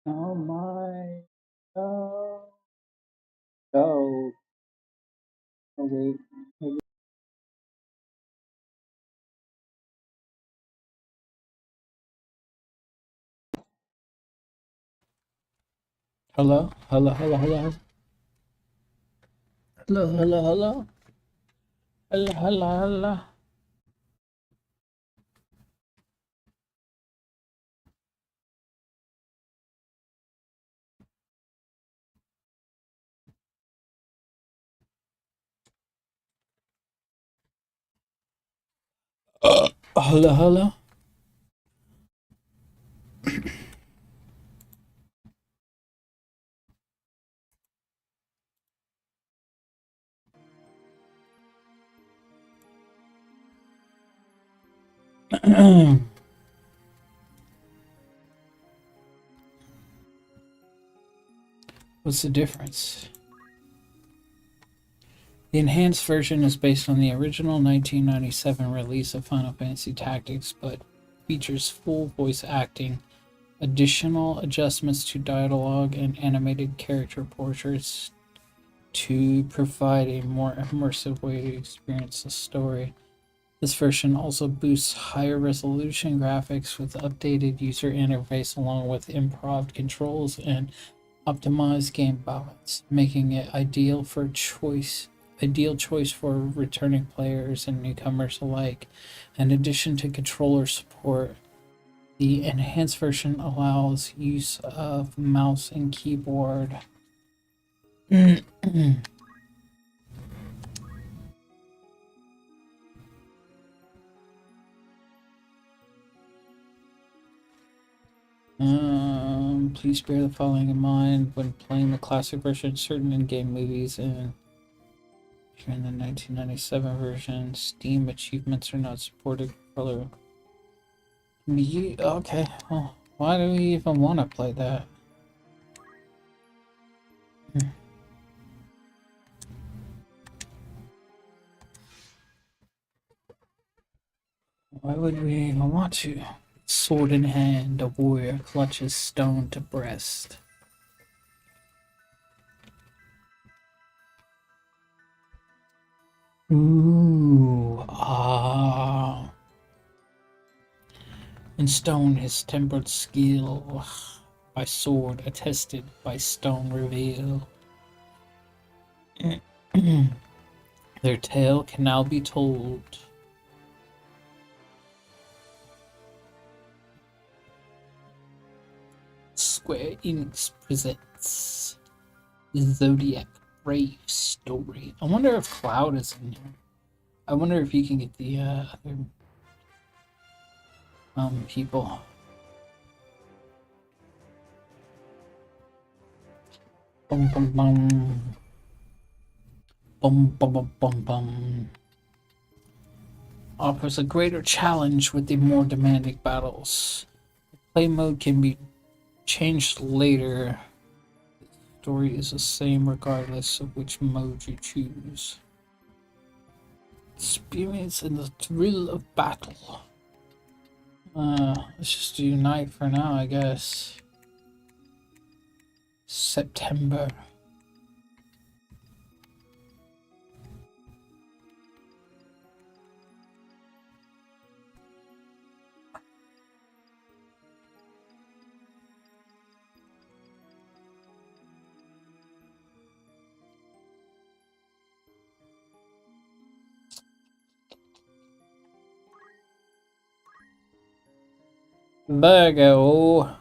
Oh my. Oh, go. Oh, wait. Hello? Hello, hello, hello. Hello, hello, hello. Hello, hello, hello. Hello, hello. What's the difference? The enhanced version is based on the original 1997 release of Final Fantasy Tactics, but features full voice acting, additional adjustments to dialogue, and animated character portraits to provide a more immersive way to experience the story. This version also boosts higher resolution graphics with updated user interface along with improved controls and optimized game balance, making it ideal choice for returning players and newcomers alike. In addition to controller support, the enhanced version allows use of mouse and keyboard. Please bear the following in mind when playing the classic version. Certain in-game movies and in the 1997 version, Steam achievements are not supported. Color. Okay. Well, why do we even want to play that? Why would we even want to? Sword in hand, a warrior clutches stone to breast. Ooh, ah. In stone, his tempered skill, by sword attested, by stone reveal. Their tale can now be told. Square Enix presents Zodiac Brave story. I wonder if Cloud is in here. I wonder if you can get the other people. Bum bum bum. Bum bum bum bum bum. Offers a greater challenge with the more demanding battles. Play mode can be changed later. The story is the same regardless of which mode you choose. Experience in the thrill of battle. Let's just do night for now, I guess. September. Virgo.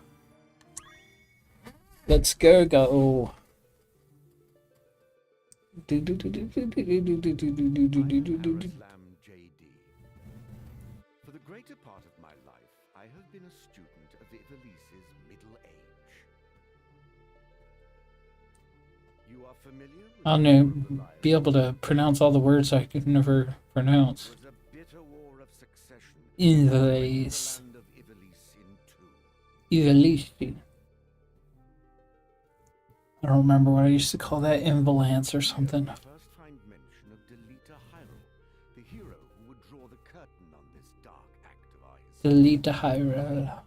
Let's go. Lam J.D. For the greater part of my life, I have been a student of Ivalice's middle age. You are familiar with I'll be able to pronounce all the words I could never pronounce. It was a bitter war of succession. Ivalice. The land of Ivalice in two. Ivalice. I don't remember what I used to call that, Invalance or something. First find mention of Delita Hyrule, the hero who would draw the curtain on this dark act of ours. Delita Hyrule.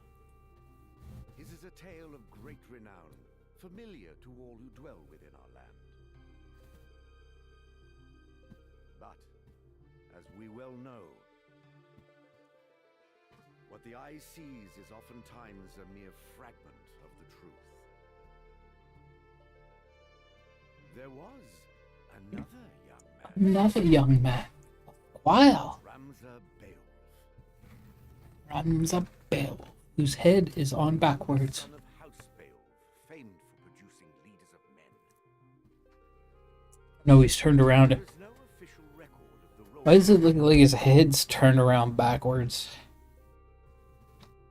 His is a tale of great renown. town, familiar to all who dwell within our land. But, as we well know, what the eye sees is oftentimes a mere fragment of the truth. There was another young man. Another young man. Wow. Ramza Beowulf. Ramza Beowulf, whose head is on backwards. Son of House Beowulf, famed for producing leaders of men. No, he's turned around. There is no official record of the role. Why does it look like his head's turned around backwards?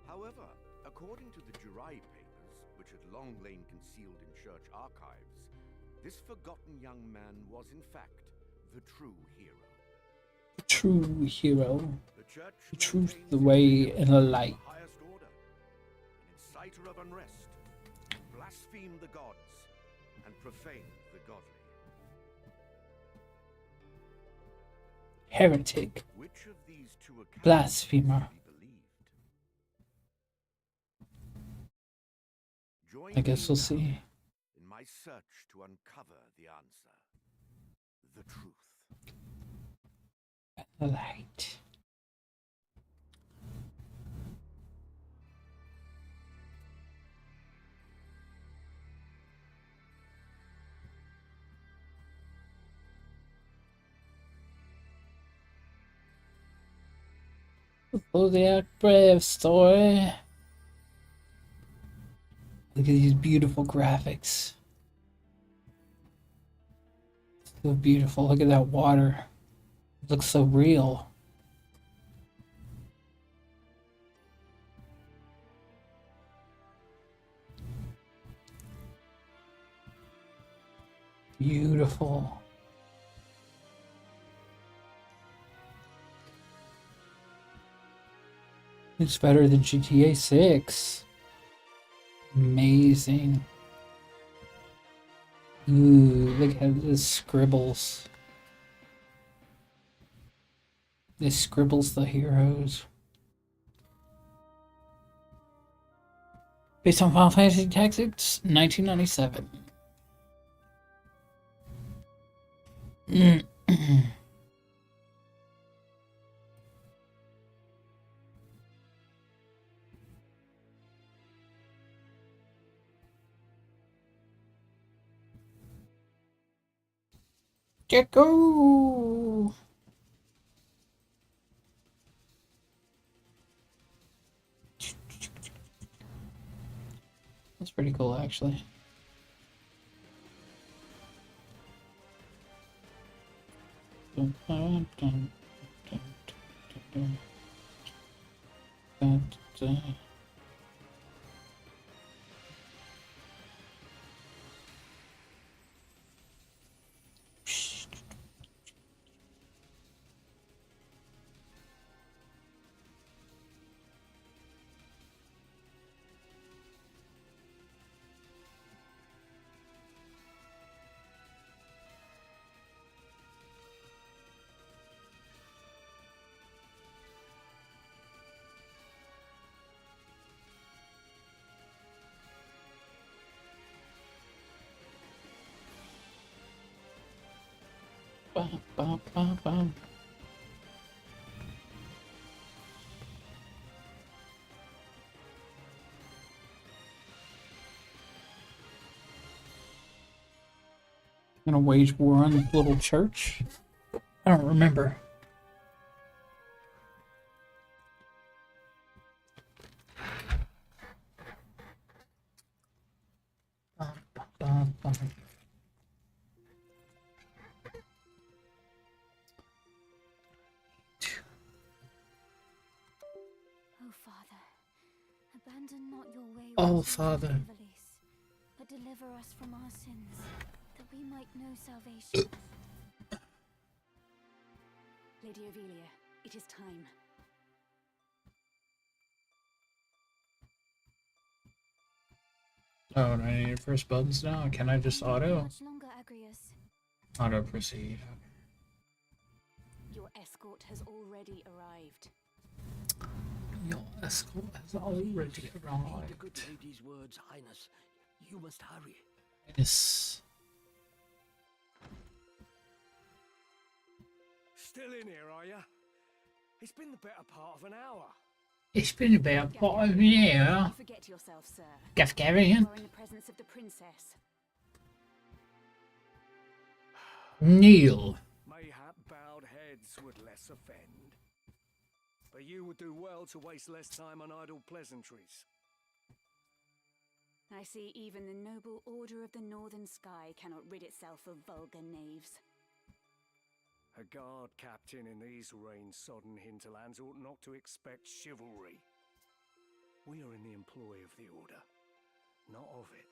However, according to the Jurai papers, which had long lain concealed in church archives, this forgotten young man was in fact the true hero. The true hero. The church The truth, maintains the him way, as and the light. the highest order, an inciter of unrest, blasphemed the gods, and profaned the godly. Heretic. Which of these two accounts Blasphemer. should be believed? Join I guess me we'll now see. in my search to uncover the answer. The truth. The light. Zodiac Brave story. Look at these beautiful graphics. So beautiful. Look at that water. It looks so real. Beautiful. It's better than GTA 6. Amazing. Ooh, look at this scribbles. This scribbles the heroes. Based on Final Fantasy Tactics, 1997. Gecko! That's pretty cool, actually. Dun, dun, dun, dun, dun, dun, dun. Bum, bum, bum, bum. Gonna wage war on this little church? I don't remember. Bum, bum, bum, bum. Oh, Father, abandon not your way. Oh, Father. But deliver us from our sins, that we might know salvation. Lady Ovelia, it is time. Oh, do I need to press buttons now? Can I just auto? Much longer, Agrius. Auto proceed. Your escort has already arrived. Your escort has already Heed the good arrived. lady's words, Highness. You must hurry. Yes. Still in here, are you? It's been the better part of an hour. It's been about part of an hour. You forget yourself, sir. Gafgarian. You are in the presence of the princess. Neil. Mayhap bowed heads would less offend. But you would do well to waste less time on idle pleasantries. I see even the noble Order of the Northern Sky cannot rid itself of vulgar knaves. A guard captain in these rain-sodden hinterlands ought not to expect chivalry. We are in the employ of the Order, not of it.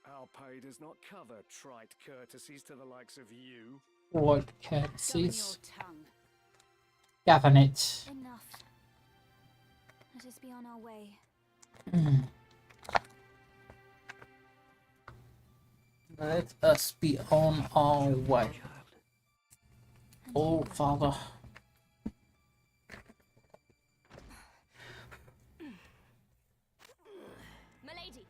Our pay does not cover trite courtesies to the likes of you. What Govern courtesies? your tongue. Gavin it. Enough. Let us be on our way. Let us be on our way. Oh, Father. Milady,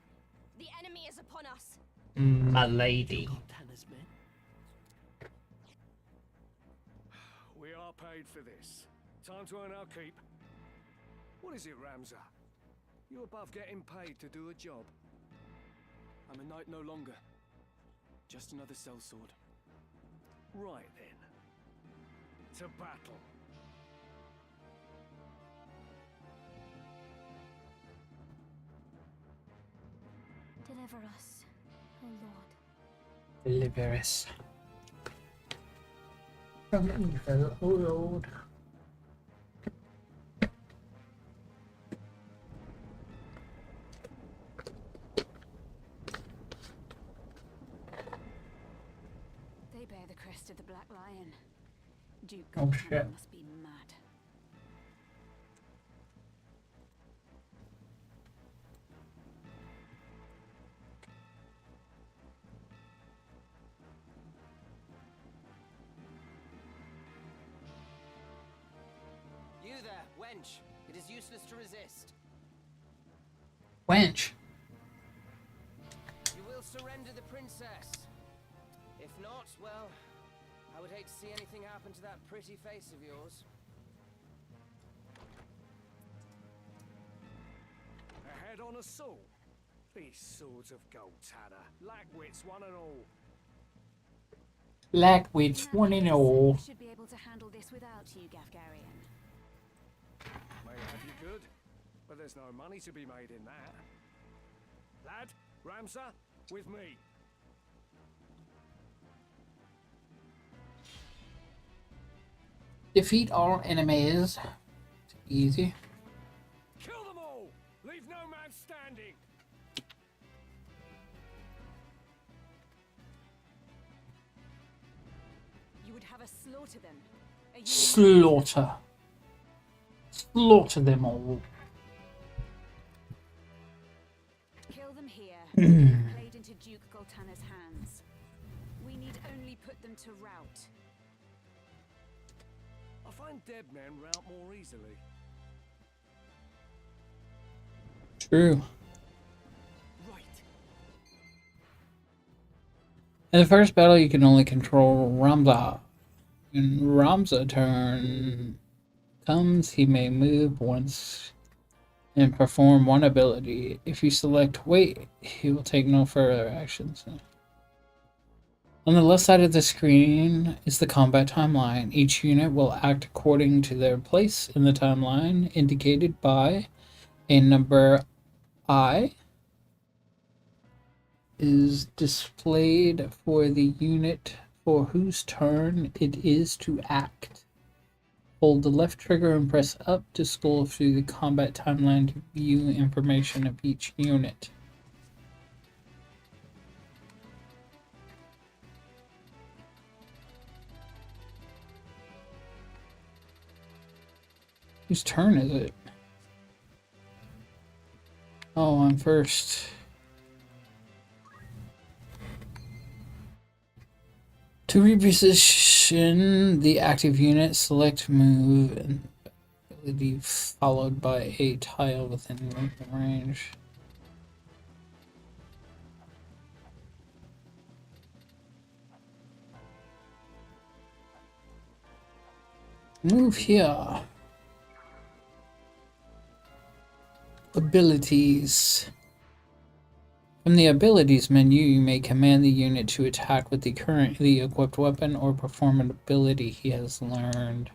the enemy is upon us. My lady. Tanner's men? We are paid for this. Time to earn our keep. What is it, Ramza? You above getting paid to do a job? I'm a knight no longer. Just another sellsword. Right then. To battle. Deliver us, O Lord. Deliver us from evil, O Lord. They bear the crest of the Black Lion. Duke Oh, Goltanna shit. must be mad. You there, wench. It is useless to resist. Wench. You will surrender the princess. If not, well, I would hate to see anything happen to that pretty face of yours. A head on a sword. These swords of Goltanna, lack wits one and all. Like which In that one and case, all. I should be able to handle this without you, Gafgarian. May have you good, but there's no money to be made in that. Lad, Ramza, with me. Defeat all enemies. Easy. Kill them all! Leave no man standing! You would have us slaughter them. Are you Slaughter. Slaughter them all. Kill them here. Played into Duke Goltanna's hands. We need only put them to rout. I find dead men rout more easily. True. Right. In the first battle, you can only control Ramza. When Ramza turn comes, he may move once and perform one ability. If you select wait, he will take no further actions. On the left side of the screen is the combat timeline. Each unit will act according to their place in the timeline, indicated by a number I is displayed for the unit for whose turn it is to act. Hold the left trigger and press up to scroll through the combat timeline to view information of each unit. Whose turn is it? Oh, I'm first. To reposition the active unit, select move and ability followed by a tile within range. Move here. Abilities. From the abilities menu, you may command the unit to attack with the currently equipped weapon or perform an ability he has learned.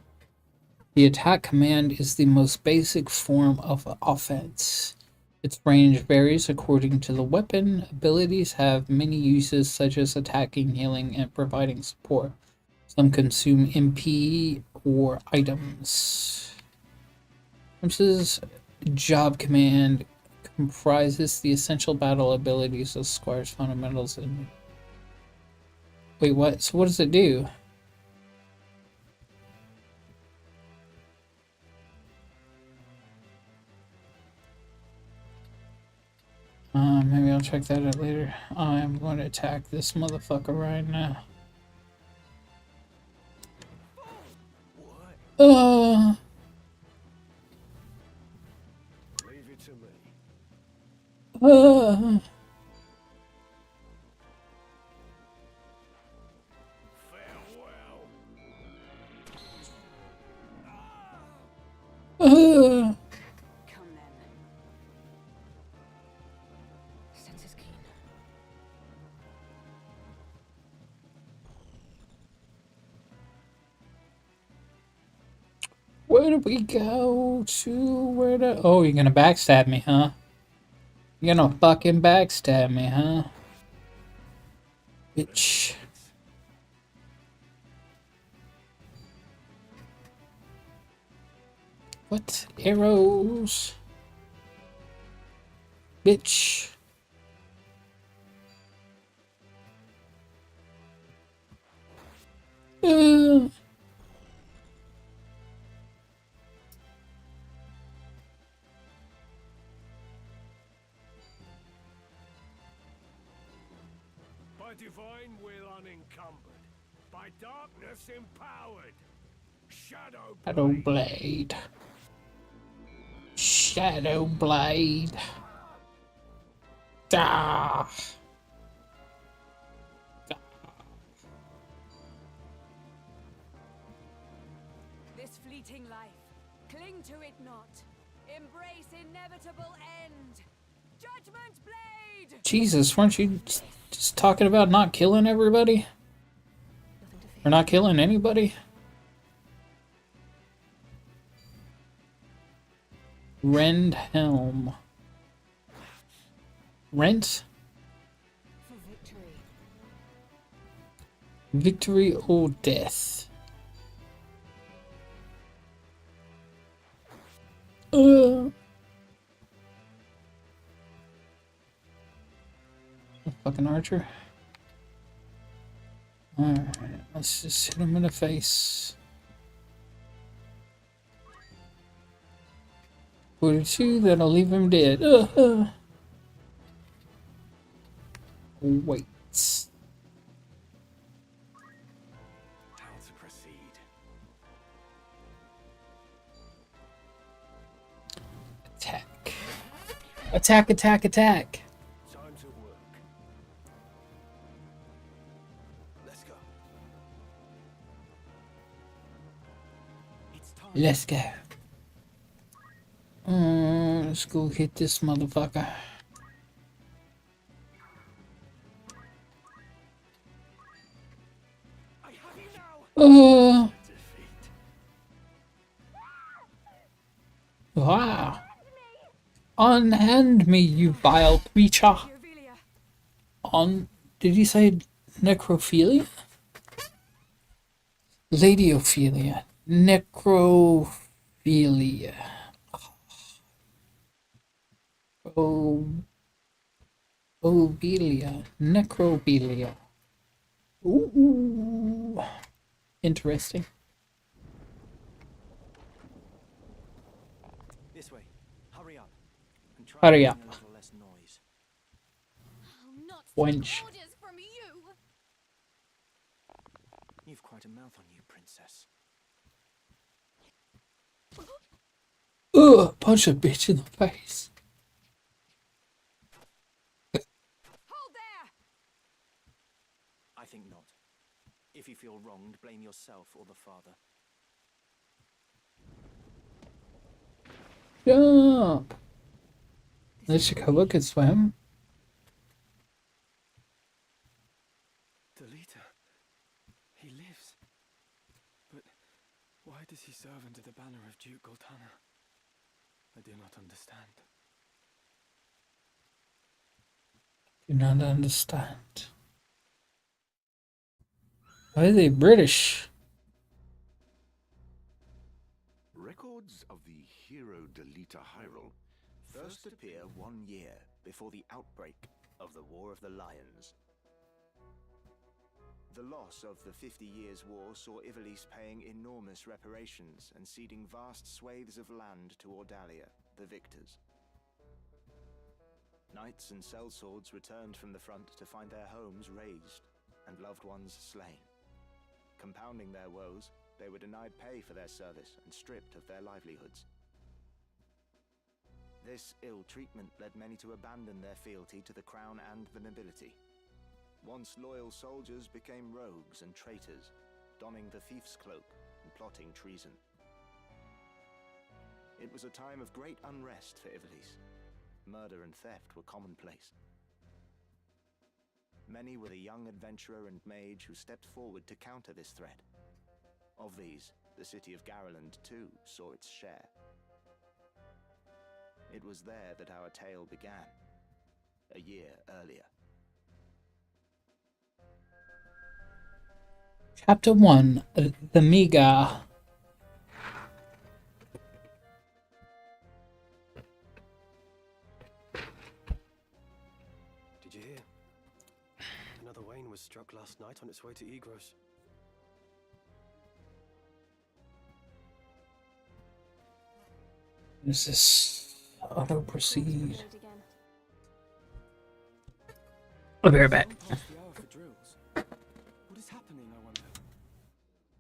The attack command is the most basic form of offense. Its range varies according to the weapon. Abilities have many uses such as attacking, healing, and providing support. Some consume MP or items. This job command comprises the essential battle abilities of Squire's fundamentals and... Wait, what? So what does it do? Maybe I'll check that out later. I'm going to attack this motherfucker right now. Leave it to me. Farewell. Come then. Senses keen. Where do we go to? Where to? Oh, you're gonna backstab me, huh? You're gonna fucking backstab me, huh? Bitch. What? Arrows? Bitch. By divine will unencumbered, by darkness empowered. Shadow Blade. Shadow Blade. Ah. This fleeting life, cling to it not. Embrace inevitable end. Judgment Blade! Jesus, weren't you just talking about not killing everybody? Or not killing anybody? Rend Helm. Rent? For victory. Victory or death? Fucking archer. Alright, let's just hit him in the face. 42, that'll leave him dead. Wait. How to proceed? Attack. Attack, attack, attack. Time to work. Let's go. It's time. Let's go. Let's go hit this motherfucker. I have you now. Defeat. Wow. Unhand me, you vile creature. Ophelia. On. Did you say necrophilia? Lady Ophelia. Necrophilia. Oh. Ophelia. Necrophilia. Ooh. Interesting. This way. Hurry up. And try Hurry making up. a little less noise. I'll not Wench. take orders from you. You've quite a mouth on you, princess. Ugh, punch a bitch in the face. Hold there! I think not. If you feel wronged, blame yourself or the father. Jump! The Chocobo could swim. Delita. He lives. But why does he serve under the banner of Duke Goltana? I do not understand. Do not understand. Why are they British? Records of the hero Delita Hyrule First appear 1 year before the outbreak of the War of the Lions. The loss of the 50 Years' War saw Ivalice paying enormous reparations and ceding vast swathes of land to Ordalia, the victors. Knights and sellswords returned from the front to find their homes razed and loved ones slain. Compounding their woes, they were denied pay for their service and stripped of their livelihoods. This ill treatment led many to abandon their fealty to the crown and the nobility. Once loyal soldiers became rogues and traitors, donning the thief's cloak and plotting treason. It was a time of great unrest for Ivalice. Murder and theft were commonplace. Many were the young adventurer and mage who stepped forward to counter this threat. Of these, the city of Garland too saw its share. It was there that our tale began, a year earlier. Chapter 1, The Miga. Did you hear? Another Wayne was struck last night on its way to Egros. Is this auto proceed? Reload again. I'll be right back. Long past the hour for drills. What is happening, I wonder?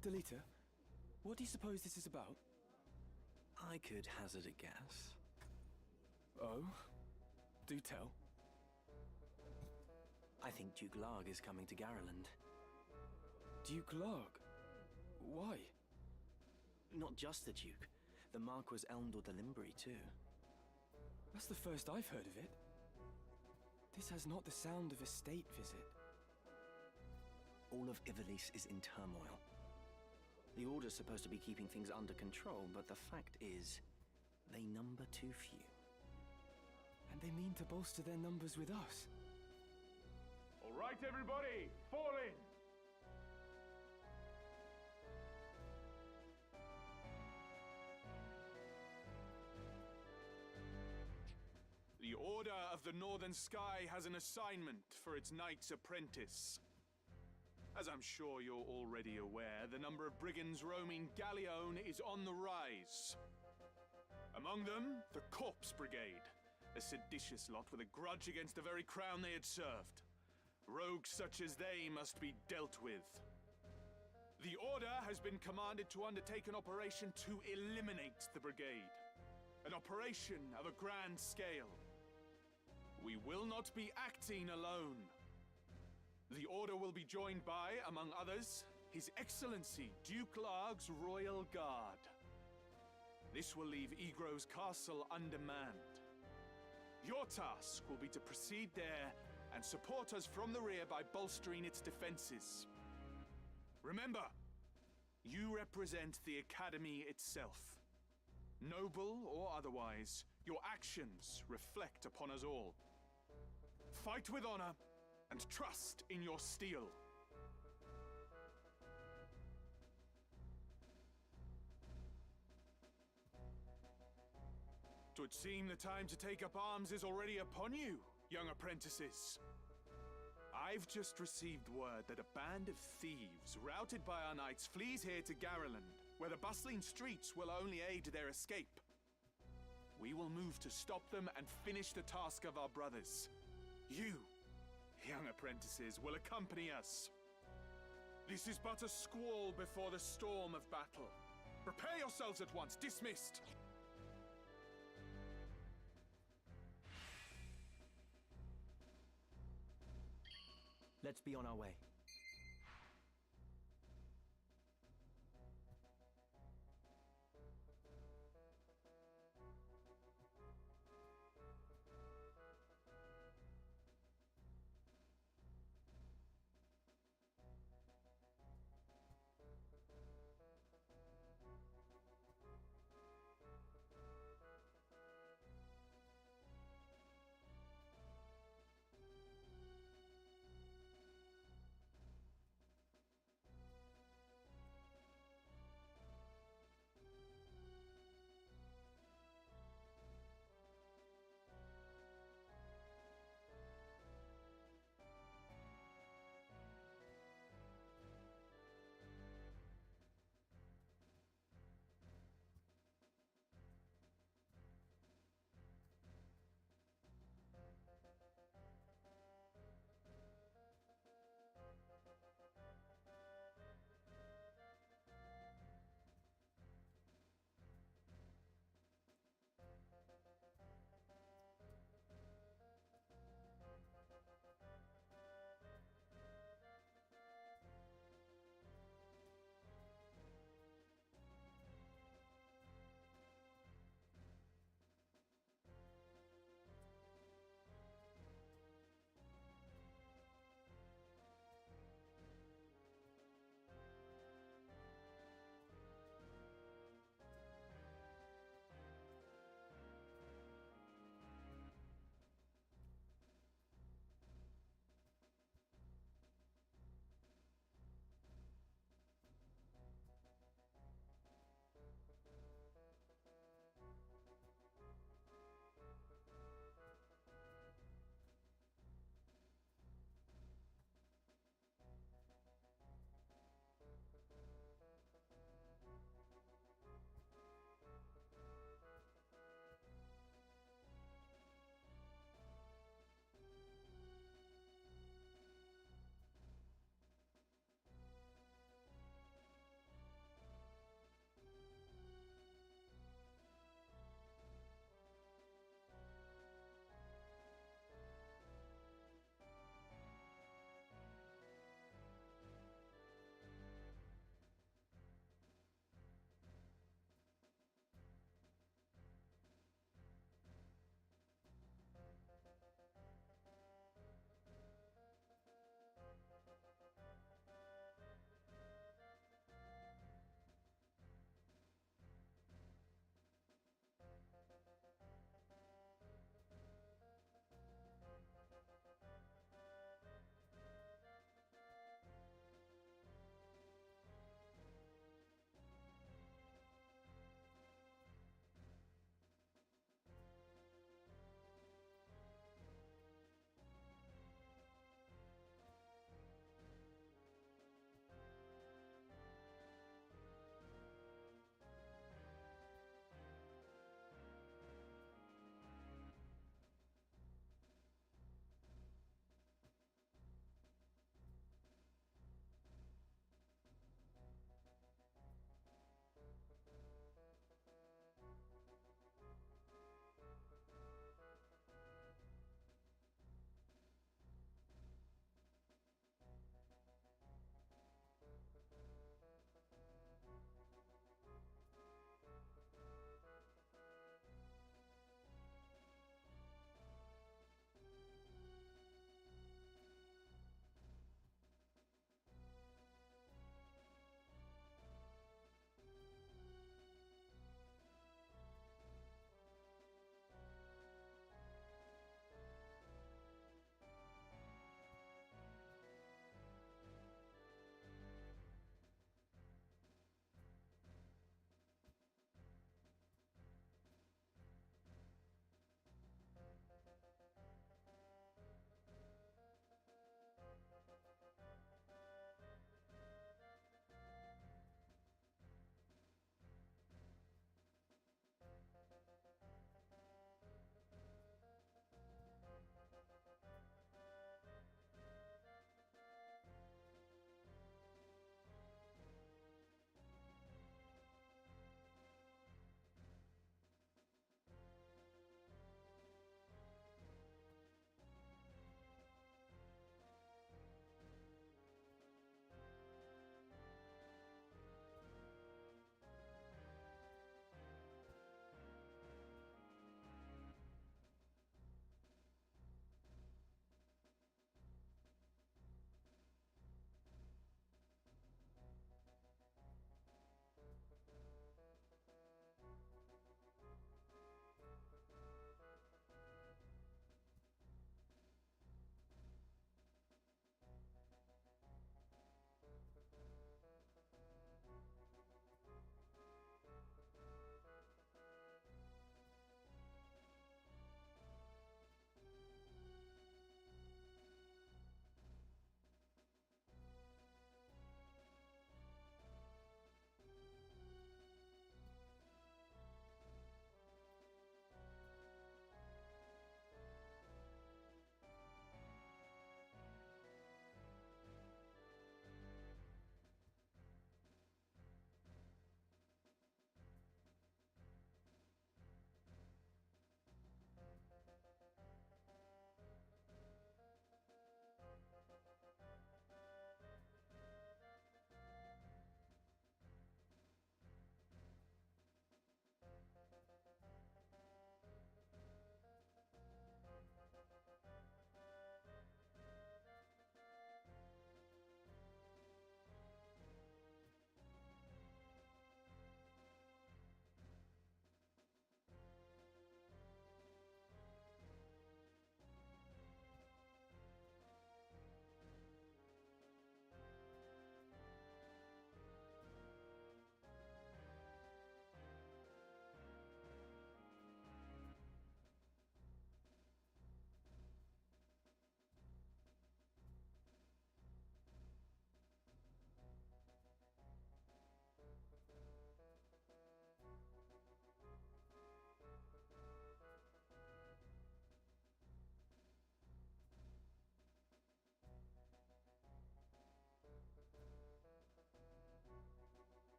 Delita, what do you suppose this is about? I could hazard a guess. Oh? Do tell. I think Duke Larg is coming to Garland. Duke Larg? Why? Not just the Duke. The Marquis Elmdor de Limbri, too. That's the first I've heard of it. This has not the sound of a state visit. All of Ivalice is in turmoil. The Order's supposed to be keeping things under control, but the fact is, they number too few. And they mean to bolster their numbers with us. All right, everybody, fall in. The Order of the Northern Sky has an assignment for its Knight's Apprentice. As I'm sure you're already aware, the number of brigands roaming Galleon is on the rise. Among them, the Corpse Brigade, a seditious lot with a grudge against the very crown they had served. Rogues such as they must be dealt with. The Order has been commanded to undertake an operation to eliminate the brigade. An operation of a grand scale. We will not be acting alone. The Order will be joined by, among others, His Excellency Duke Larg's Royal Guard. This will leave Egros Castle undermanned. Your task will be to proceed there and support us from the rear by bolstering its defenses. Remember, you represent the Academy itself. Noble or otherwise, your actions reflect upon us all. Fight with honor and trust in your steel. Twould seem the time to take up arms is already upon you, young apprentices. I've just received word that a band of thieves, routed by our knights, flees here to Garland, where the bustling streets will only aid their escape. We will move to stop them and finish the task of our brothers. You, young apprentices, will accompany us. This is but a squall before the storm of battle. Prepare yourselves at once. Dismissed. Let's be on our way.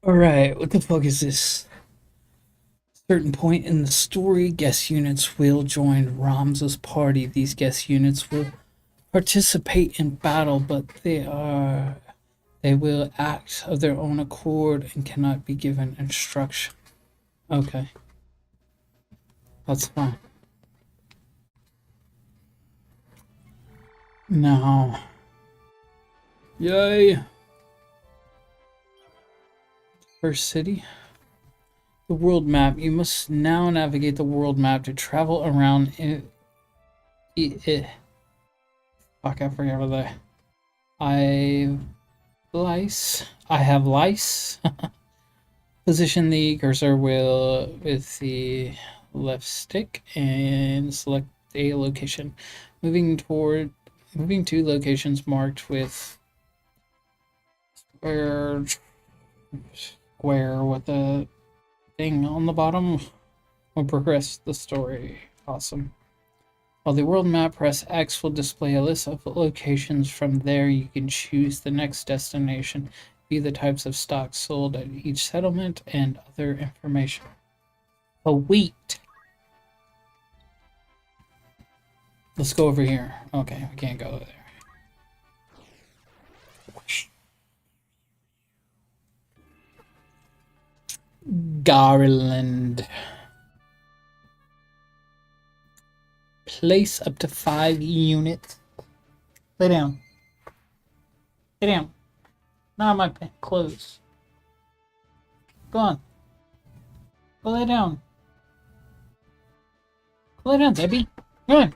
Alright, what the fuck is this? Certain point in the story, guest units will join Ramza's party. These guest units will participate in battle, but they will act of their own accord and cannot be given instruction. Okay. That's fine. Now. Yay! First city. The world map. You must now navigate the world map to travel around it. Fuck, I forgot what that. I have lice. Position the cursor with the left stick and select a location. Moving to locations marked with square with the thing on the bottom will progress the story. Awesome. While the world map, press X will display a list of locations. From there, you can choose the next destination, view the types of stock sold at each settlement, and other information. A wheat. Let's go over here. Okay, we can't go there. Garland. Place up to 5 units. Lay down. Lay down. Not my clothes. Go on. Go lay down. Go lay down, Debbie. Go on.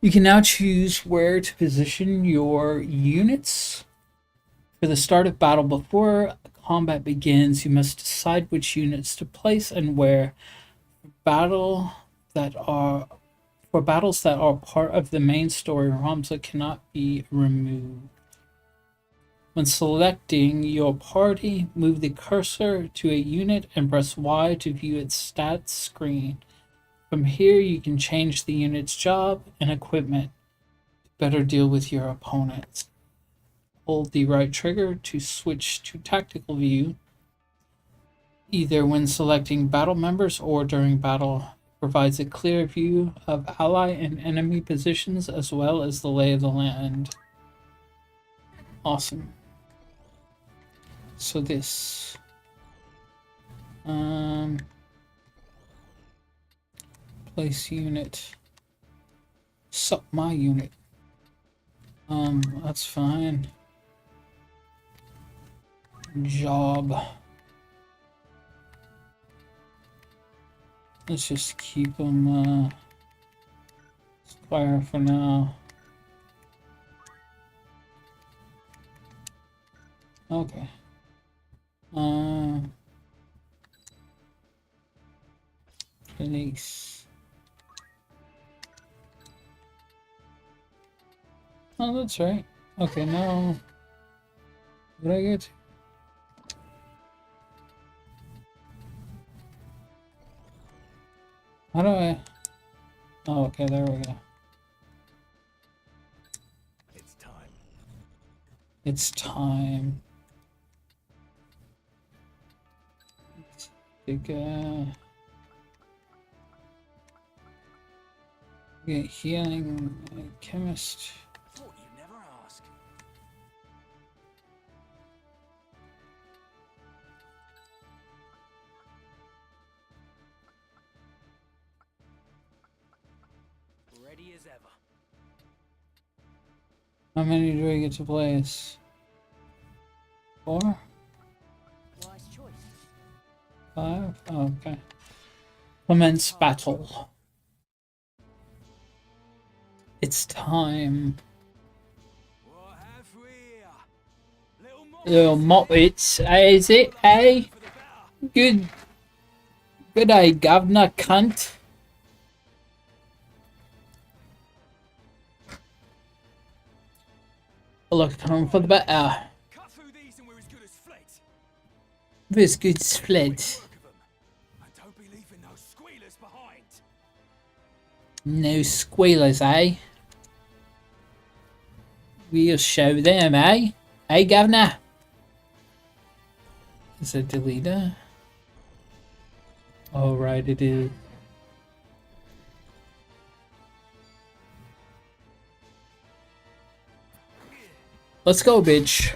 You can now choose where to position your units. For the start of battle, before combat begins, you must decide which units to place and where. Battles that are part of the main story, Ramza cannot be removed. When selecting your party, move the cursor to a unit and press Y to view its stats screen. From here, you can change the unit's job and equipment to better deal with your opponents. Hold the right trigger to switch to tactical view, either when selecting battle members or during battle. It provides a clear view of ally and enemy positions as well as the lay of the land. Awesome. So this. Place unit. Suck my unit. That's fine. Job. Let's just keep them square for now. Okay. Police. Oh, that's right. Okay, now what did I get? How do I? Oh, okay, there we go. It's time. It's time. Big get healing chemist. Thought you'd never ask. Ready as ever. How many do I get to place? 4? Wise choice. 5? Oh, okay. Commence battle. It's time. What have we here? Little Moppets, is it, eh? Good day, governor, cunt. Look, time for the better. Cut through these and we're as good as fled. This good split. And don't be leaving no squealers behind. No squealers, eh? We'll show them, eh? Hey, Governor. Is it Delita? Oh, right, it is. Let's go, bitch.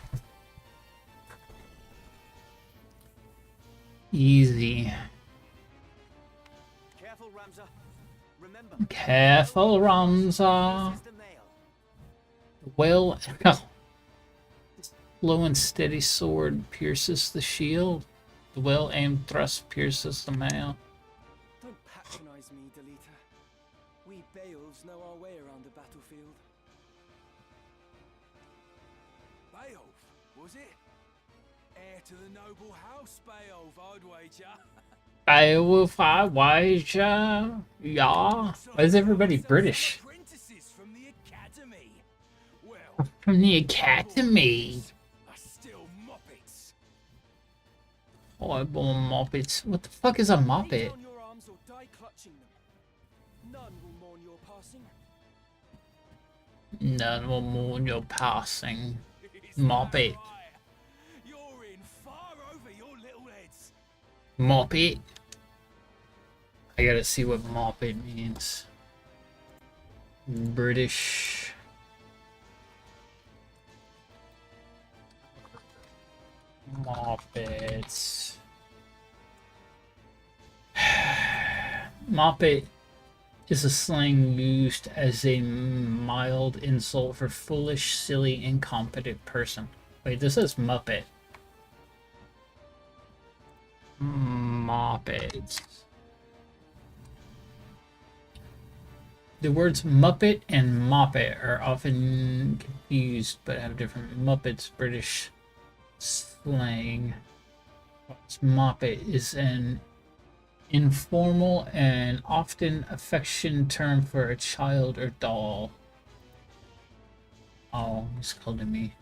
Easy. Careful, Ramza. Remember. Careful, Ramza. Well, slow and steady sword pierces the shield. The well-aimed thrust pierces the mail. Don't patronize me, Delita. We Beowulfs know our way around the battlefield. Beowulf, was it? Heir to the noble house, Beowulf, I'd wager. Beowulf, I wager. Yeah. Why is everybody British? Apprentices from the academy. Well, From the academy. are still moppets. Horrible moppets. What the fuck is a Lay moppet? down your arms or die clutching them. None will mourn your passing. None will mourn your passing. Is Moppet. that right? You're in far over your little heads. Moppet? I gotta see what moppet means. British. Moppets. Moppet is a slang used as a mild insult for foolish, silly, incompetent person. Wait, this is Muppet. Moppets. The words Muppet and Moppet are often confused but have different Muppets British slang. Moppet is an informal and often affectionate term for a child or doll. Oh, he's calling me.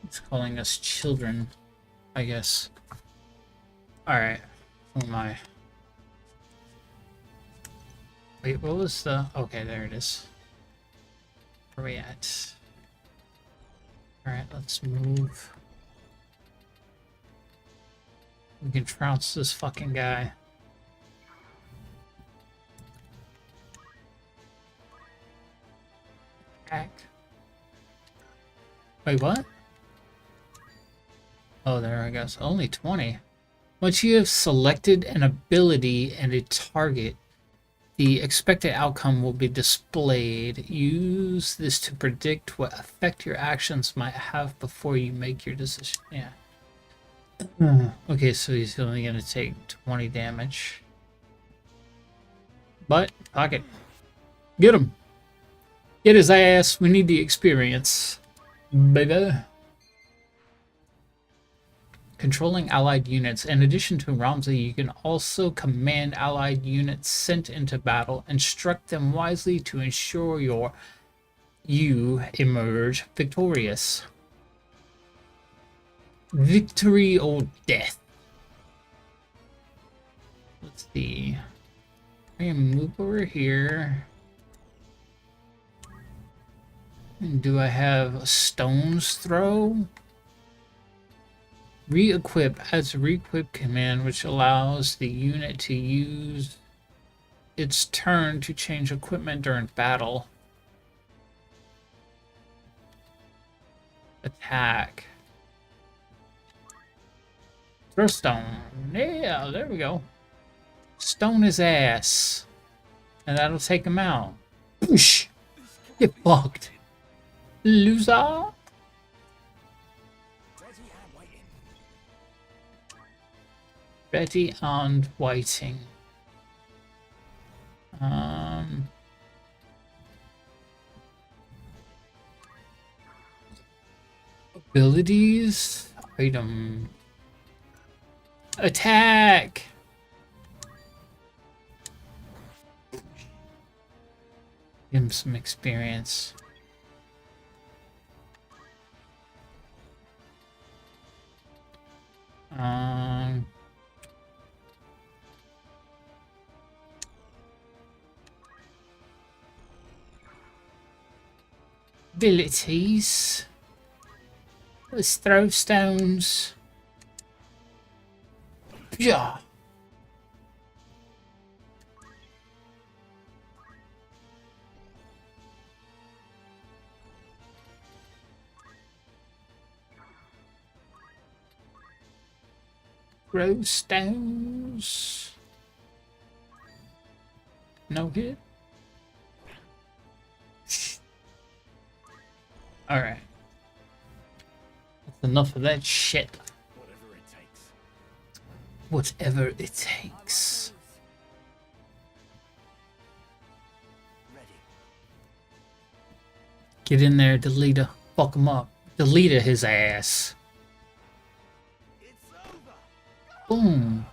He's calling us children, I guess. Alright. Who am I? Wait, what was the... Okay, there it is. Where are we at? Alright, let's move. We can trounce this fucking guy. Attack. Wait, what? Oh, there, I guess. Only 20. Once you have selected an ability and a target, the expected outcome will be displayed. Use this to predict what effect your actions might have before you make your decision. Yeah. Okay, so he's only going to take 20 damage. But, pocket. Get him. Get his ass. We need the experience. Baby. Controlling allied units. In addition to Ramza, you can also command allied units sent into battle, instruct them wisely to ensure you emerge victorious. Victory or death. Let's see. I can move over here. And do I have a stone's throw? Re-equip adds a re-equip command which allows the unit to use its turn to change equipment during battle. Attack. Throw stone. Yeah, there we go. Stone his ass. And that'll take him out. Poosh! Get fucked. Loser! Ready and waiting. Abilities. Item. Attack! Give him some experience. abilities. Let's throw stones. Yeah. Throw stones. No hit. Alright. That's enough of that shit. Whatever it takes. Whatever it takes. Ready. Get in there, Delita. Fuck him up. Delita his ass. It's over. Boom.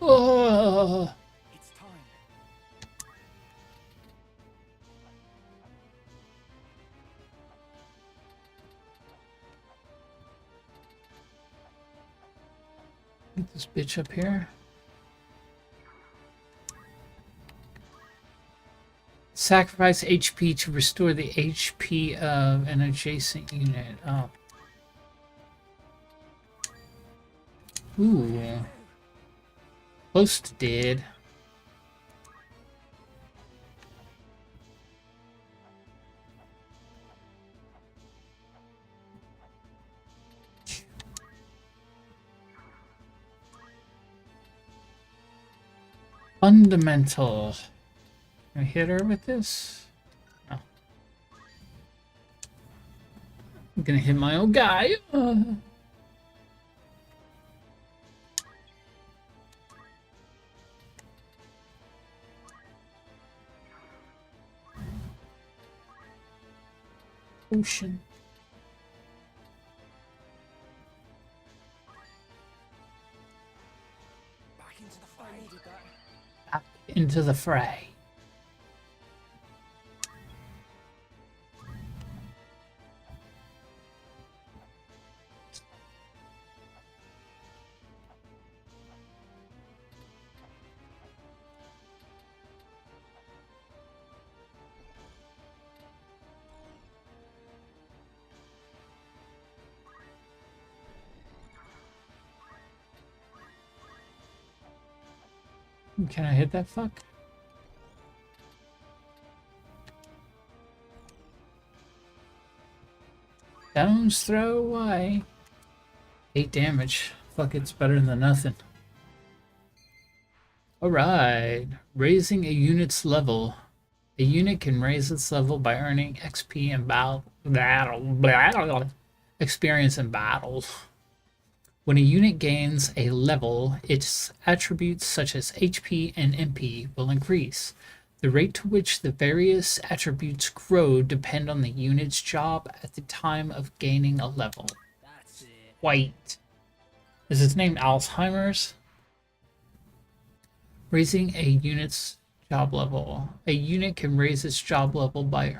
Oh. It's time. Get this bitch up here. Sacrifice HP to restore the HP of an adjacent unit. Oh. Ooh. Close to dead. Fundamental. Can I hit her with this? No. I'm gonna hit my old guy. Ocean. Back into the fray. I needed that. Back into the fray. Can I hit that fuck? Stones throw away. 8 damage. Fuck, it's better than nothing. Alright. Raising a unit's level. A unit can raise its level by earning XP in battle experience in battles. When a unit gains a level, its attributes such as HP and MP will increase. The rate to which the various attributes grow depend on the unit's job at the time of gaining a level. That's it. Wait. Is its name Alzheimer's? Raising a unit's job level. A unit can raise its job level by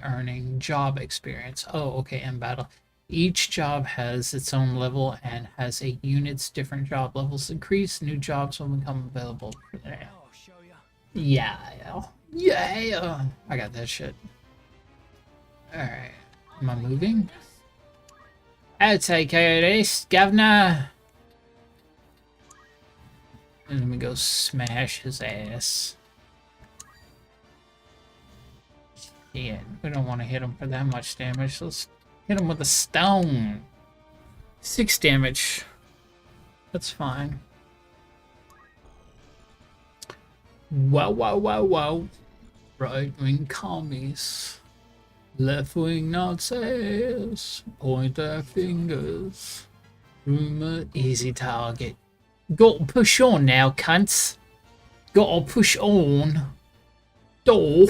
earning job experience. Oh, okay, in battle. Each job has its own level and has a unit's different job levels increase. New jobs will become available. I'll show ya. Yeah. Yeah. I got that shit. Alright. Am I moving? I'll take care of this, governor. And let me go smash his ass. Yeah, we don't want to hit him for that much damage. Let's hit him with a stone. 6 damage. That's fine. Wow. Right wing commies. Left wing Nazis. Point their fingers. Rumor easy target. Gotta push on now, cunts. Gotta push on. Door.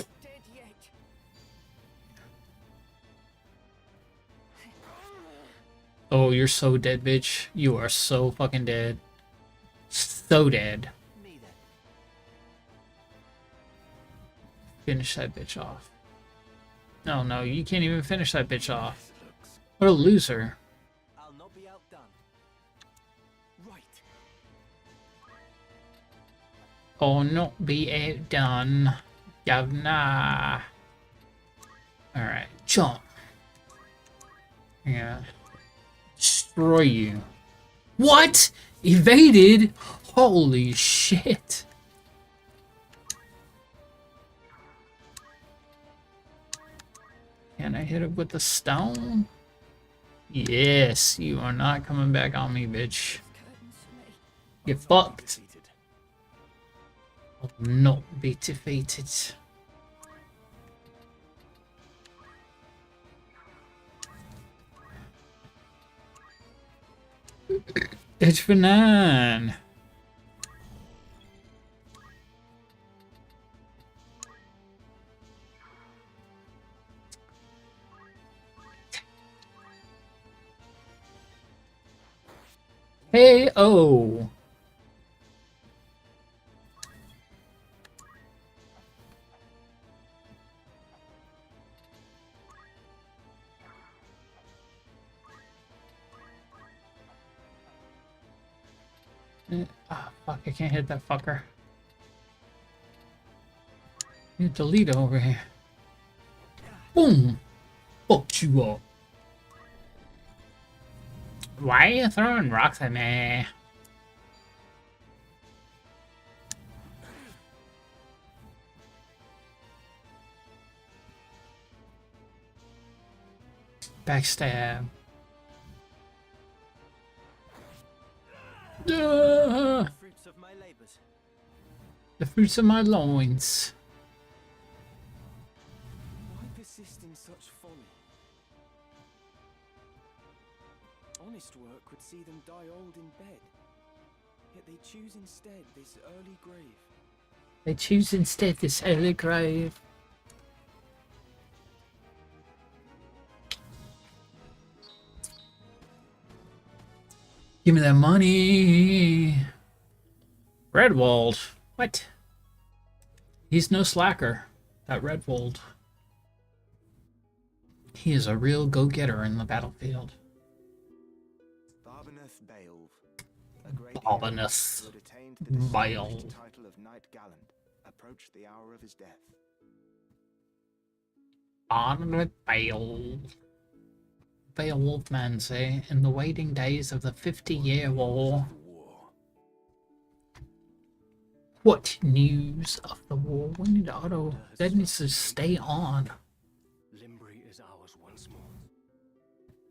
Oh, you're so dead, bitch. You are so fucking dead. So dead. Finish that bitch off. No, you can't even finish that bitch off. What a loser. I'll not be outdone. Right. Oh, not be outdone. Governor. Alright, jump. Yeah. Destroy you. What? Evaded? Holy shit. Can I hit it with the stone? Yes, you are not coming back on me, bitch. Get fucked. I'll not be defeated. It's for 9. Hey, oh. Ah, fuck, I can't hit that fucker. You delete over here. Boom! Fucked you up. Why are you throwing rocks at me? Backstab. Fruits of my labors. The fruits of my loins. Why persist in such folly? Honest work would see them die old in bed. Yet they choose instead this early grave. They choose instead this early grave. Give me that money. Redwald. What? He's no slacker. That Redwald. He is a real go-getter in the battlefield. Barbeneth Beowulf, a great Barbeneth hero who had attained the distinguished Beowulf. title of Knight Gallant, approached the hour of his death. Barbeneth Beowulf. Beowulf man say, in the waiting days of the 50-year war. What news of the war? We need auto. That needs to stay on. Limbri is ours once more.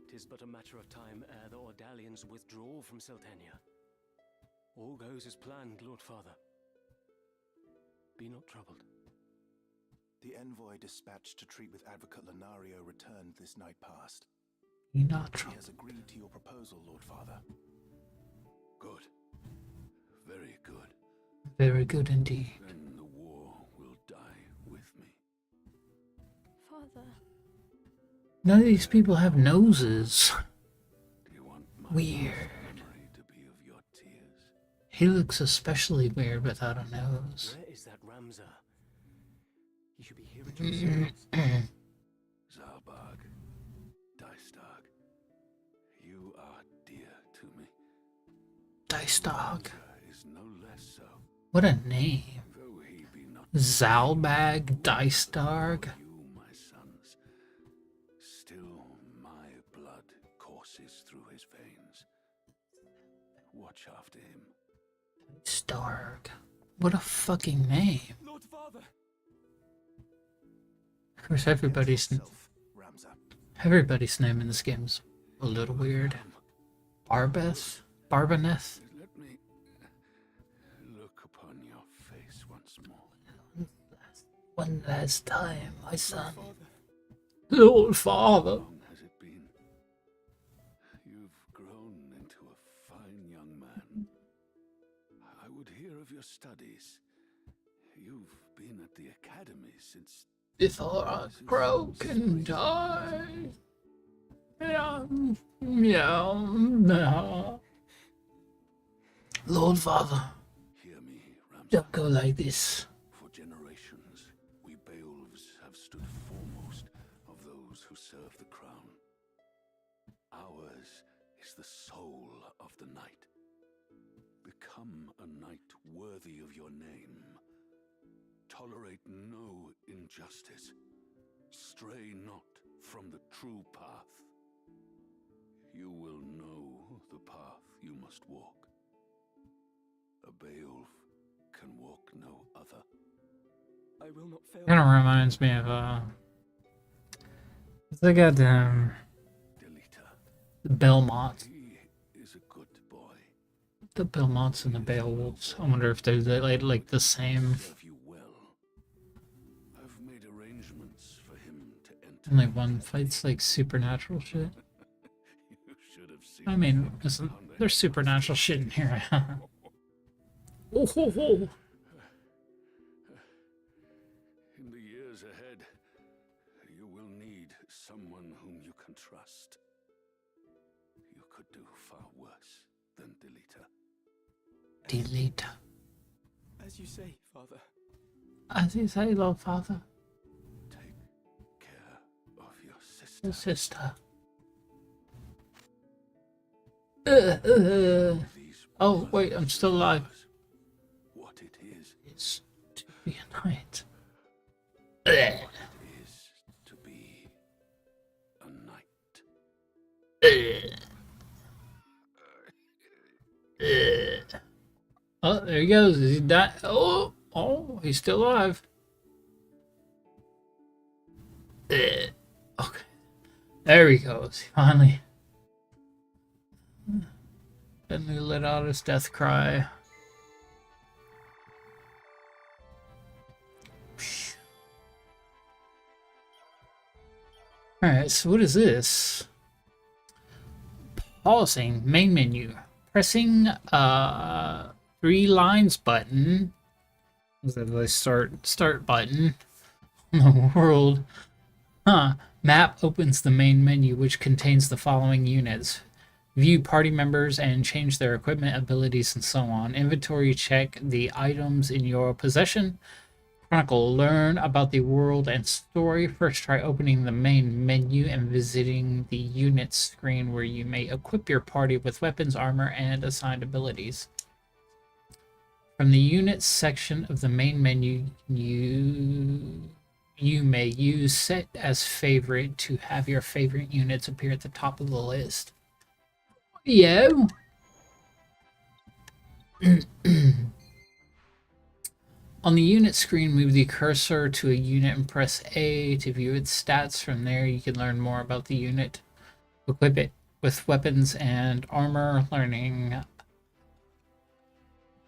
'Tis but a matter of time ere the Ordalians withdraw from Seltenia. All goes as planned, Lord Father. Be not troubled. The envoy dispatched to treat with Advocate Lenario returned this night past. Be not He troubled. has agreed to your proposal, Lord Father. Good. Very good. Very good indeed. Then the war will die with me. Father. None of these people have noses. Do you want my Weird. memory to be of your tears? He looks especially weird without a nose. Where is that Ramsar? He should be here at your service. Zalbag, Dystag, you are dear to me. Dice dog. Is no less so. What a name. Though he be not Zalbag Dice dog. you, my sons, still my blood courses through his veins. Watch after him. Starg. What a fucking name. Lord Father! Of course, everybody's Ramsar. name in this game's a little weird. Barbeth? Barbeneth? Let me look upon your face once more. One last time, my son. Lord Father. How long has it been? You've grown into a fine young man. I would hear of your studies. You've been at the academy since... Before I croak and die. Meow. Lord Father, Hear me, Ramsar. don't go like this. For generations, we Beowulfs have stood foremost of those who serve the crown. Ours is the soul of the knight. Become a knight worthy of your name. Tolerate no justice. Stray not from the true path. You will know the path you must walk. A Beowulf can walk no other. I will not fail. Kind of reminds me of the goddamn the Belmont. He is a good boy. The Belmonts and the Beowulfs. I wonder if they're like the same. Serve you well. I've made arrangements for him to enter. Only one fights like supernatural shit. You should have seen I mean, listen, there's supernatural shit in here. Oh, ho, ho. In the years ahead, you will need someone whom you can trust. You could do far worse than Delita. Delete. As you say, Father. As you say, Lord Father. Take care of your sister. Your sister. Oh, wait, I'm still alive. What it is. It's to be a knight. What it is to be a knight. Oh, there he goes. Is he die? Oh, he's still alive. Okay. There he goes. Finally let out his death cry. Alright, so what is this? Pausing, main menu. Pressing 3 lines button. Is that the start button on the world? Map opens the main menu, which contains the following units. View party members and change their equipment, abilities, and so on. Inventory, check the items in your possession. Chronicle, learn about the world and story. First, try opening the main menu and visiting the units screen where you may equip your party with weapons, armor, and assigned abilities. From the units section of the main menu, you may use set as favorite to have your favorite units appear at the top of the list. Yo. On the unit screen, move the cursor to a unit and press A to view its stats. From there, you can learn more about the unit, equip it with weapons and armor, learning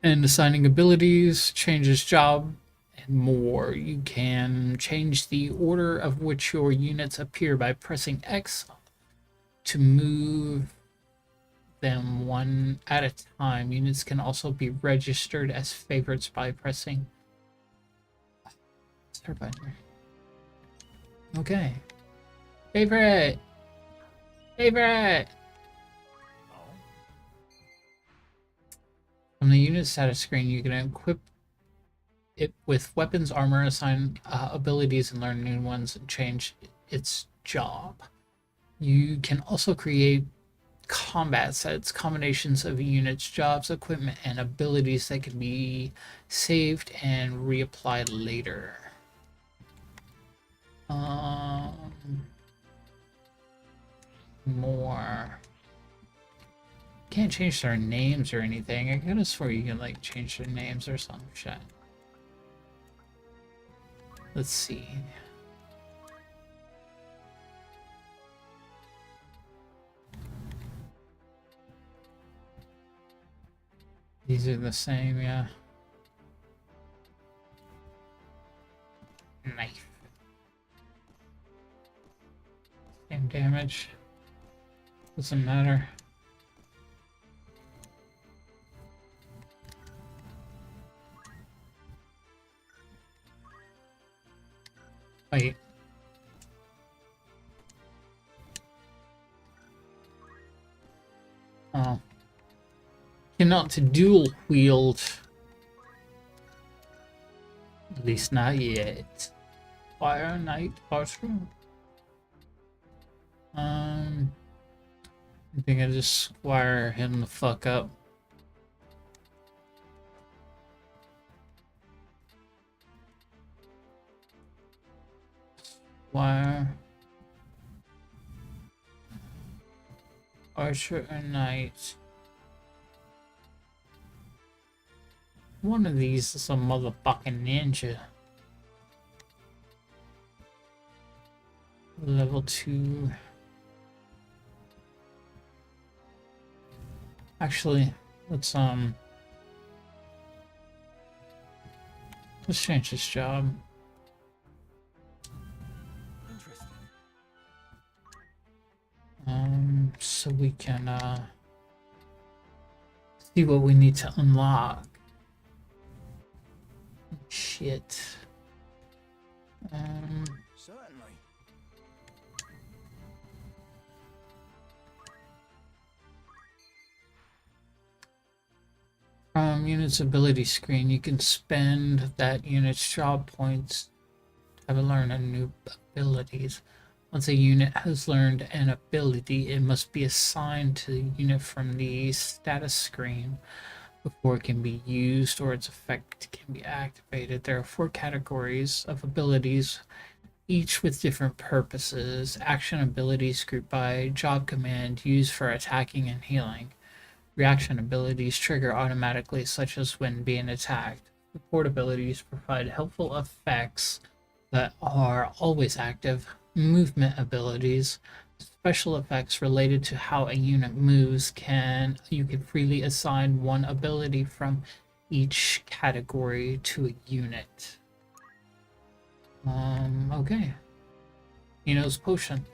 and assigning abilities, change its job, and more. You can change the order of which your units appear by pressing X to move them one at a time. Units can also be registered as favorites by pressing start button. Okay. Favorite! From the unit status screen, you can equip it with weapons, armor, assign abilities, and learn new ones, and change its job. You can also create combat sets, combinations of units, jobs, equipment, and abilities that can be saved and reapplied later. More. Can't change their names or anything. I could have swore you can like change their names or some shit. Let's see. These are the same, yeah. Knife. Same damage. Doesn't matter. Wait. Oh. Cannot to dual wield. At least not yet. Fire Knight Archer. I think I just squire him the fuck up. Wire. Archer or Knight. One of these is a motherfucking ninja. Level 2. Actually, let's change this job. So we can see what we need to unlock. Shit. Certainly. From unit's ability screen, you can spend that unit's job points to learn a new abilities. Once a unit has learned an ability, it must be assigned to the unit from the status screen before it can be used or its effect can be activated. There are 4 categories of abilities, each with different purposes. Action abilities grouped by job command used for attacking and healing. Reaction abilities trigger automatically, such as when being attacked. Support abilities provide helpful effects that are always active. Movement abilities, special effects related to how a unit moves, you can freely assign one ability from each category to a unit. Okay. Ino's potion.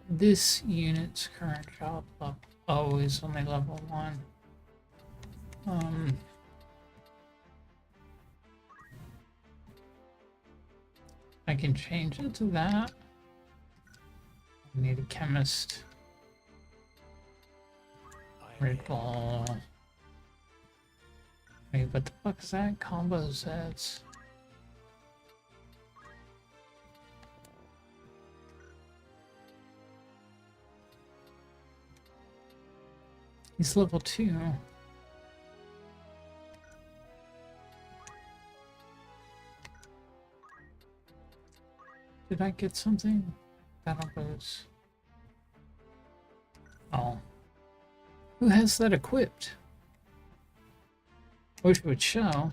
This unit's current job level, always only level 1. I can change it to that. I need a chemist. Red ball. Wait, what the fuck is that? Combo sets. He's level 2. Did I get something? Battle boots. Oh. Who has that equipped? Wish it would show.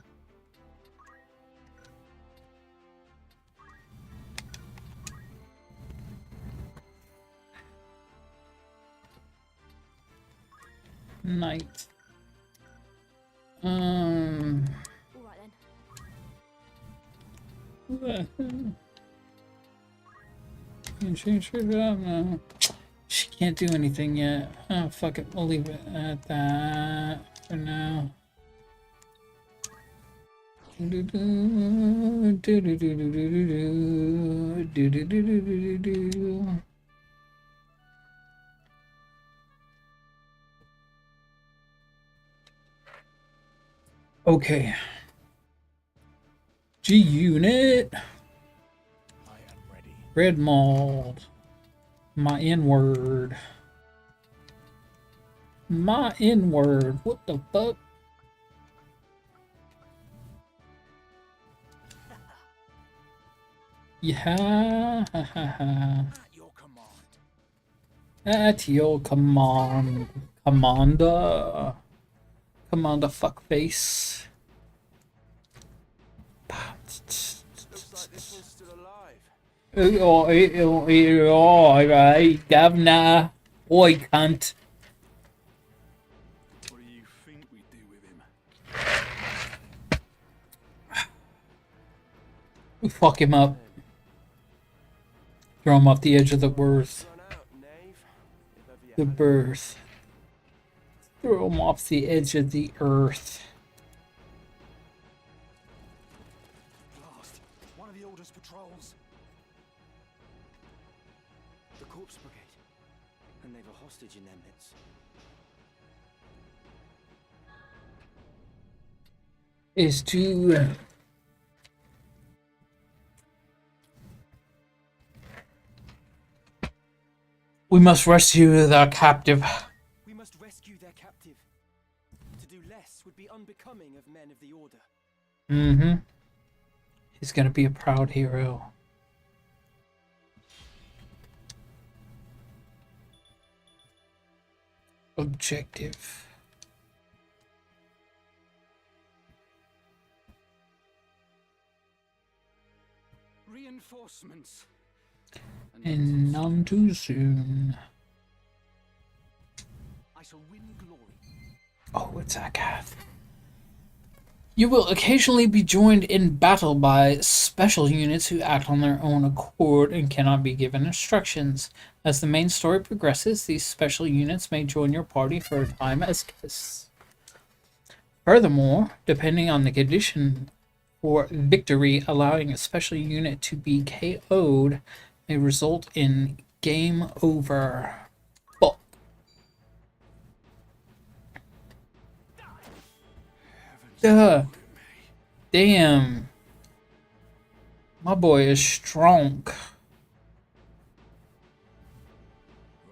Night. All right then. Can change her job now. She can't do anything yet. Oh, fuck it. We'll leave it at that for now. Okay. G unit. Red mold. My N-word. My N-word. What the fuck? Yeah. At your command. Commander. Commander fuckface. Alright, governor. Boy, cunt. What do you think we do with him? We fuck him up. Throw him off the edge of the berth. The berth. Throw him off the edge of the earth. Blast! One of the Order's patrols. The Corpse Brigade. And they've a hostage in their midst. Is to we must rescue the captive. We must rescue their captive. To do less less would be unbecoming of men of the Order. Mm-hmm. He's gonna be a proud hero. Objective. Reinforcements. And none too soon. I shall win glory. Oh, it's Akath. You will occasionally be joined in battle by special units who act on their own accord and cannot be given instructions. As the main story progresses, these special units may join your party for a time as guests. Furthermore, depending on the condition for victory, allowing a special unit to be KO'd may result in game over. Fuck. Duh. Damn. My boy is strong.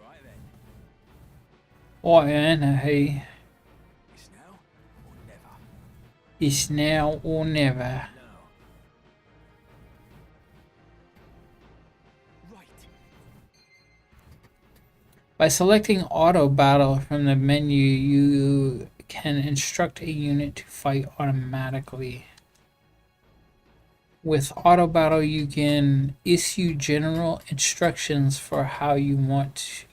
Right then. What in hey? It's now or never. It's now or never. Now. Right. By selecting auto battle from the menu, you can instruct a unit to fight automatically. With auto battle, you can issue general instructions for how you want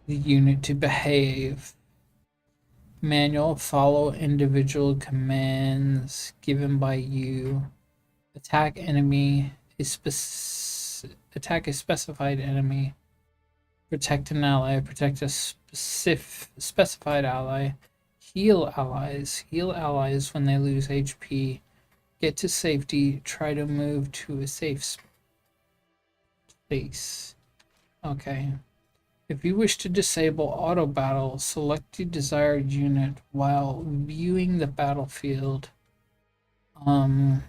the unit to behave. Manual, follow individual commands given by you. Attack enemy, attack a specified enemy. Protect an ally, protect a specified ally. Heal allies when they lose HP. Get to safety, try to move to a safe place. Okay. If you wish to disable auto battle, select the desired unit while viewing the battlefield. While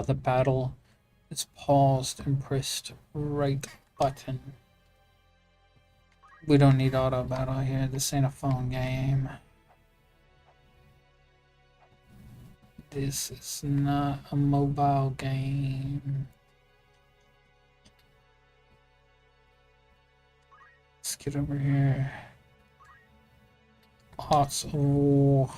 the battle is paused and pressed right button. We don't need auto battle here. This ain't a phone game. This is not a mobile game. Let's get over here. Hearts of War.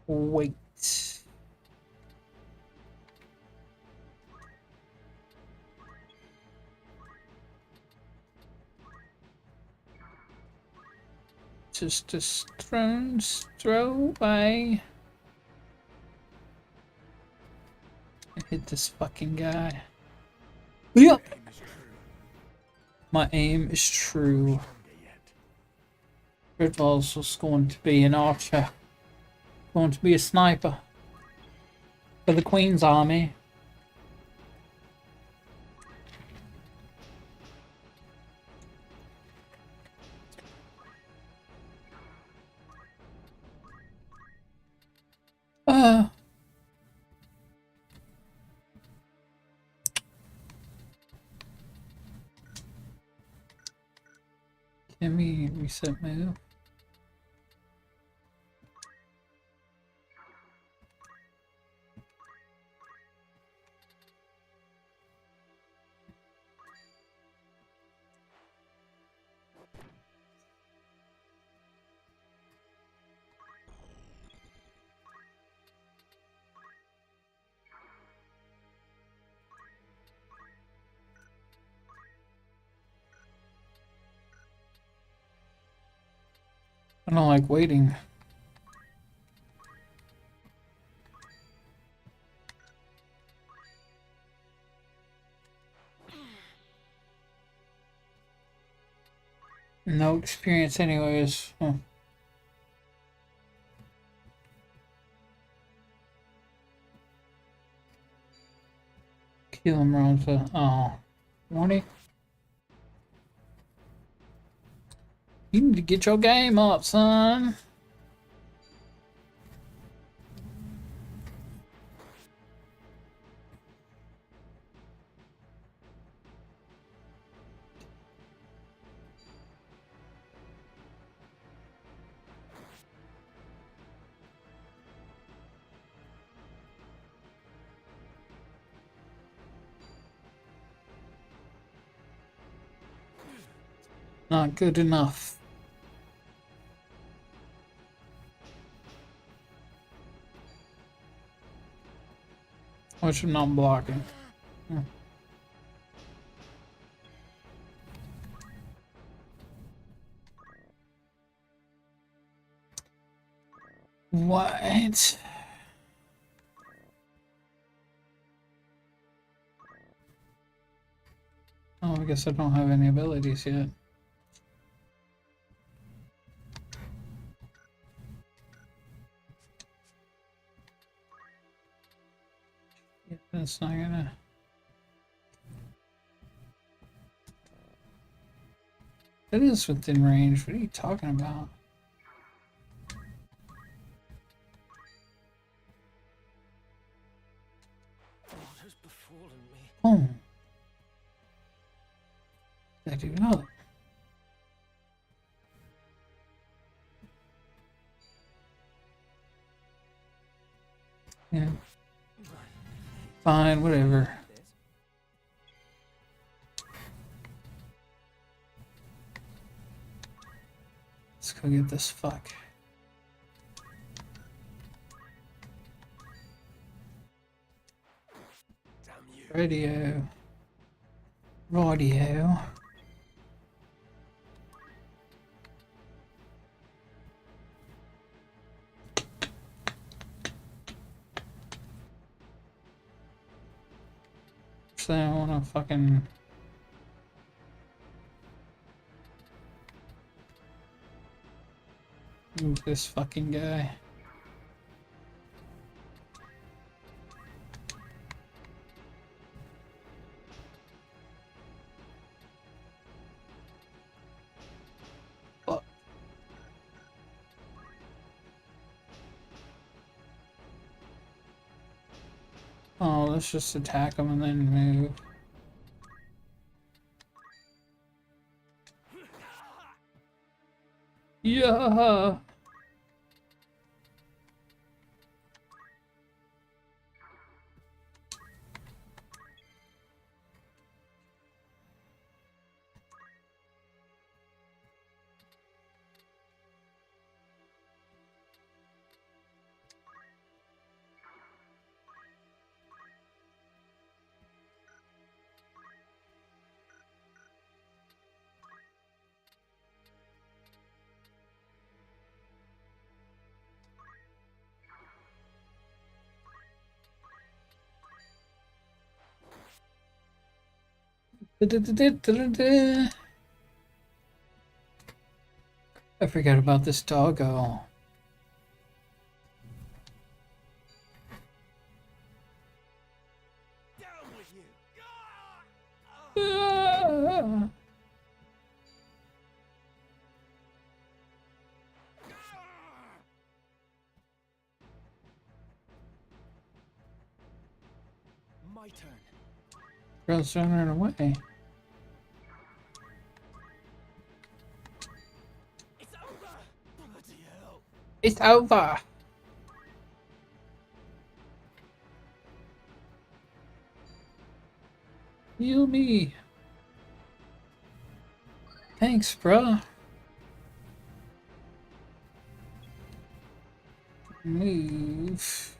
Wait. Just a stone's throw away. Hit this fucking guy. Yep. My aim is true. Gridwall's just going to be an archer. Going to be a sniper. For the Queen's army. Can we reset move? I don't like waiting. No experience anyways. Huh. Kill him around for warning. You need to get your game up, son. not good enough. Which I'm not blocking. Hmm. What? Oh, I guess I don't have any abilities yet. Yeah, that's not gonna... That is within range. What are you talking about? What has befallen me? Oh. I do not. Yeah. Fine, whatever. Let's go get this fuck. Radio. Radio. So I wanna fucking... move this fucking guy. Fuck. Oh, let's just attack him and then move. Yeah. I forgot about this doggo. Down with you. My turn. Girl's running away. It's over. Bloody hell. It's over. Heal me. Thanks, bruh. Move.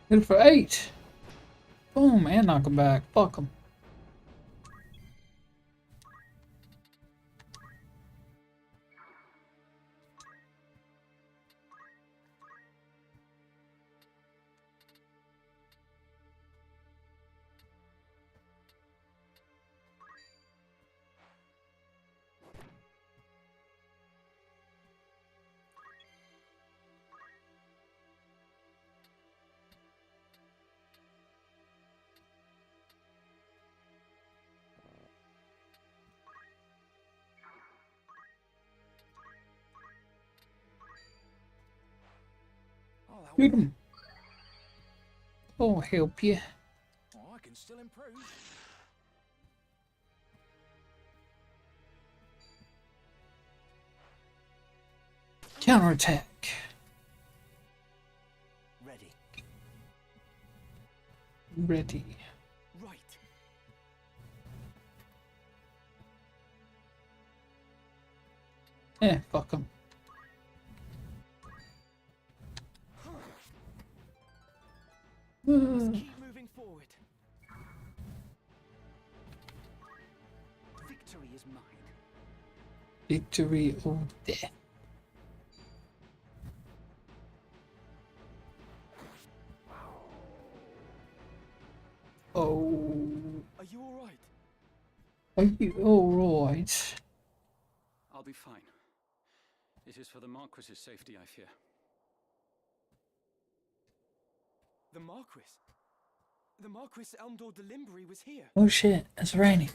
Good for 8. Boom, and knock him back. Fuck him. Shoot him. Oh, help you. Oh, I can still improve. Counterattack. Ready. Right. Fuck him. Let's keep moving forward. Victory is mine. Victory or death. Oh. Are you alright? Are you alright? I'll be fine. It is for the Marquis's safety, I fear. The Marquis? The Marquis Elmdor de Limbri was here. Oh shit, it's raining.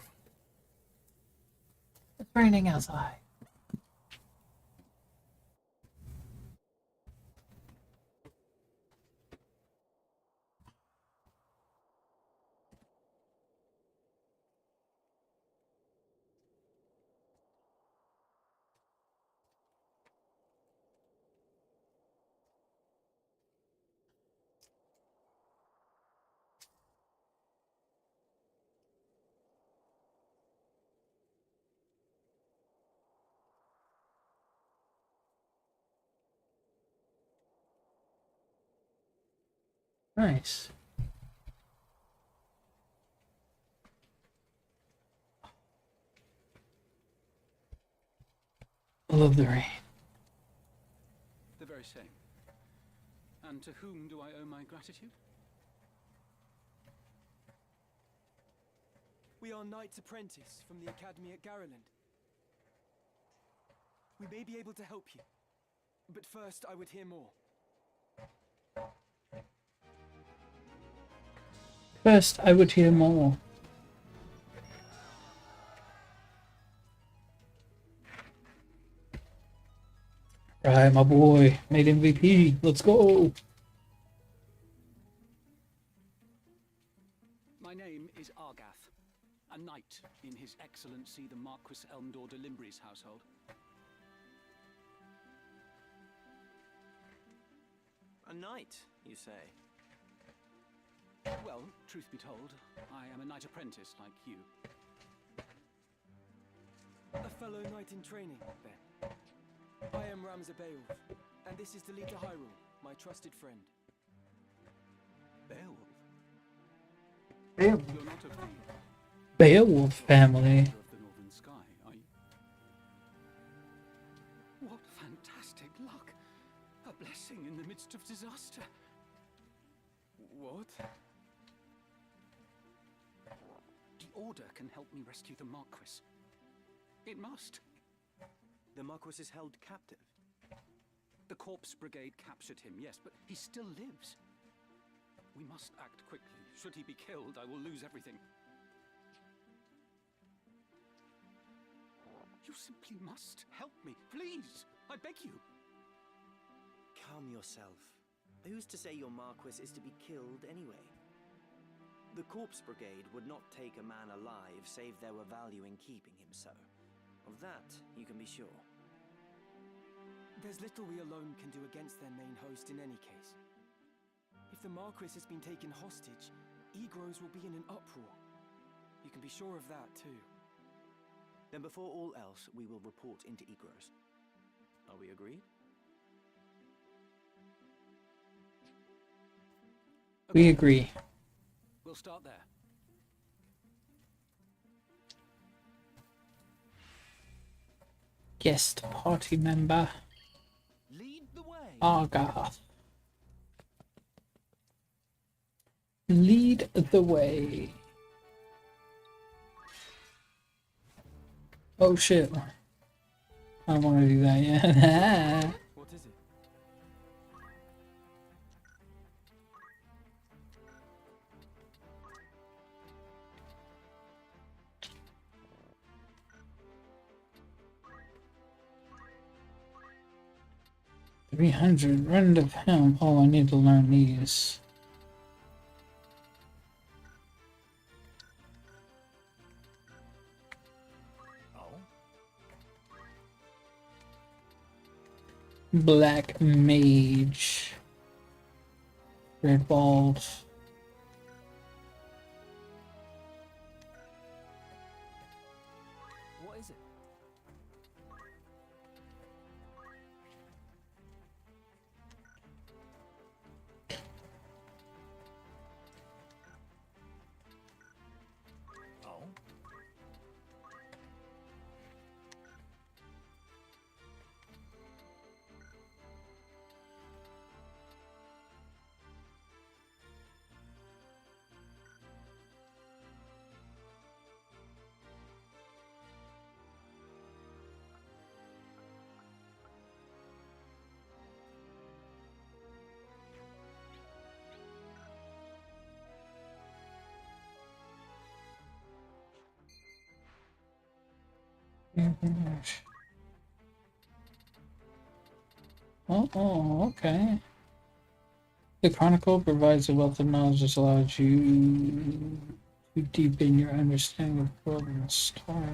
It's raining outside. Nice. I love the rain. The very same. And to whom do I owe my gratitude? We are Knight's Apprentice from the Academy at Garreland. We may be able to help you. But first, I would hear more. First, I would hear more. Right, my boy, made MVP. Let's go. My name is Argath, a knight in His Excellency the Marquis Elmdor de Limbri's household. A knight, you say? Well, truth be told, I am a knight apprentice like you. A fellow knight in training, then. I am Ramza Beowulf, and this is Delita Hyrule, my trusted friend. Beowulf? Beowulf. You're not of the Beowulf family. of the Northern Sky, are you? What fantastic luck! A blessing in the midst of disaster. What? The Order can help me rescue the Marquis. It must. The Marquis is held captive. The Corpse Brigade captured him, yes, but he still lives. We must act quickly. Should he be killed, I will lose everything. You simply must help me, please! I beg you! Calm yourself. Who's to say your Marquis is to be killed anyway? The Corpse Brigade would not take a man alive save there were value in keeping him so. Of that, you can be sure. There's little we alone can do against their main host in any case. If the Marquis has been taken hostage, Egros will be in an uproar. You can be sure of that, too. Then before all else, we will report into Egros. Are we agreed? We agree. We'll start there. Guest party member. Lead the way. Argath. Lead the way. Oh shit. I don't want to do that yet. What is it? $300 Rend of Helm. Oh, I need to learn these. Black Mage. Red Balls. is it? Oh? Oh, okay. The Chronicle provides a wealth of knowledge that allows you to deepen your understanding of the world and the story.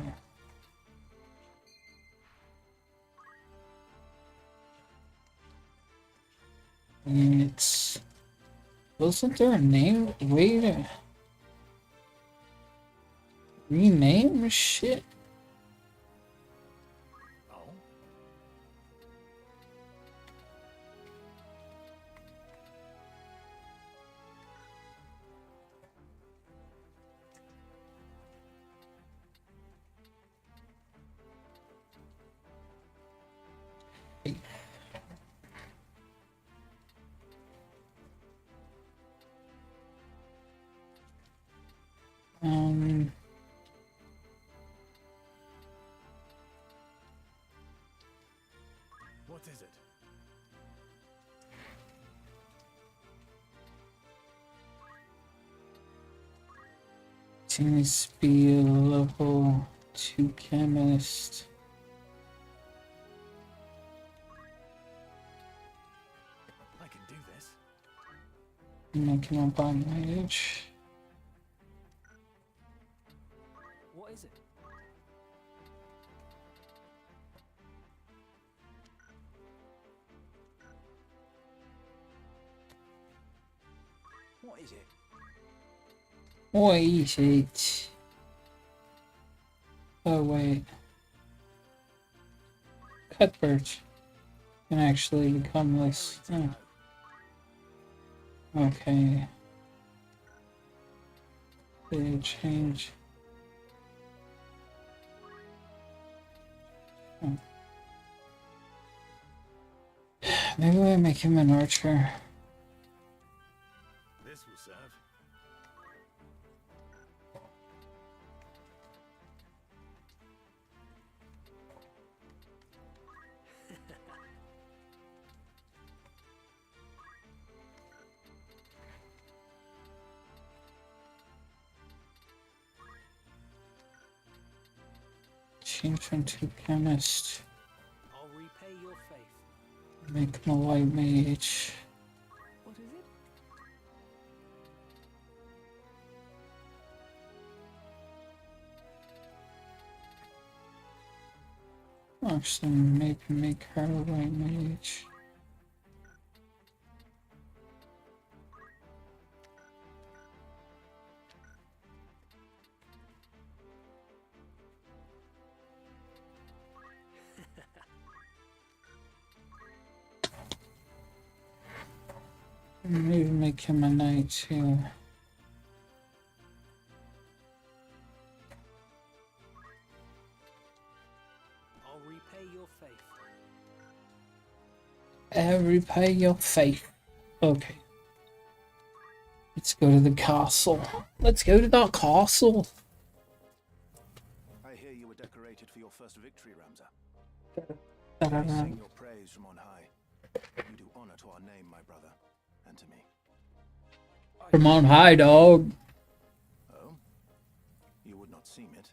It's... Wasn't there a name? Way to... rename shit? Um... What is it? Seems to be a level 2 chemist. I can do this. Make him a bottom mage. What is it? What is it? What is it? Oh wait. Cuthbert can actually become this. Oh. Okay. They change. Oh. Maybe I make him an archer. This will serve. Change from 2 chemist. I'll repay your faith. Make him a white mage. What is it? Actually, maybe make her a white mage. Maybe make him a knight too. I'll repay your faith. Repay your faith. Okay. Let's go to the castle. Let's go to the castle. I hear you were decorated for your first victory, Ramza. Da-da-da. I sing your praise from on high. You do honor to our name, my brother, and to me. From on high, dog. Oh? You would not seem it.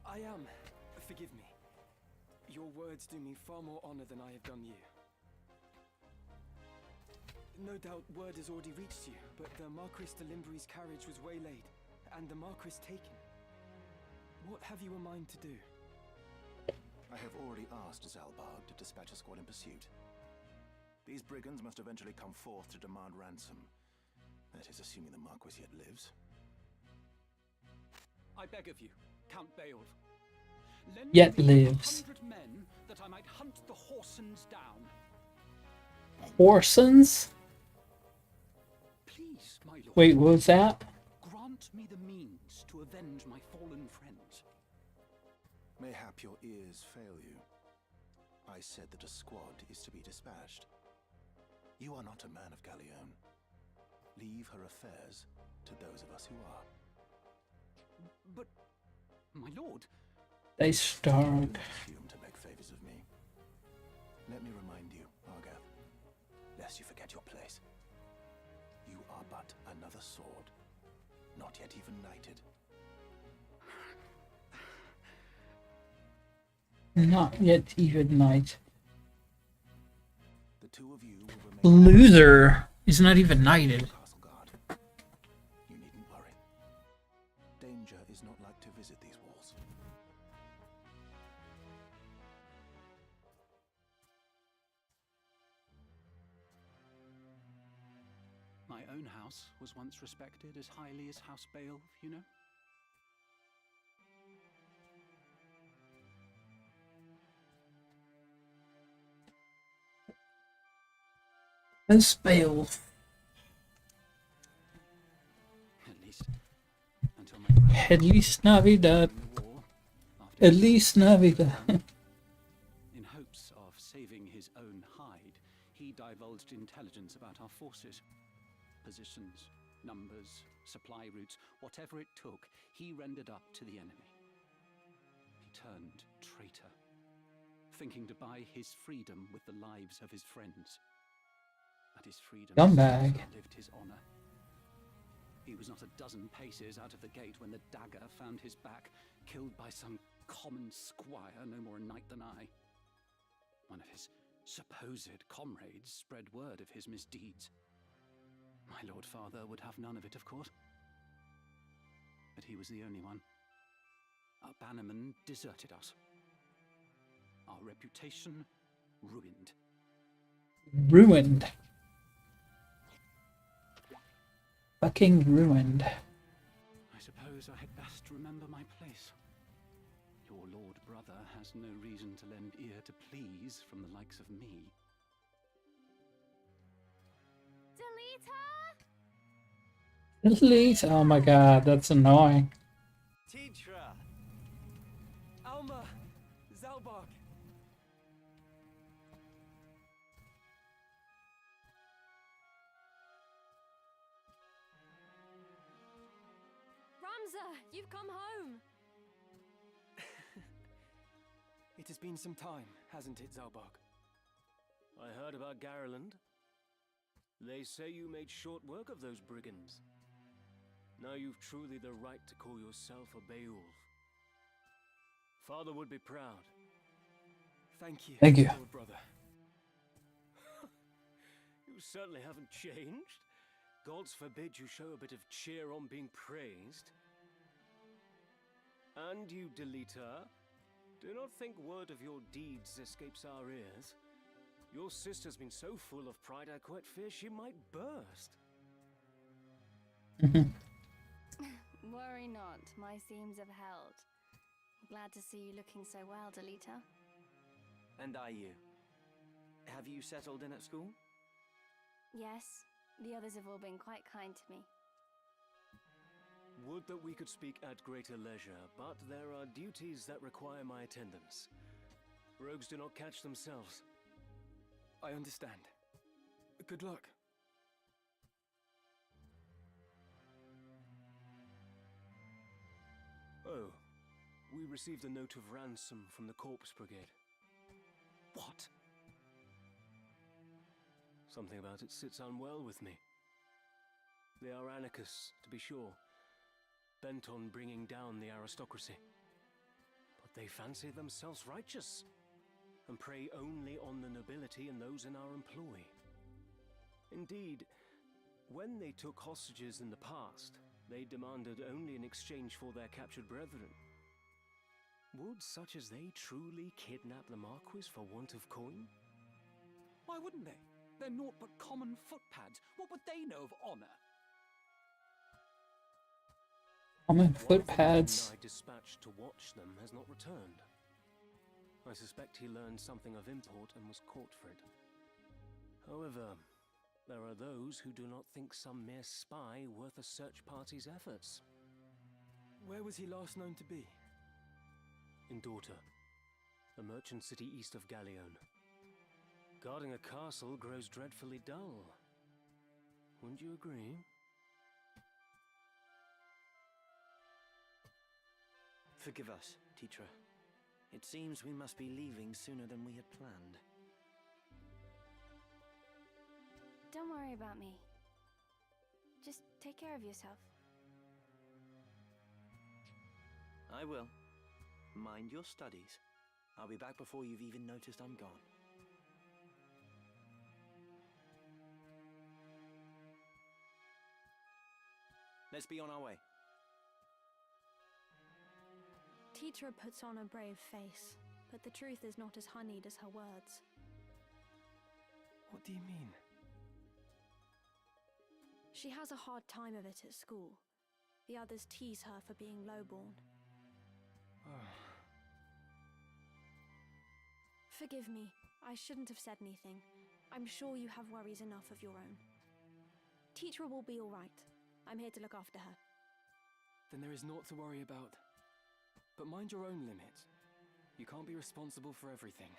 I am. Forgive me. Your words do me far more honor than I have done you. No doubt word has already reached you, but the Marquis de Limbury's carriage was waylaid, and the Marquis taken. What have you in mind to do? I have already asked Zalbarg to dispatch a squad in pursuit. These brigands must eventually come forth to demand ransom. That is, assuming the Marquis yet lives. I beg of you, Count Beowulf. Lend Yet me lives. 100 men that I might hunt the Horsons down. Horsons? Please, my lord. Wait, what was that? Grant me the means to avenge my fallen friends. Mayhap your ears fail you. I said that a squad is to be dispatched. You are not a man of Galleon. Leave her affairs to those of us who are. But, my lord... They starved. Assume to beg favors of me. Let me remind you, Argath, lest you forget your place. You are but another sword, not yet even knighted. Not yet even knight. The two of you will remain Loser! He's not even knighted. Castle Guard. You needn't worry. Danger is not like to visit these walls. My own house was once respected as highly as House Beowulf, you know? As Beowulf. At least, until my grandfather At least Navidad. in the war, after At least Navidad. in hopes of saving his own hide, he divulged intelligence about our forces. Positions, numbers, supply routes, whatever it took, he rendered up to the enemy. He turned traitor, thinking to buy his freedom with the lives of his friends. But his freedom Scumbag. lived his honor. He was not a dozen paces out of the gate when the dagger found his back, killed by some common squire, no more a knight than I. One of his supposed comrades spread word of his misdeeds. My lord father would have none of it, of course. But he was the only one. Our bannerman deserted us. Our reputation ruined. Ruined. Fucking ruined. I suppose I had best remember my place. Your lord brother has no reason to lend ear to pleas from the likes of me. Delete. Oh my god, that's annoying. Tidra! Alma! Zalbog! Ramza, you've come home. It has been some time, hasn't it, Zalbog? I heard about Garland. They say you made short work of those brigands. Now you've truly the right to call yourself a Beowulf. Father would be proud. Thank you, Thank you. Lord Brother. You certainly haven't changed. Gods forbid you show a bit of cheer on being praised. And you, Delita, do not think word of your deeds escapes our ears. Your sister's been so full of pride I quite fear she might burst. Worry not, my seams have held. Glad to see you looking so well, Delita. And are you? Have you settled in at school? Yes, the others have all been quite kind to me. Would that we could speak at greater leisure, but there are duties that require my attendance. Rogues do not catch themselves. I understand. Good luck. Oh, we received a note of ransom from the Corpse Brigade. What? Something about it sits unwell with me. They are anarchists, to be sure, bent on bringing down the aristocracy. But they fancy themselves righteous, and prey only on the nobility and those in our employ. Indeed, when they took hostages in the past, they demanded only in exchange for their captured brethren. Would such as they truly kidnap the Marquis for want of coin? Why wouldn't they? They're naught but common footpads. What would they know of honor? Common One of foot the men pads. I dispatched to watch them has not returned. I suspect he learned something of import and was caught for it. However, there are those who do not think some mere spy worth a search party's efforts. Where was he last known to be? In Dorta, a merchant city east of Galleon. Guarding a castle grows dreadfully dull. Wouldn't you agree? Forgive us, Titra. It seems we must be leaving sooner than we had planned. Don't worry about me. Just take care of yourself. I will. Mind your studies. I'll be back before you've even noticed I'm gone. Let's be on our way. Titra puts on a brave face, but the truth is not as honeyed as her words. What do you mean? She has a hard time of it at school. The others tease her for being lowborn. Forgive me, I shouldn't have said anything. I'm sure you have worries enough of your own. Titra will be all right. I'm here to look after her. Then there is naught to worry about. But mind your own limits. You can't be responsible for everything.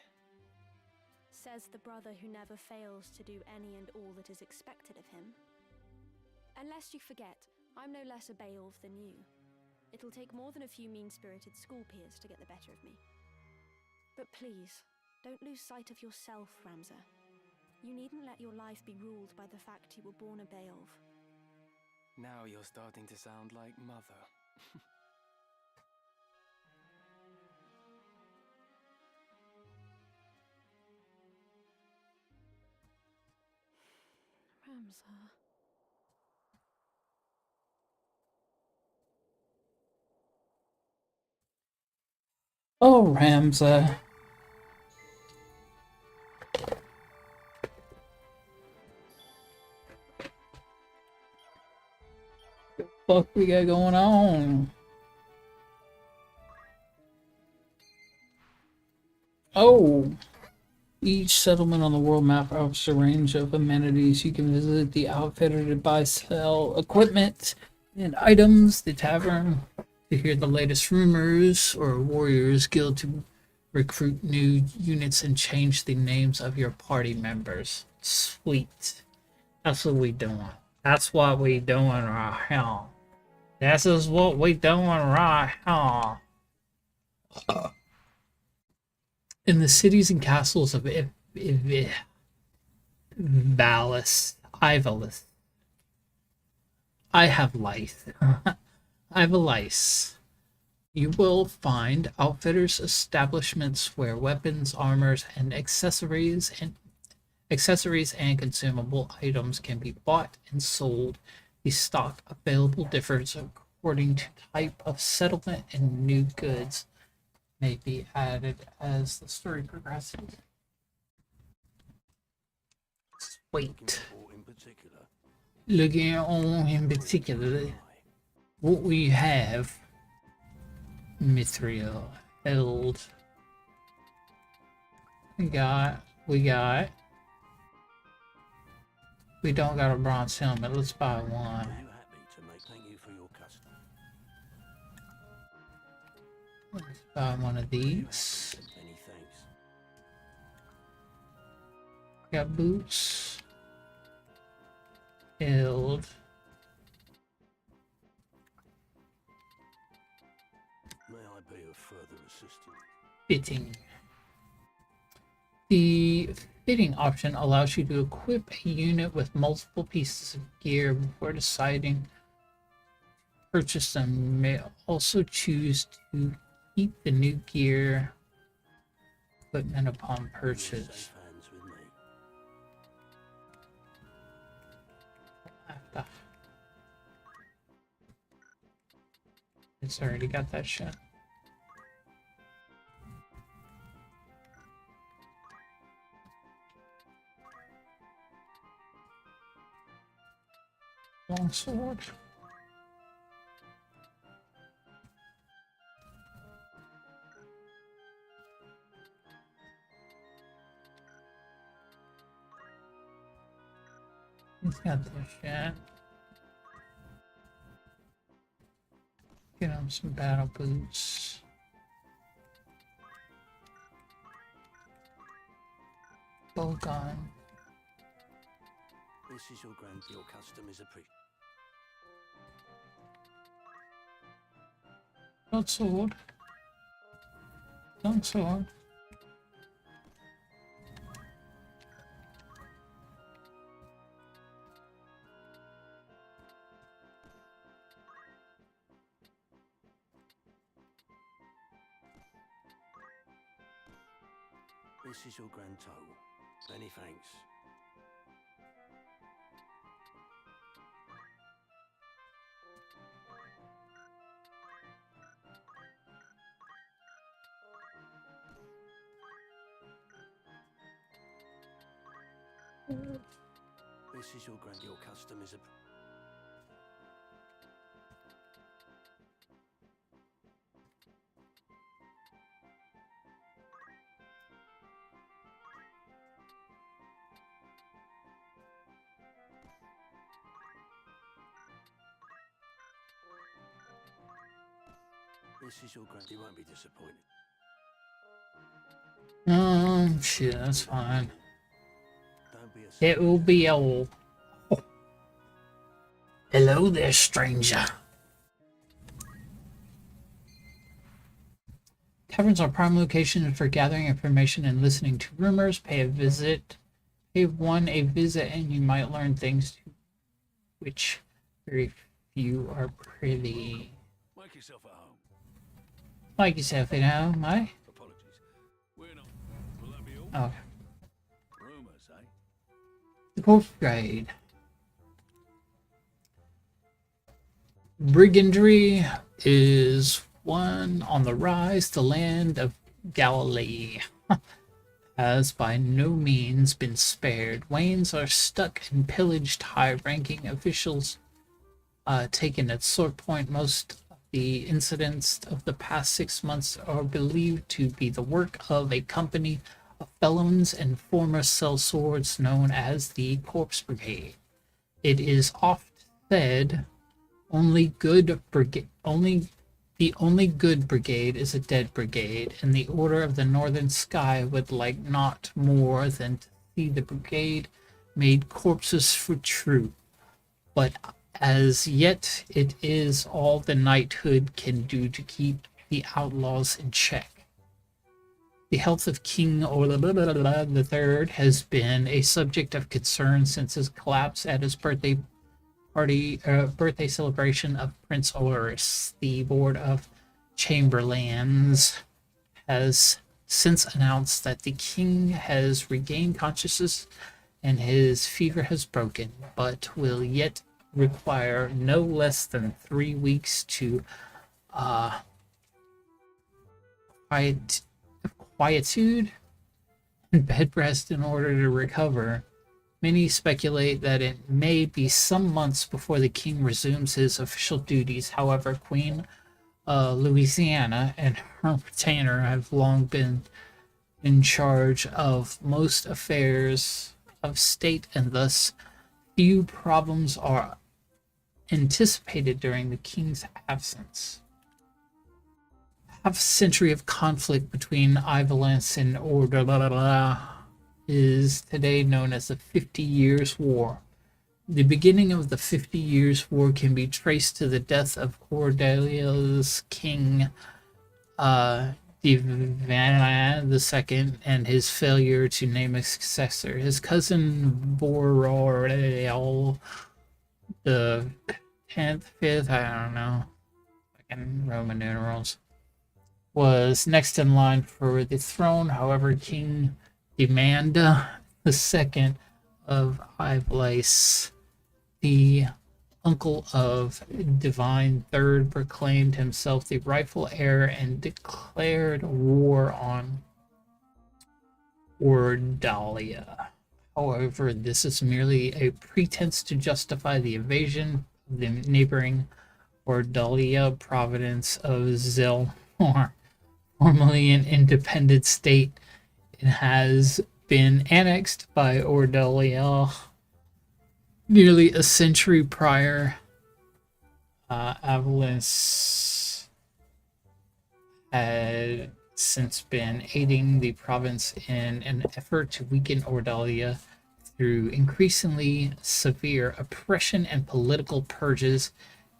Says the brother who never fails to do any and all that is expected of him. Unless you forget, I'm no less a Beowulf than you. It'll take more than a few mean-spirited school peers to get the better of me. But please, don't lose sight of yourself, Ramza. You needn't let your life be ruled by the fact you were born a Beowulf. Now you're starting to sound like Mother. Ramza. Oh, Ramza. The fuck we got going on? Oh! Each settlement on the world map offers a range of amenities. You can visit the outfitter to buy, sell equipment and items, the tavern to hear the latest rumors, or a warriors guild to recruit new units and change the names of your party members. Sweet. That's what we doing. That's what we doing right now. This is what we doing right now. In the cities and castles of Ivalis, I have lice. I have a lice. You will find outfitters' establishments where weapons, armors, and accessories and consumable items can be bought and sold. The stock available differs according to type of settlement, and new goods may be added as the story progresses. Wait. Looking on in particular, what we have, Mithril, Held. We don't got a bronze helmet. Let's buy one. Let's buy one of these. Got boots. Held. May I be of further assistance? Fitting. The fitting option allows you to equip a unit with multiple pieces of gear before deciding to purchase them. You may also choose to keep the new gear equipment upon purchase. It's already got that shit. Longsword. He's got this shit. Get him some battle boots. Bow gun. This is your your custom is a Not sword. Don't sword. This is your grand total. Many thanks. This is your custom is a This is your grand. You won't be disappointed. Shit, that's fine. Don't be a It will be all. Oh. Hello there, stranger. Taverns are prime locations for gathering information and listening to rumors. Pay one a visit, and you might learn things which very few are privy. Make yourself at home. Make yourself at home, eh? Apologies. We're not. Will that be all? Okay. Rumors, eh? The corpse grade. Brigandry is one on the rise. The land of Galilee has by no means been spared. Waynes are stuck and pillaged. High-ranking officials taken at sword point. Most of the incidents of the past 6 months are believed to be the work of a company of felons and former sellswords known as the Corpse Brigade. It is oft said the only good brigade is a dead brigade, and the Order of the Northern Sky would like naught more than to see the brigade made corpses for truth. But as yet, it is all the knighthood can do to keep the outlaws in check. The health of King Orla III has been a subject of concern since his collapse at his birthday celebration of Prince Oris. The Board of Chamberlains has since announced that the king has regained consciousness and his fever has broken, but will yet require no less than 3 weeks to quietude and bed rest in order to recover. Many speculate that it may be some months before the king resumes his official duties. However, Queen Louisiana and her retainer have long been in charge of most affairs of state, and thus few problems are anticipated during the king's absence. Half a century of conflict between Ivalance and Order is today known as the 50 Years' War. The beginning of the 50 Years' War can be traced to the death of Ordelia's king, Divan II, and his failure to name a successor. His cousin Bororel, the 10th, 5th, I don't know, fucking Roman numerals, was next in line for the throne. However, King Demanda II of Ivalice, the uncle of Divine III, proclaimed himself the rightful heir and declared war on Ordalia. However, this is merely a pretense to justify the invasion of the neighboring Ordalia province of Zelmor, formerly an independent state. It has been annexed by Ordalia nearly a century prior, Avalis had since been aiding the province in an effort to weaken Ordalia through increasingly severe oppression and political purges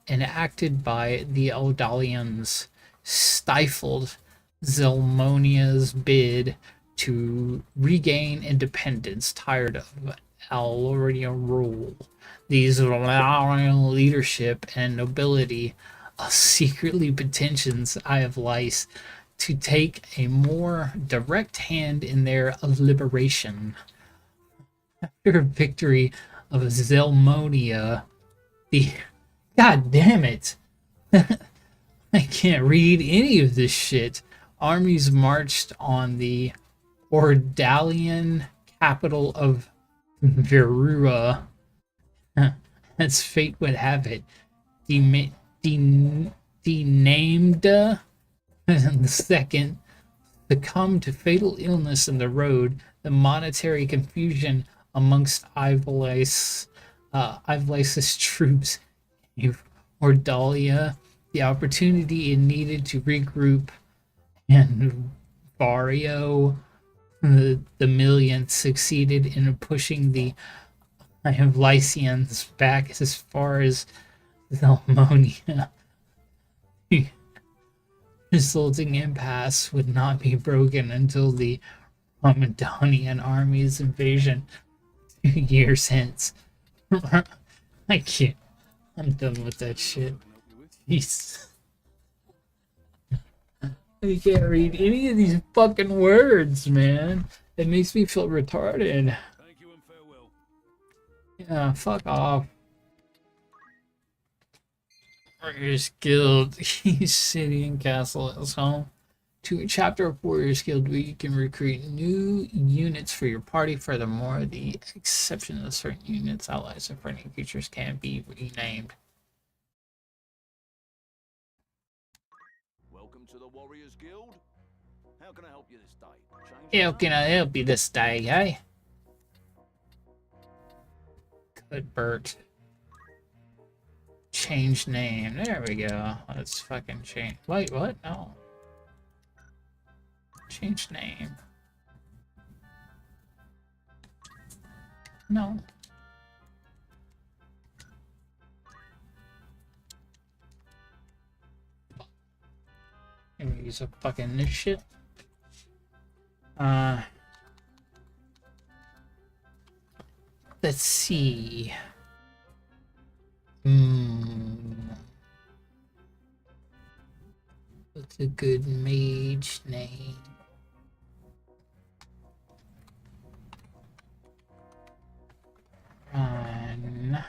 enacted by the Ordalians, stifled Zelmonia's bid to regain independence, tired of Alorian rule. These Valarian leadership and nobility secretly petitions Eye of Lice to take a more direct hand in their liberation. After victory of Zelmonia, the... God damn it! I can't read any of this shit. Armies marched on the Ordalian capital of Verua. As fate would have it, denamed the second succumbed to fatal illness in the road, the monetary confusion amongst Ivalice's troops gave Ordalia the opportunity it needed to regroup, and Vario the millionth succeeded in pushing the Lycians back as far as Zelmonia. The resulting impasse would not be broken until the Romadanian army's invasion 2 years hence. I can't. I'm done with that shit. Jeez. I can't read any of these fucking words, man. It makes me feel retarded. Yeah, fuck off. Warriors Guild. Each city and castle is home to a chapter of Warriors Guild where you can recruit new units for your party. Furthermore, the exception of certain units, allies, and friendly creatures can be renamed. Welcome to the Warriors Guild. How can I help you this day? How can I help you this day, hey? Cuthbert. Change name. There we go. Let's fucking change. Wait, what? No. Change name. No. Use a fucking this shit. Let's see. What's a good mage name? Run.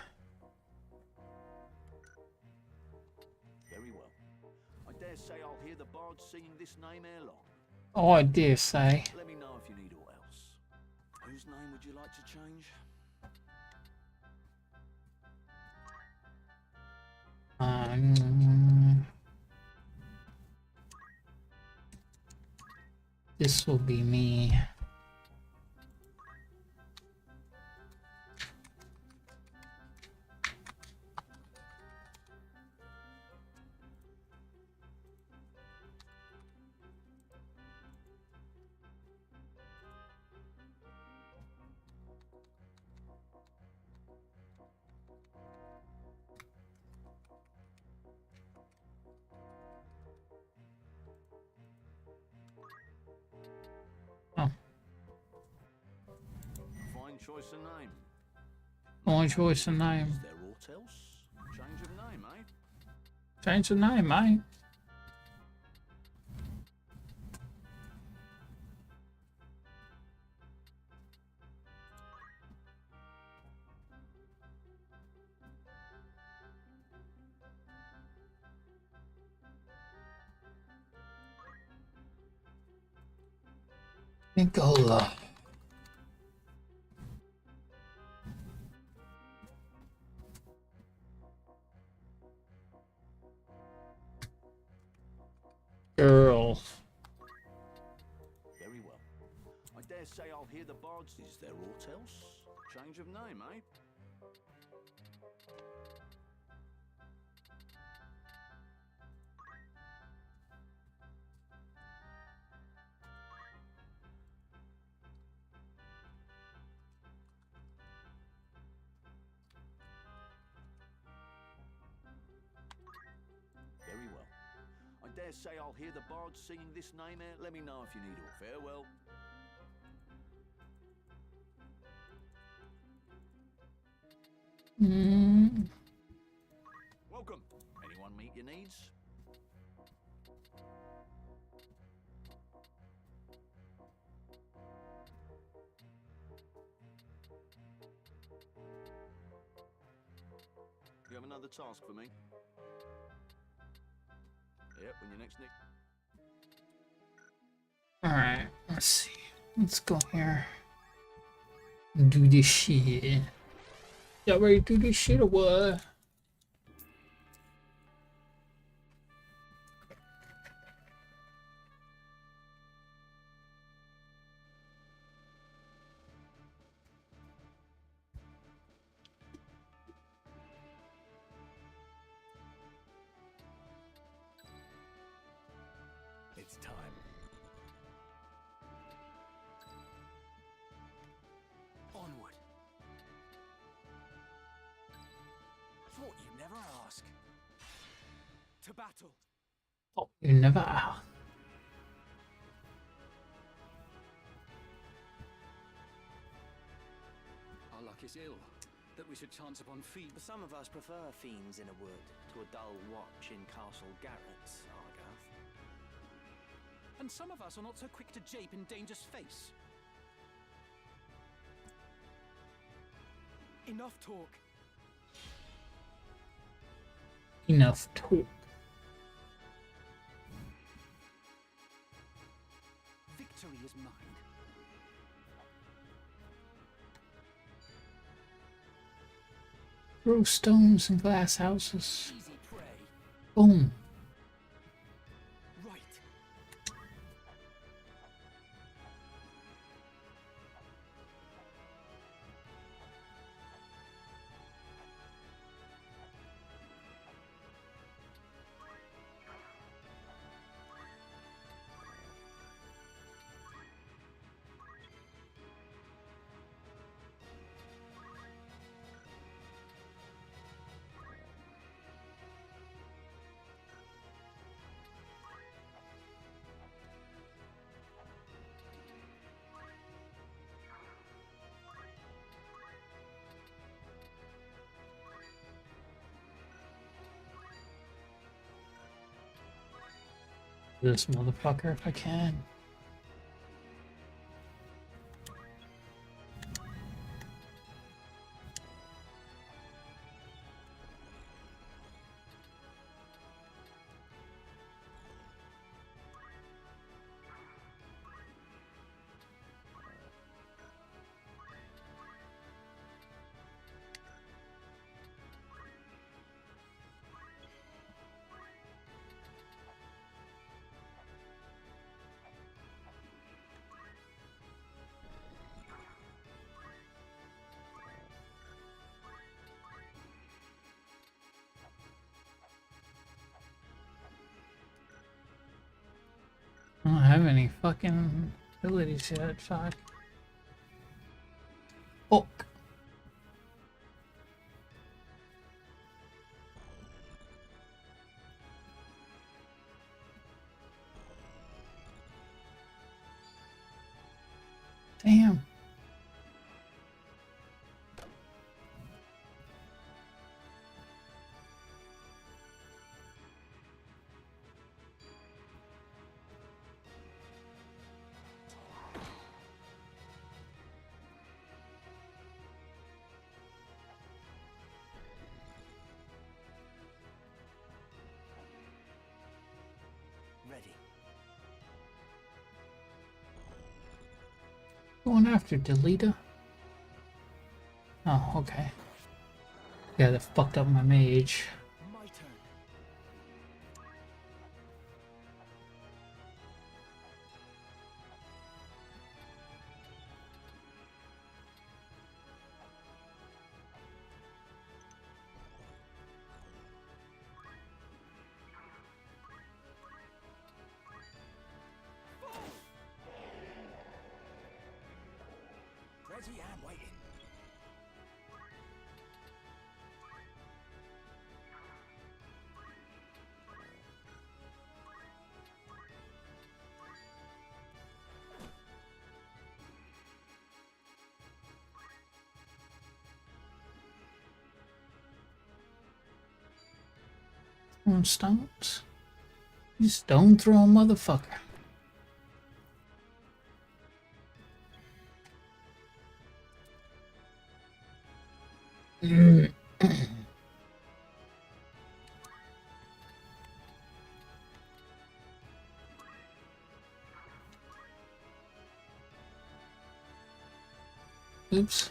Very well. I dare say I'll hear the bards singing this name ere long. Oh, I dare say. Let me know if you need aught else. Whose name would you like to change? This will be me. Fine choice of name. Fine choice of name. Is there aught else? Change of name, eh? Change the name, mate. Nicola. Girl. Very well. I dare say I'll hear the bards. Is there aught else? Change of name, eh? dare say I'll hear the bards singing this name out. Let me know if you need all. Farewell. Welcome. Anyone meet your needs? You have another task for me? Yep, when you're next Nick. Alright, let's see. Let's go here. Do this shit. Y'all ready to do this shit or what? It's time. Onward. Thought you'd never ask. To battle. Oh, you never are. Our luck is ill, that we should chance upon fiends. Some of us prefer fiends in a wood to a dull watch in Castle Garrett, Argath. And some of us are not so quick to jape in danger's face. Enough talk. Enough talk. Victory is mine. Throw stones and glass houses. Easy prey. Boom. Right. This motherfucker if I can. I don't have any fucking abilities yet, fuck. Fuck. Damn. Ready. Going after Delita? Oh, okay. Yeah, that fucked up my mage. My turn. Ready and waiting. On stones. You stone throwing motherfucker. Oops.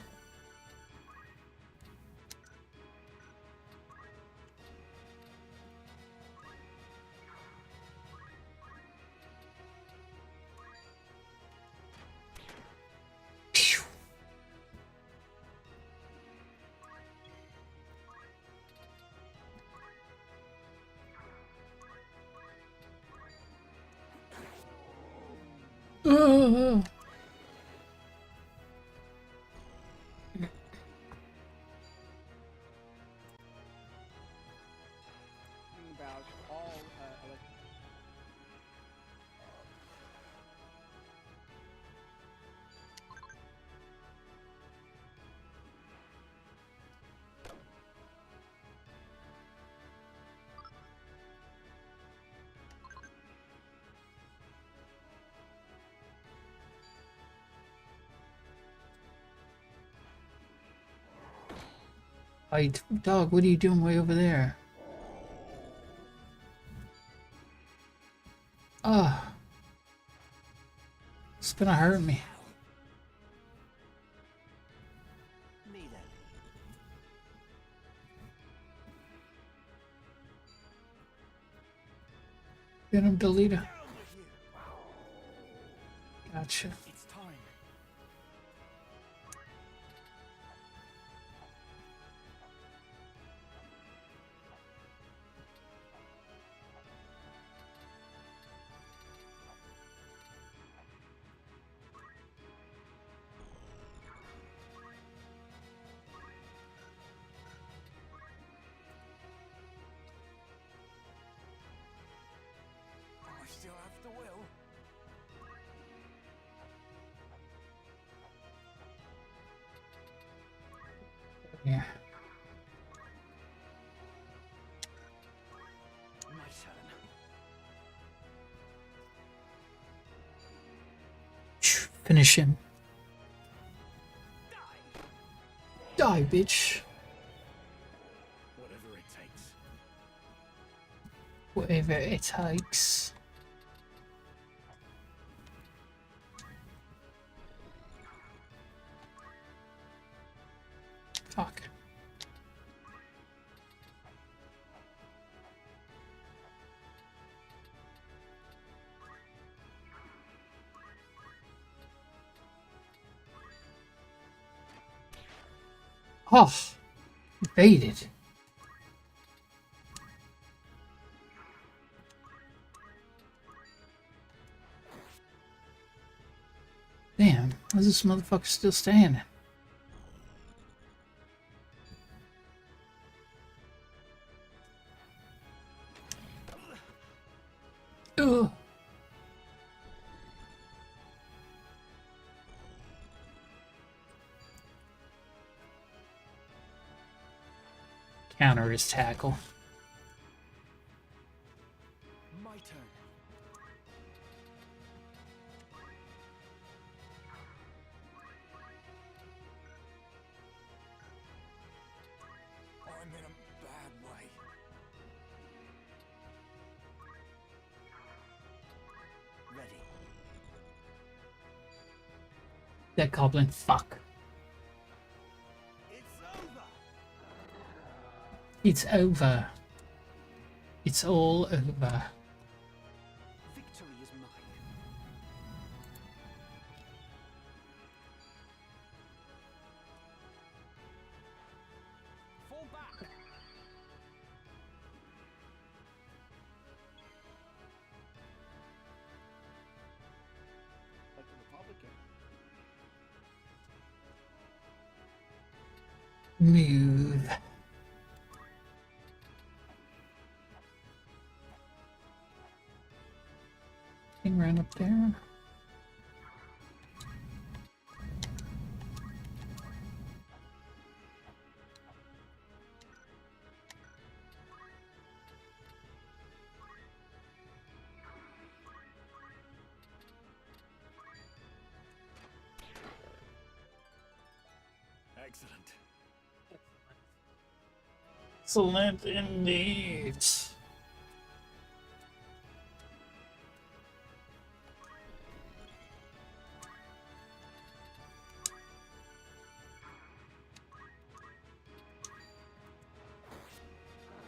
Phew. About all Wait, dog, what are you doing way over there? Ah. It's gonna hurt me. Me then. Get him, Delita. Gotcha. It's time. I still have the will. Yeah. My turn. Finish him. Die, bitch. Whatever it takes. Whatever it takes. Fuck. Oh, evaded. Damn, how's this motherfucker still standing? Ugh. Counter his tackle. My turn. I'm in a bad way. Ready. That goblin, fuck. It's over. It's over. It's all over. Victory is mine. fall back. Like a Republican. Move. Thing ran up there. Excellent. Excellent indeed.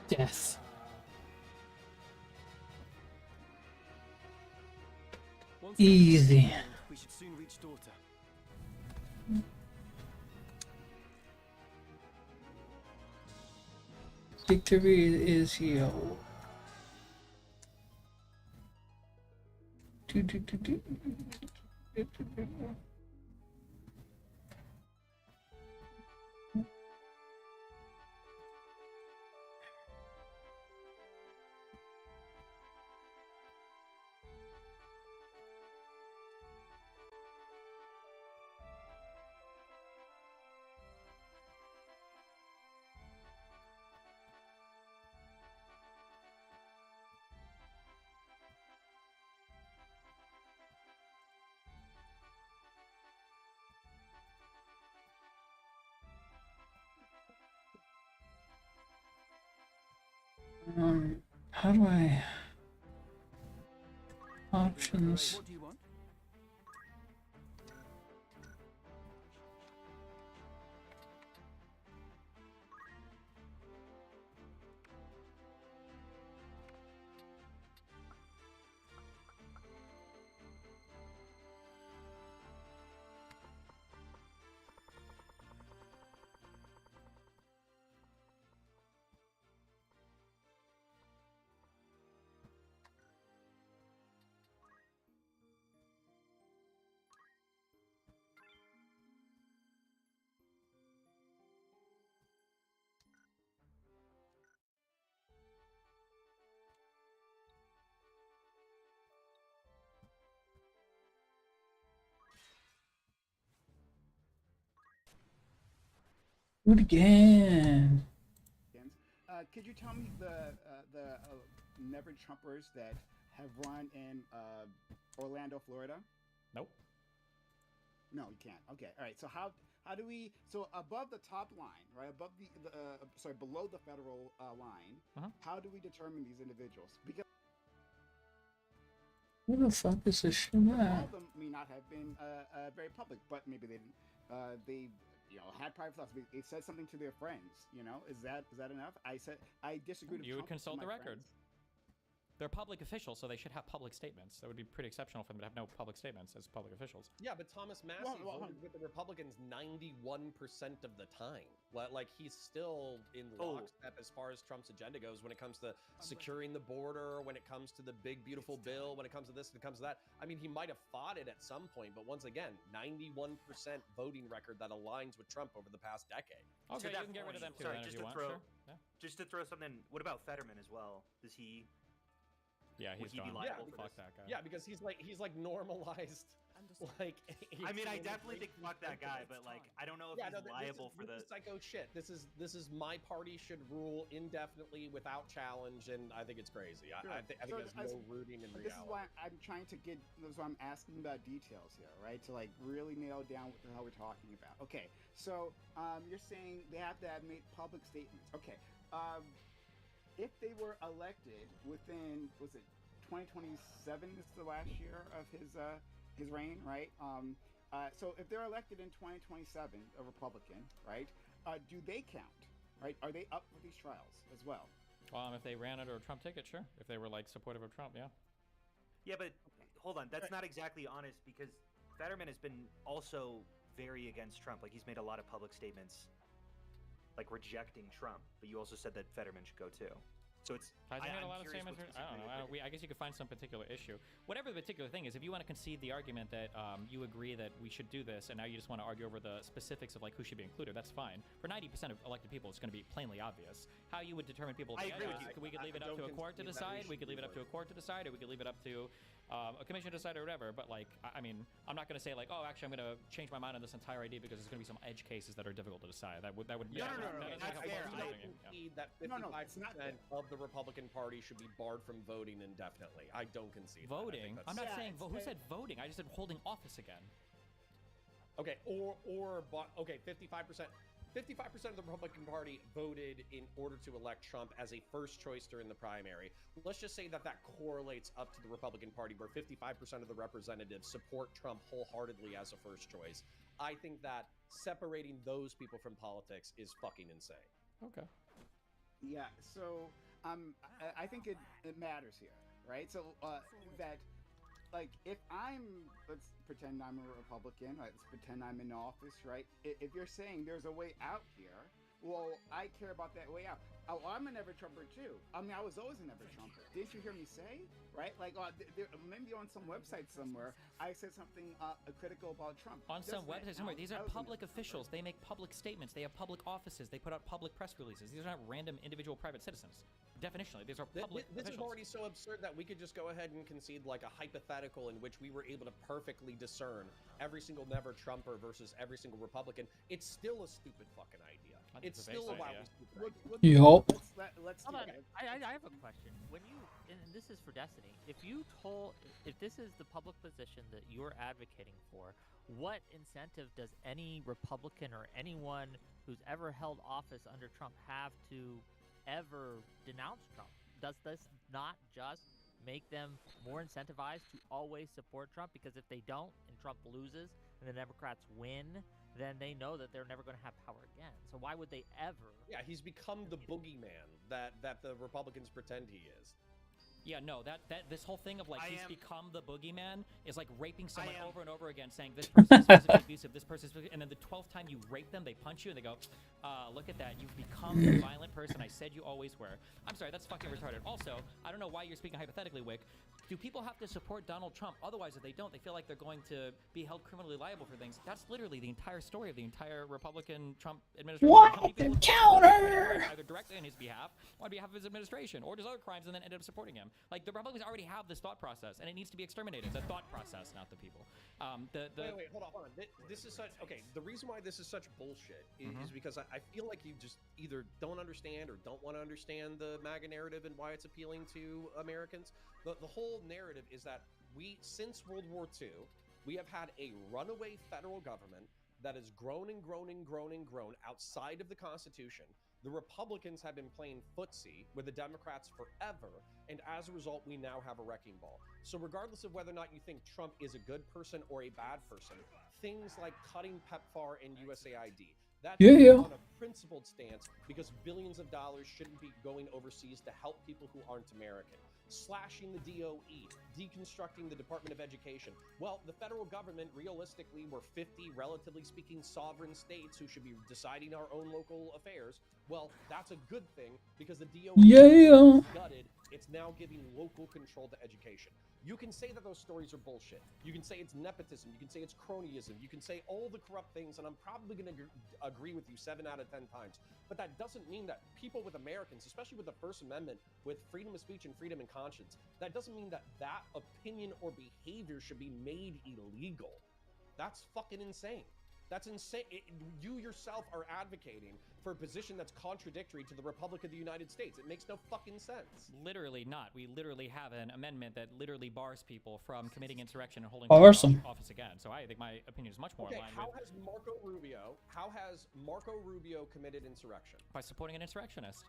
Death. Once Easy. we should soon reach Daughter. Victory is here. How do I options? What do you want? Do it again. Could you tell me the Never Trumpers that have run in Orlando, Florida? Nope. No, you can't. Okay, all right. So how do we? So above the top line, right? Above the sorry, below the federal line, how do we determine these individuals? Because Who the fuck is this shit all at? of them may not have been very public, but maybe they didn't. They had private thoughts. They said something to their friends. Is that enough? I disagreed with You would Trump to consult my the record. friends. They're public officials, so they should have public statements. That would be pretty exceptional for them to have no public statements as public officials. Yeah, but Thomas Massey voted with the Republicans 91% of the time. Like, he's still in lockstep as far as Trump's agenda goes when it comes to securing the border, when it comes to the big, beautiful bill, when it comes to this, when it comes to that. I mean, he might have fought it at some point, but once again, 91% voting record that aligns with Trump over the past decade. Okay, To you that can get rid of them point, too, sorry, then, if just you to want. throw, Sure. Yeah. just to throw something. What about Fetterman as well? Does he? Yeah, would he's he be gone. liable for Fuck this? that guy. Yeah, because he's like normalized. Like, I mean, I definitely think fuck that guy, but like, I don't know if he's liable for this the. is psycho shit. This is my party should rule indefinitely without challenge, and I think it's crazy. Sure. I think there's no rooting in This is reality. why I'm trying to get. This is why I'm asking about details here, right? To like really nail down what the hell we're talking about. Okay, so you're saying they have to have made public statements. Okay, if they were elected within, was it 2027? This is the last year of his reign, right? So if they're elected in 2027, a Republican, right? Do they count? Right? Are they up for these trials as well? If they ran under a Trump ticket, sure. If they were like supportive of Trump, yeah. Yeah, but hold on, that's not exactly honest because Fetterman has been also very against Trump. Like he's made a lot of public statements, like rejecting Trump. But you also said that Fetterman should go too. So it's. Has he made a I'm lot of curious statements? what I don't know. I guess you could find some particular issue. Whatever the particular thing is, if you want to concede the argument that you agree that we should do this, and now you just want to argue over the specifics of like who should be included, that's fine. For 90% of elected people, it's going to be plainly obvious. How you would determine people? I agree with you. We could leave it up to a court to decide. We could leave it up to a court to decide, or we could leave it up to a commission to decide, or whatever. But like, I mean, I'm not going to say like, oh, actually, I'm going to change my mind on this entire idea because there's going to be some edge cases that are difficult to decide. That would. No. That's fair. fair. I concede that 55% of the Republican Party should be barred from voting indefinitely. I don't concede. Voting? I'm not saying. Who said voting? I just said holding office again. Okay, or 55%. 55% of the Republican Party voted in order to elect Trump as a first choice during the primary. Let's just say that that correlates up to the Republican Party, where 55% of the representatives support Trump wholeheartedly as a first choice. I think that separating those people from politics is fucking insane. Okay. Yeah, so I think it matters here, right? So that, like, if let's pretend I'm a Republican, right? Let's pretend I'm in office, right? If you're saying there's a way out here, well, I care about that way out. Oh, I'm a never Trumper too. I mean, I was always a never Trumper. Didn't you hear me say? Right? Like, maybe on some website somewhere, I said something critical about Trump. On some website somewhere. These are public officials. They make public statements. They have public offices. They put out public press releases. These are not random individual private citizens. Definitionally, these are public This officials. is already so absurd that we could just go ahead and concede like a hypothetical in which we were able to perfectly discern every single never Trumper versus every single Republican. It's still a stupid fucking idea. It's still a wildly stupid idea. Yup. Let's Hold on. I have a question. When you, and this is for Destiny, if this is the public position that you're advocating for, what incentive does any Republican or anyone who's ever held office under Trump have to ever denounce Trump? Does this not just make them more incentivized to always support Trump? Because if they don't and Trump loses and the Democrats win, then they know that they're never going to have power again. So why would they ever? Yeah, he's become the boogeyman that the Republicans pretend he is. Yeah, no, this whole thing of like he's become the boogeyman is like raping someone over and over again, saying this person's physically abusive, this person's and then the 12th time you rape them, they punch you and they go, look at that, you've become the violent person I said you always were. I'm sorry, that's fucking retarded. Also, I don't know why you're speaking hypothetically, Wick. Do people have to support Donald Trump? Otherwise, if they don't, they feel like they're going to be held criminally liable for things. That's literally the entire story of the entire Republican Trump administration. What? Counter! Either directly on his behalf, or on behalf of his administration, or does other crimes and then end up supporting him. Like, the Republicans already have this thought process, and it needs to be exterminated. It's a thought process, not the people. Wait, hold on. This is such... Okay, the reason why this is such bullshit is because I feel like you just either don't understand or don't want to understand the MAGA narrative and why it's appealing to Americans. The whole narrative is that since World War II, we have had a runaway federal government that has grown and grown and grown and grown outside of the Constitution. The Republicans have been playing footsie with the Democrats forever, and as a result, we now have a wrecking ball. So regardless of whether or not you think Trump is a good person or a bad person, things like cutting PEPFAR and USAID, that's on a principled stance because billions of dollars shouldn't be going overseas to help people who aren't American. Slashing the DOE, deconstructing the Department of Education. Well, the federal government, realistically, we're 50, relatively speaking, sovereign states who should be deciding our own local affairs. Well, that's a good thing because the DOE is gutted. It's now giving local control to education. You can say that those stories are bullshit. You can say it's nepotism. You can say it's cronyism. You can say all the corrupt things, and I'm probably going to agree with you 7 out of 10 times. But that doesn't mean that people with Americans, especially with the First Amendment, with freedom of speech and freedom and conscience, that doesn't mean that that opinion or behavior should be made illegal. That's fucking insane. That's insane. You yourself are advocating for a position that's contradictory to the Republic of the United States. It makes no fucking sense. Literally not. We literally have an amendment that literally bars people from committing insurrection and holding office again. So I think my opinion is much more in line How has Marco Rubio committed insurrection? By supporting an insurrectionist.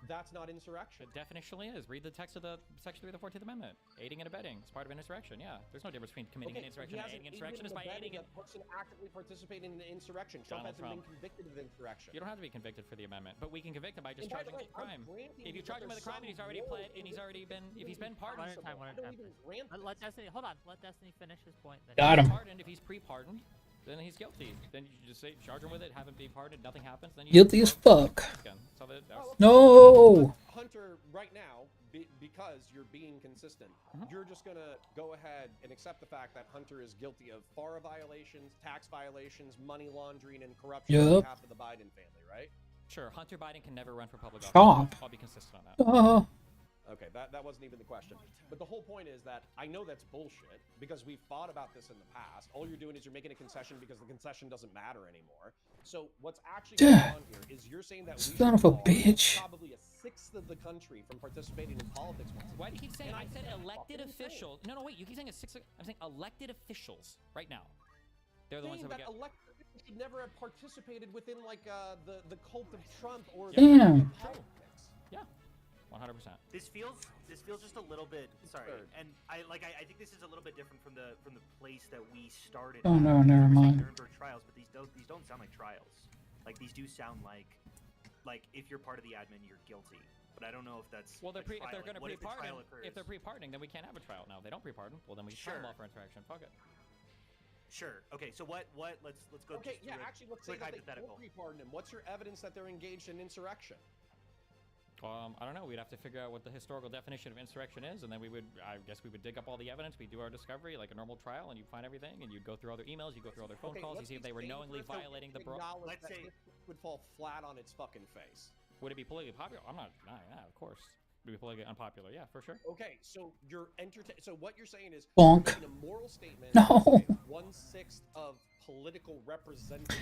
That's not insurrection. It definitionally is. Read the text of the Section 3 of the 14th Amendment. Aiding and abetting is part of an insurrection, yeah. There's no difference between committing an insurrection and aiding insurrection. Is by aiding a person actively participating in the insurrection. Trump hasn't been convicted of insurrection. You don't have to be convicted for the amendment, but we can convict him by just charging him with a crime. If you charge him with a crime and he's already pled and he's already been, if he's been pardoned. Let Destiny, hold on. Let Destiny finish his point. Got him. If he's pre-pardoned, then he's guilty. Then you just say charge him with it, have him be pardoned, nothing happens. Then you guilty as fuck. So No. Hunter, right now, because you're being consistent, you're just gonna go ahead and accept the fact that Hunter is guilty of FARA violations, tax violations, money laundering, and corruption on behalf of the Biden family, right? Sure. Hunter Biden can never run for public office. I'll be consistent on that. Okay, that wasn't even the question. But the whole point is that I know that's bullshit because we've thought about this in the past. All you're doing is you're making a concession because the concession doesn't matter anymore. So what's actually going on here is you're saying that we son of a bitch. Probably a sixth of the country from participating in politics. Why do you keep saying? I said elected officials. No, wait. You keep saying a sixth. I'm saying elected officials right now. They're the ones that we get. Elected should never have participated within like the cult of Trump or Damn. Yeah, 100%. This feels just a little bit and I think this is a little bit different from the place that we started. Oh, no, at. never We're saying mind. Nuremberg trials, but these don't sound like trials. Like these do sound like if you're part of the admin, you're guilty. But I don't know if that's Well, if they're going to what if the pre-pardon, trial occurs? if they're pre-pardoning, then we can't have a trial. Now, if they don't pre-pardon, well, then we can file them all for insurrection. Fuck it. Sure. Okay. So what? Let's go. Okay. just Yeah. through a Actually, let's say quick that they hypothetical. don't pre-pardon him. What's your evidence that they're engaged in insurrection? I don't know. We'd have to figure out what the historical definition of insurrection is, and then I guess we would dig up all the evidence. We do our discovery like a normal trial, and you find everything, and you go through all their emails, you go through all their phone calls, you see if they were knowingly violating the Let's say this would fall flat on its fucking face. Would it be politically popular? I'm not denying that, of course. Would it be politically unpopular? Yeah, for sure. Okay, so you're So what you're saying is Bonk. you're making a moral statement. No. 1/6 of political representatives.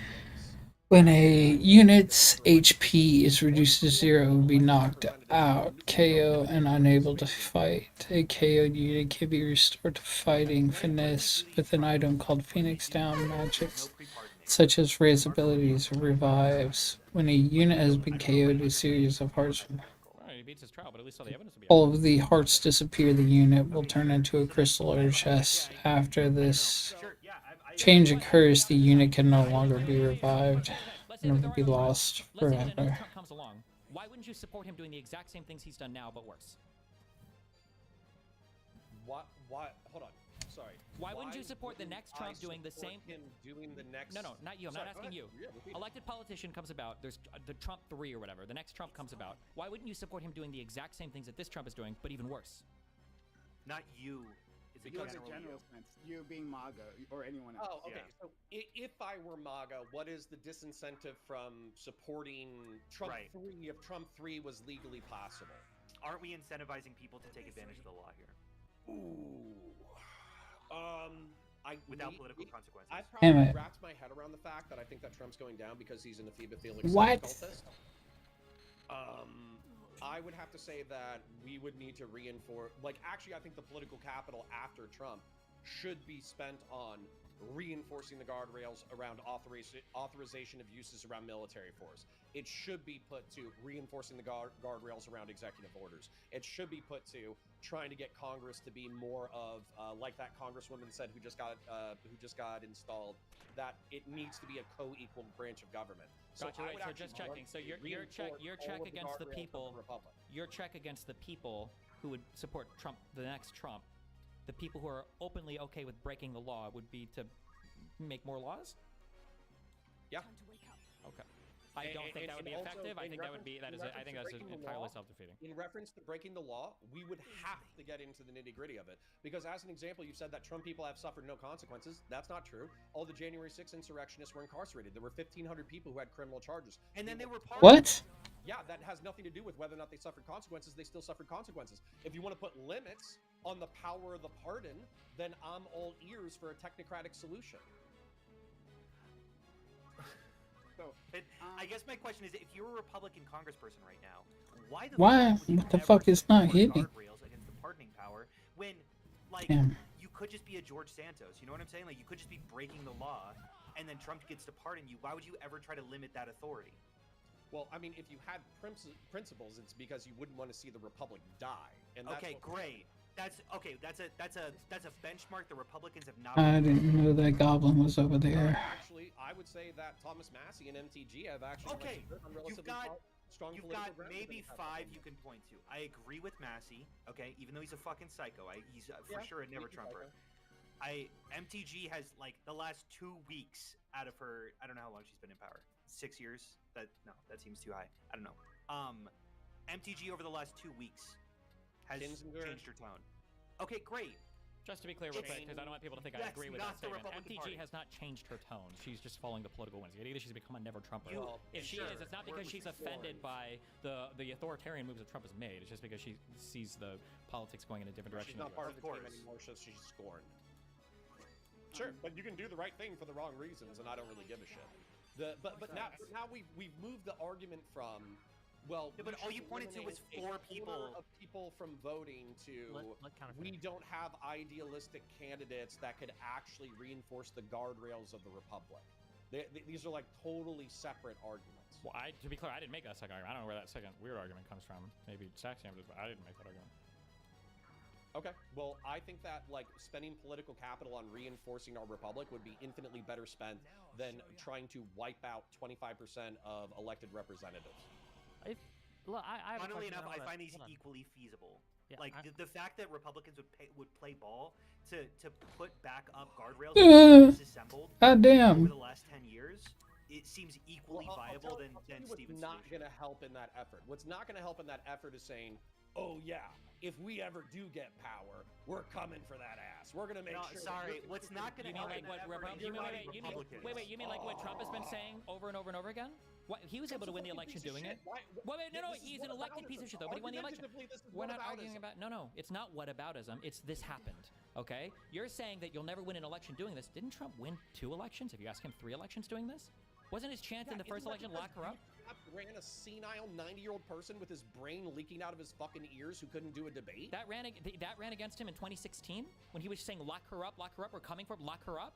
When a unit's HP is reduced to 0, it will be knocked out, KO, and unable to fight. A KO'd unit can be restored to fighting fitness with an item called Phoenix Down magics, such as raise abilities or revives. When a unit has been KO'd, a series of hearts Well, he beats his trial, but at least all the evidence will be all of the hearts disappear. The unit will turn into a crystal or chest. After this change occurs, the unit can no longer be revived and will be lost Let's say that another forever. Trump comes along. Why wouldn't you support him doing the exact same things he's done now, but worse? What? Hold on. Sorry. Why wouldn't you support the next Trump doing the same? Him doing the next. No, not you. I'm Sorry, not go asking you. ahead. Yeah, repeat it. Elected politician comes about. There's the Trump 3 or whatever. The next Trump comes about. Why wouldn't you support him doing the exact same things that this Trump is doing, but even worse? Not you. It's a You as a general general you. sense, you being MAGA or anyone else. Oh, okay. So if I were MAGA, what is the disincentive from supporting Trump 3 if Trump 3 was legally possible? Aren't we incentivizing people to take advantage of the law here? Ooh. Without political consequences. I've Damn probably it. wrapped my head around the fact that I think that Trump's going down because he's an Ephemophilic What? cultist. I would have to say that we would need to reinforce. Actually, I think the political capital after Trump should be spent on reinforcing the guardrails around authorization of uses around military force. It should be put to reinforcing the guardrails around executive orders. It should be put to trying to get Congress to be more of like that Congresswoman said who just got installed, that it needs to be a co-equal branch of government. Gotcha. I Right, would so actually just checking. So your reinforce check all of against the guardrails of people. Republic. Your check against the people who would support Trump, the next Trump, the people who are openly okay with breaking the law, would be to make more laws. Yeah. Okay. I don't think that would be also effective. I in think that would be reference- in I think reference that's to breaking the entirely law, self-defeating. In reference to breaking the law, we would have to get into the nitty-gritty of it. Because as an example, you said that Trump people have suffered no consequences. That's not true. All the January 6th insurrectionists were incarcerated. There were 1,500 people who had criminal charges. And then they were pardoned. What? Yeah, that has nothing to do with whether or not they suffered consequences. They still suffered consequences. If you want to put limits on the power of the pardon, then I'm all ears for a technocratic solution. So, I guess my question is, if you're a Republican congressperson right now, why the Why? fuck would you What the ever fuck is not support hitting? guardrails against the pardoning power when, like, Damn. you could just be a George Santos? You know what I'm saying? Like, you could just be breaking the law, and then Trump gets to pardon you. Why would you ever try to limit that authority? Well, I mean, if you had principles, it's because you wouldn't want to see the republic die. And that's Okay, what- great. That's okay. That's a benchmark the Republicans have not. I didn't know that goblin was over there. Actually, I would say that Thomas Massey and MTG have actually Okay, on you've relatively got strong you've political got ground maybe within the 5 Republic. you can point to. I agree with Massey. Okay, even though he's a fucking psycho, he's for Yeah, sure a never he's a Trumper. MTG has like the last 2 weeks out of her. I don't know how long she's been in power. 6 years. That seems too high. I don't know. MTG over the last 2 weeks has Kinzinger. changed her tone. Okay, great. Just to be clear, real quick, because I don't want people to think I That's agree with not that the statement. Republican MTG Party. has not changed her tone. She's just following the political winds. Either she's become a never Trumper. If she sure, is, it's not because we're she's sworn. offended by the authoritarian moves that Trump has made. It's just because she sees the politics going in a different direction. She's not in the part US. of the team anymore, so she's scorned. Sure, but you can do the right thing for the wrong reasons, and I don't really give a shit. But now we've moved the argument from, well, Yeah, but we all should you pointed to was eliminate 4 a people. quarter of people from voting to we don't have idealistic candidates that could actually reinforce the guardrails of the republic. These are like totally separate arguments. Well, to be clear, I didn't make that second argument. I don't know where that second weird argument comes from. Maybe Saxion did, but I didn't make that argument. Okay, well, I think that like spending political capital on reinforcing our republic would be infinitely better spent than trying to wipe out 25% of elected representatives. Funnily enough, I find these equally feasible. Yeah, like the fact that Republicans would play ball to put back up guardrails disassembled God damn. over the last 10 years, it seems equally viable than Stevens' What's not solution. going to help in that effort? What's not going to help in that effort is saying, "Oh yeah, if we ever do get power, we're coming for that ass. We're going to make sure." Sorry, what's not going to help in that effort is uniting Republicans. You mean like what Trump has been saying over and over and over again? What, he was able to win the election doing it. No, he's an elected piece of shit though, but he won the election. We're not arguing about. No, it's not whataboutism. It's this happened. Okay, you're saying that you'll never win an election doing this. Didn't Trump win 2 elections? If you ask him, 3 elections doing this, wasn't his chance in the first election lock her up? Ran a senile 90-year-old person with his brain leaking out of his fucking ears who couldn't do a debate. That ran against him in 2016 when he was saying lock her up. We're coming for lock her up.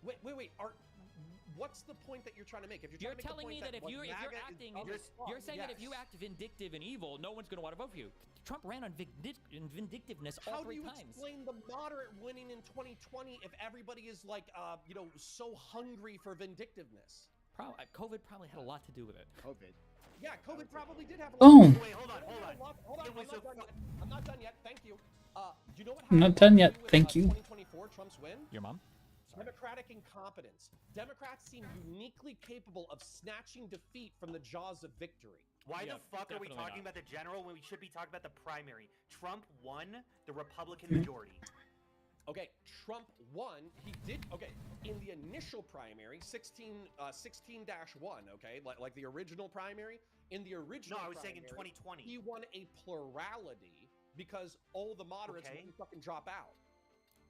Wait. What's the point that you're trying to make? If you're telling me that if you're acting, you're saying that if you act vindictive and evil, no one's going to want to vote for you. Trump ran on vindictiveness all 3 times. How do you explain the moderate winning in 2020 if everybody is like, so hungry for vindictiveness? COVID probably had a lot to do with it. COVID. Yeah, COVID probably did have a Boom. lot. Wait, hold on. I'm not done yet. Thank you. Do you know what I'm not done yet. Thank you. 2024, Trump's win? Your mom? Democratic incompetence. Democrats seem uniquely capable of snatching defeat from the jaws of victory. Why the fuck are we talking about the general when we should be talking about the primary? Trump won the Republican majority. Okay, Trump won. He did. Okay, in the initial primary, 16-1. Okay, like the original primary. In the original. No, I was saying in primary, 2020. He won a plurality because all the moderates wouldn't fucking drop out.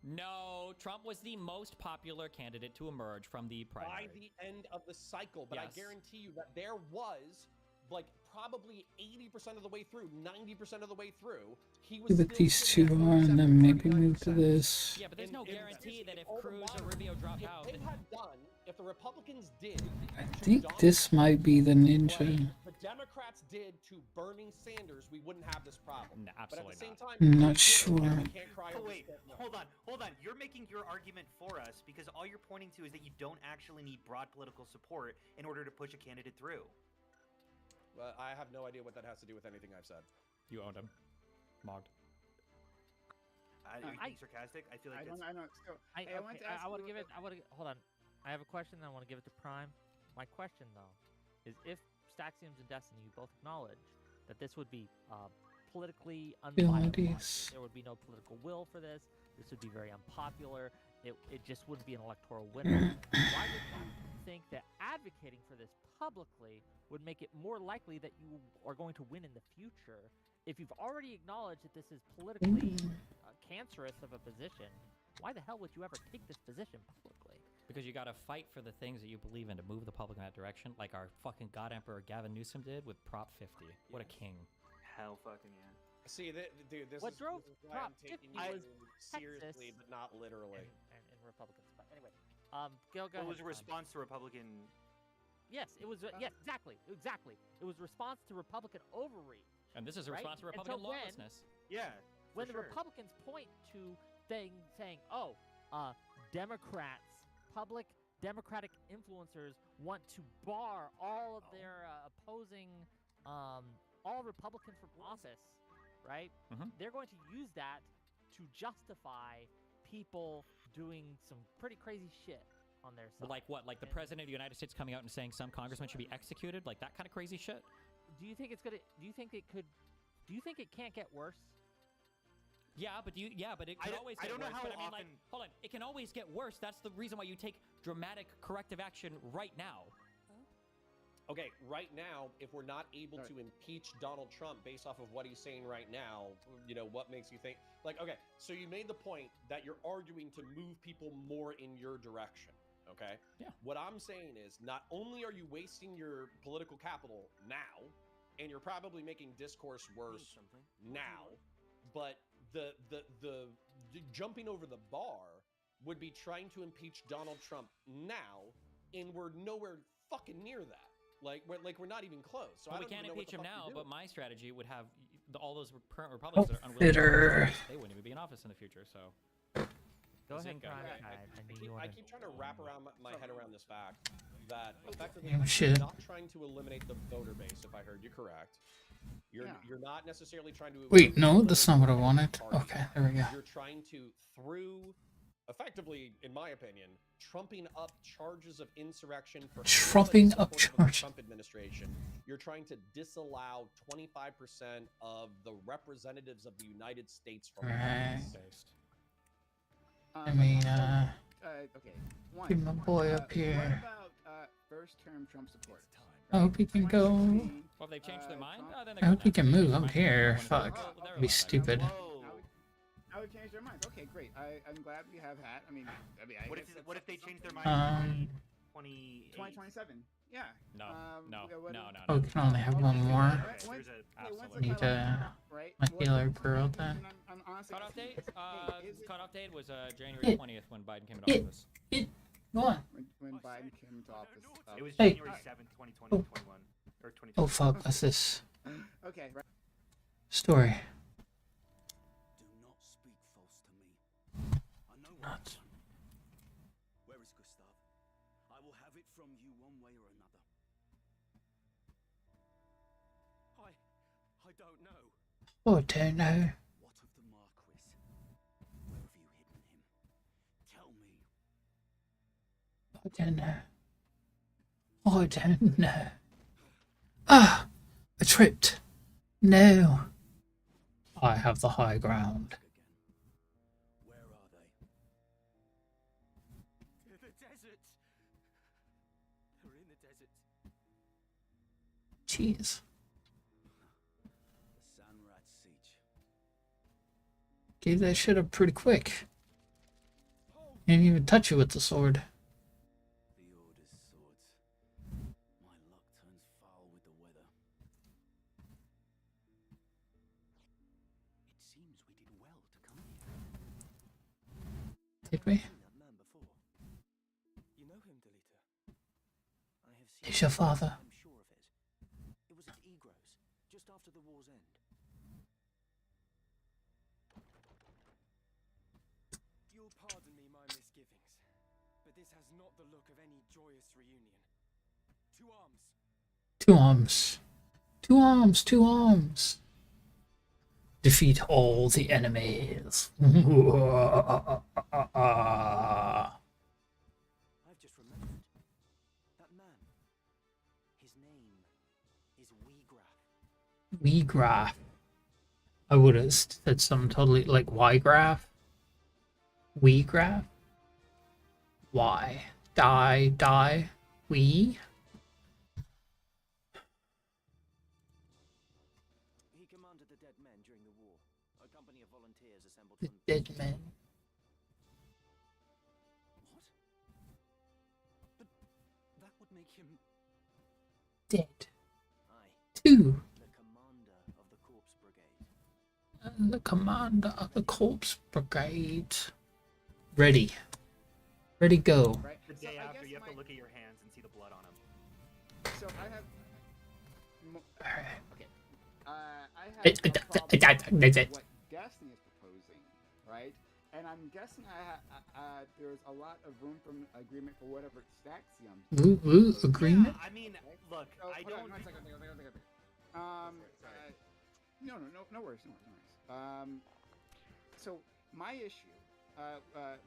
No, Trump was the most popular candidate to emerge from the primary. By the end of the cycle, but Yes. I guarantee you that there was, like, probably 80% of the way through, 90% of the way through, he was See what these 2 are, and then maybe move to this. Yeah, but there's no guarantee that if Cruz or Rubio drop out, if the Republicans did, I think this might be the ninja. the Democrats did to Bernie Sanders, we wouldn't have this problem. No, but at the same time, I'm not sure. Oh, wait, hold on. You're making your argument for us because all you're pointing to is that you don't actually need broad political support in order to push a candidate through. I have no idea what that has to do with anything I've said. You owned him. Mogged. Are you being sarcastic? I feel like I want to ask. Hold on. I have a question. And I want to give it to Prime. My question though is if Staxiums and Destiny, you both acknowledge that this would be politically unviable. There would be no political will for this. This would be very unpopular. It just wouldn't be an electoral winner. Why would you think that advocating for this publicly would make it more likely that you are going to win in the future? If you've already acknowledged that this is politically cancerous of a position, why the hell would you ever take this position publicly? Because you gotta fight for the things that you believe in to move the public in that direction, like our fucking God Emperor Gavin Newsom did with Prop 50. What a king. Hell fucking yeah. See, dude, this is why I'm taking you seriously, but not literally. And Republicans. But anyway, go It was ahead, a response to Republican. Yes, it was. Yes, exactly. It was response to Republican overreach. And this is a right? response to And so Republican when- lawlessness. Yeah. When the sure. Republicans point to saying, Democrats, public Democratic influencers want to bar all of their opposing, all Republicans from office, right? They're going to use that to justify people doing some pretty crazy shit on their side. Like what? Like the President of the United States coming out and saying some congressman should be executed? Like that kind of crazy shit? Do you think it's gonna? Do you think it could? Do you think it can't get worse? Yeah, but it can always get I don't know worse. how But I mean, like, often- hold on, it can always get worse. That's the reason why you take dramatic corrective action right now. Okay, right now, if we're not able to impeach Donald Trump based off of what he's saying right now, what makes you think? Like, okay, so you made the point that you're arguing to move people more in your direction, okay? Yeah. What I'm saying is, not only are you wasting your political capital now, and you're probably making discourse worse now, but the jumping over the bar would be trying to impeach Donald Trump now and we're nowhere fucking near that. We're not even close. So Well, I we don't can't even know what impeach the him fuck now, to do. but my strategy would have all those current Republicans that are unwilling Bitter. to they wouldn't even be in office in the future. So Go ahead, Zika. Prime Yeah, Tide. I mean, I keep trying to wrap around my head around this fact that effectively Oh, you're shit. not trying to eliminate the voter base, if I heard you correct. You're not necessarily trying to Wait, no, that's not what I wanted. Okay, there we go. You're trying to, through effectively, in my opinion, trumping up charges of insurrection for Trumping anyone up supportive of the charges. Trump administration. You're trying to disallow 25% of the representatives of the United States from Right. office. I mean, Okay. One. keep my boy up What here. about first-term Trump support? I hope he can go. well, if they've changed their mind, then I they're hope good he now. can They move changed their up mind. here. They wanna Fuck. they're Be allowed that. stupid. I would change their minds. Okay, great. I'm glad we have that. I What guess if, what if they change their mind? Um, 2027? Yeah. No, no, yeah, what no, if- no, Oh, we can only have one more. Once- Absolutely. Need my healer pearl then. I'm honestly Cutoff date? is it- Cutoff date was January 20th when Biden came into It- office. Go on. When Biden came into office. It was Hey. January 7th, 2020, 21. Or 2020. Oh fuck, what's this? Okay, right. Story. Do not speak false to me. I know what I've done. Where is Gustav? I will have it from you one way or another. I don't know. Oh, don't know. What of the Marquis? Where have you hidden him? Tell me. I don't know. I don't know. Ah! I tripped. No. I have the high ground. Where are they? The desert. They're in the desert. Jeez. The Sanrat Siege. Gave that shit up pretty quick. Didn't even touch it with the sword. The Order's swords. My luck turns foul with the weather. It seems we did well to come here. Did we? That man before. You know him, Delita? I have seen He's your him, father. I'm sure of it. It was at Egros, just after the war's end. You'll pardon me my misgivings, but this has not the look of any joyous reunion. To arms. Two arms. Two arms. Two arms. Defeat all the enemies. I've just remembered. That man. His name is Weegraf. Weegraph. I would have said something totally like Y-graph. Weegraph? Why? Die. We? He commanded the Dead Men during the war. A company of volunteers assembled The from... dead men. What? But that would make him... Dead. Aye. Two. The commander of the Corpse Brigade. And the commander of the Corpse Brigade. Ready. Ready, go. Right. The So day I after, guess you have to my- look at your hands and see the blood on them. So I have. Okay. I have It- no it- problem it- with it- what Destiny is proposing, right? And I'm guessing there's a lot of room for agreement for whatever Staxium. Woo, agreement? I mean, look, Oh, I hold on, don't. one second. No worries. So my issue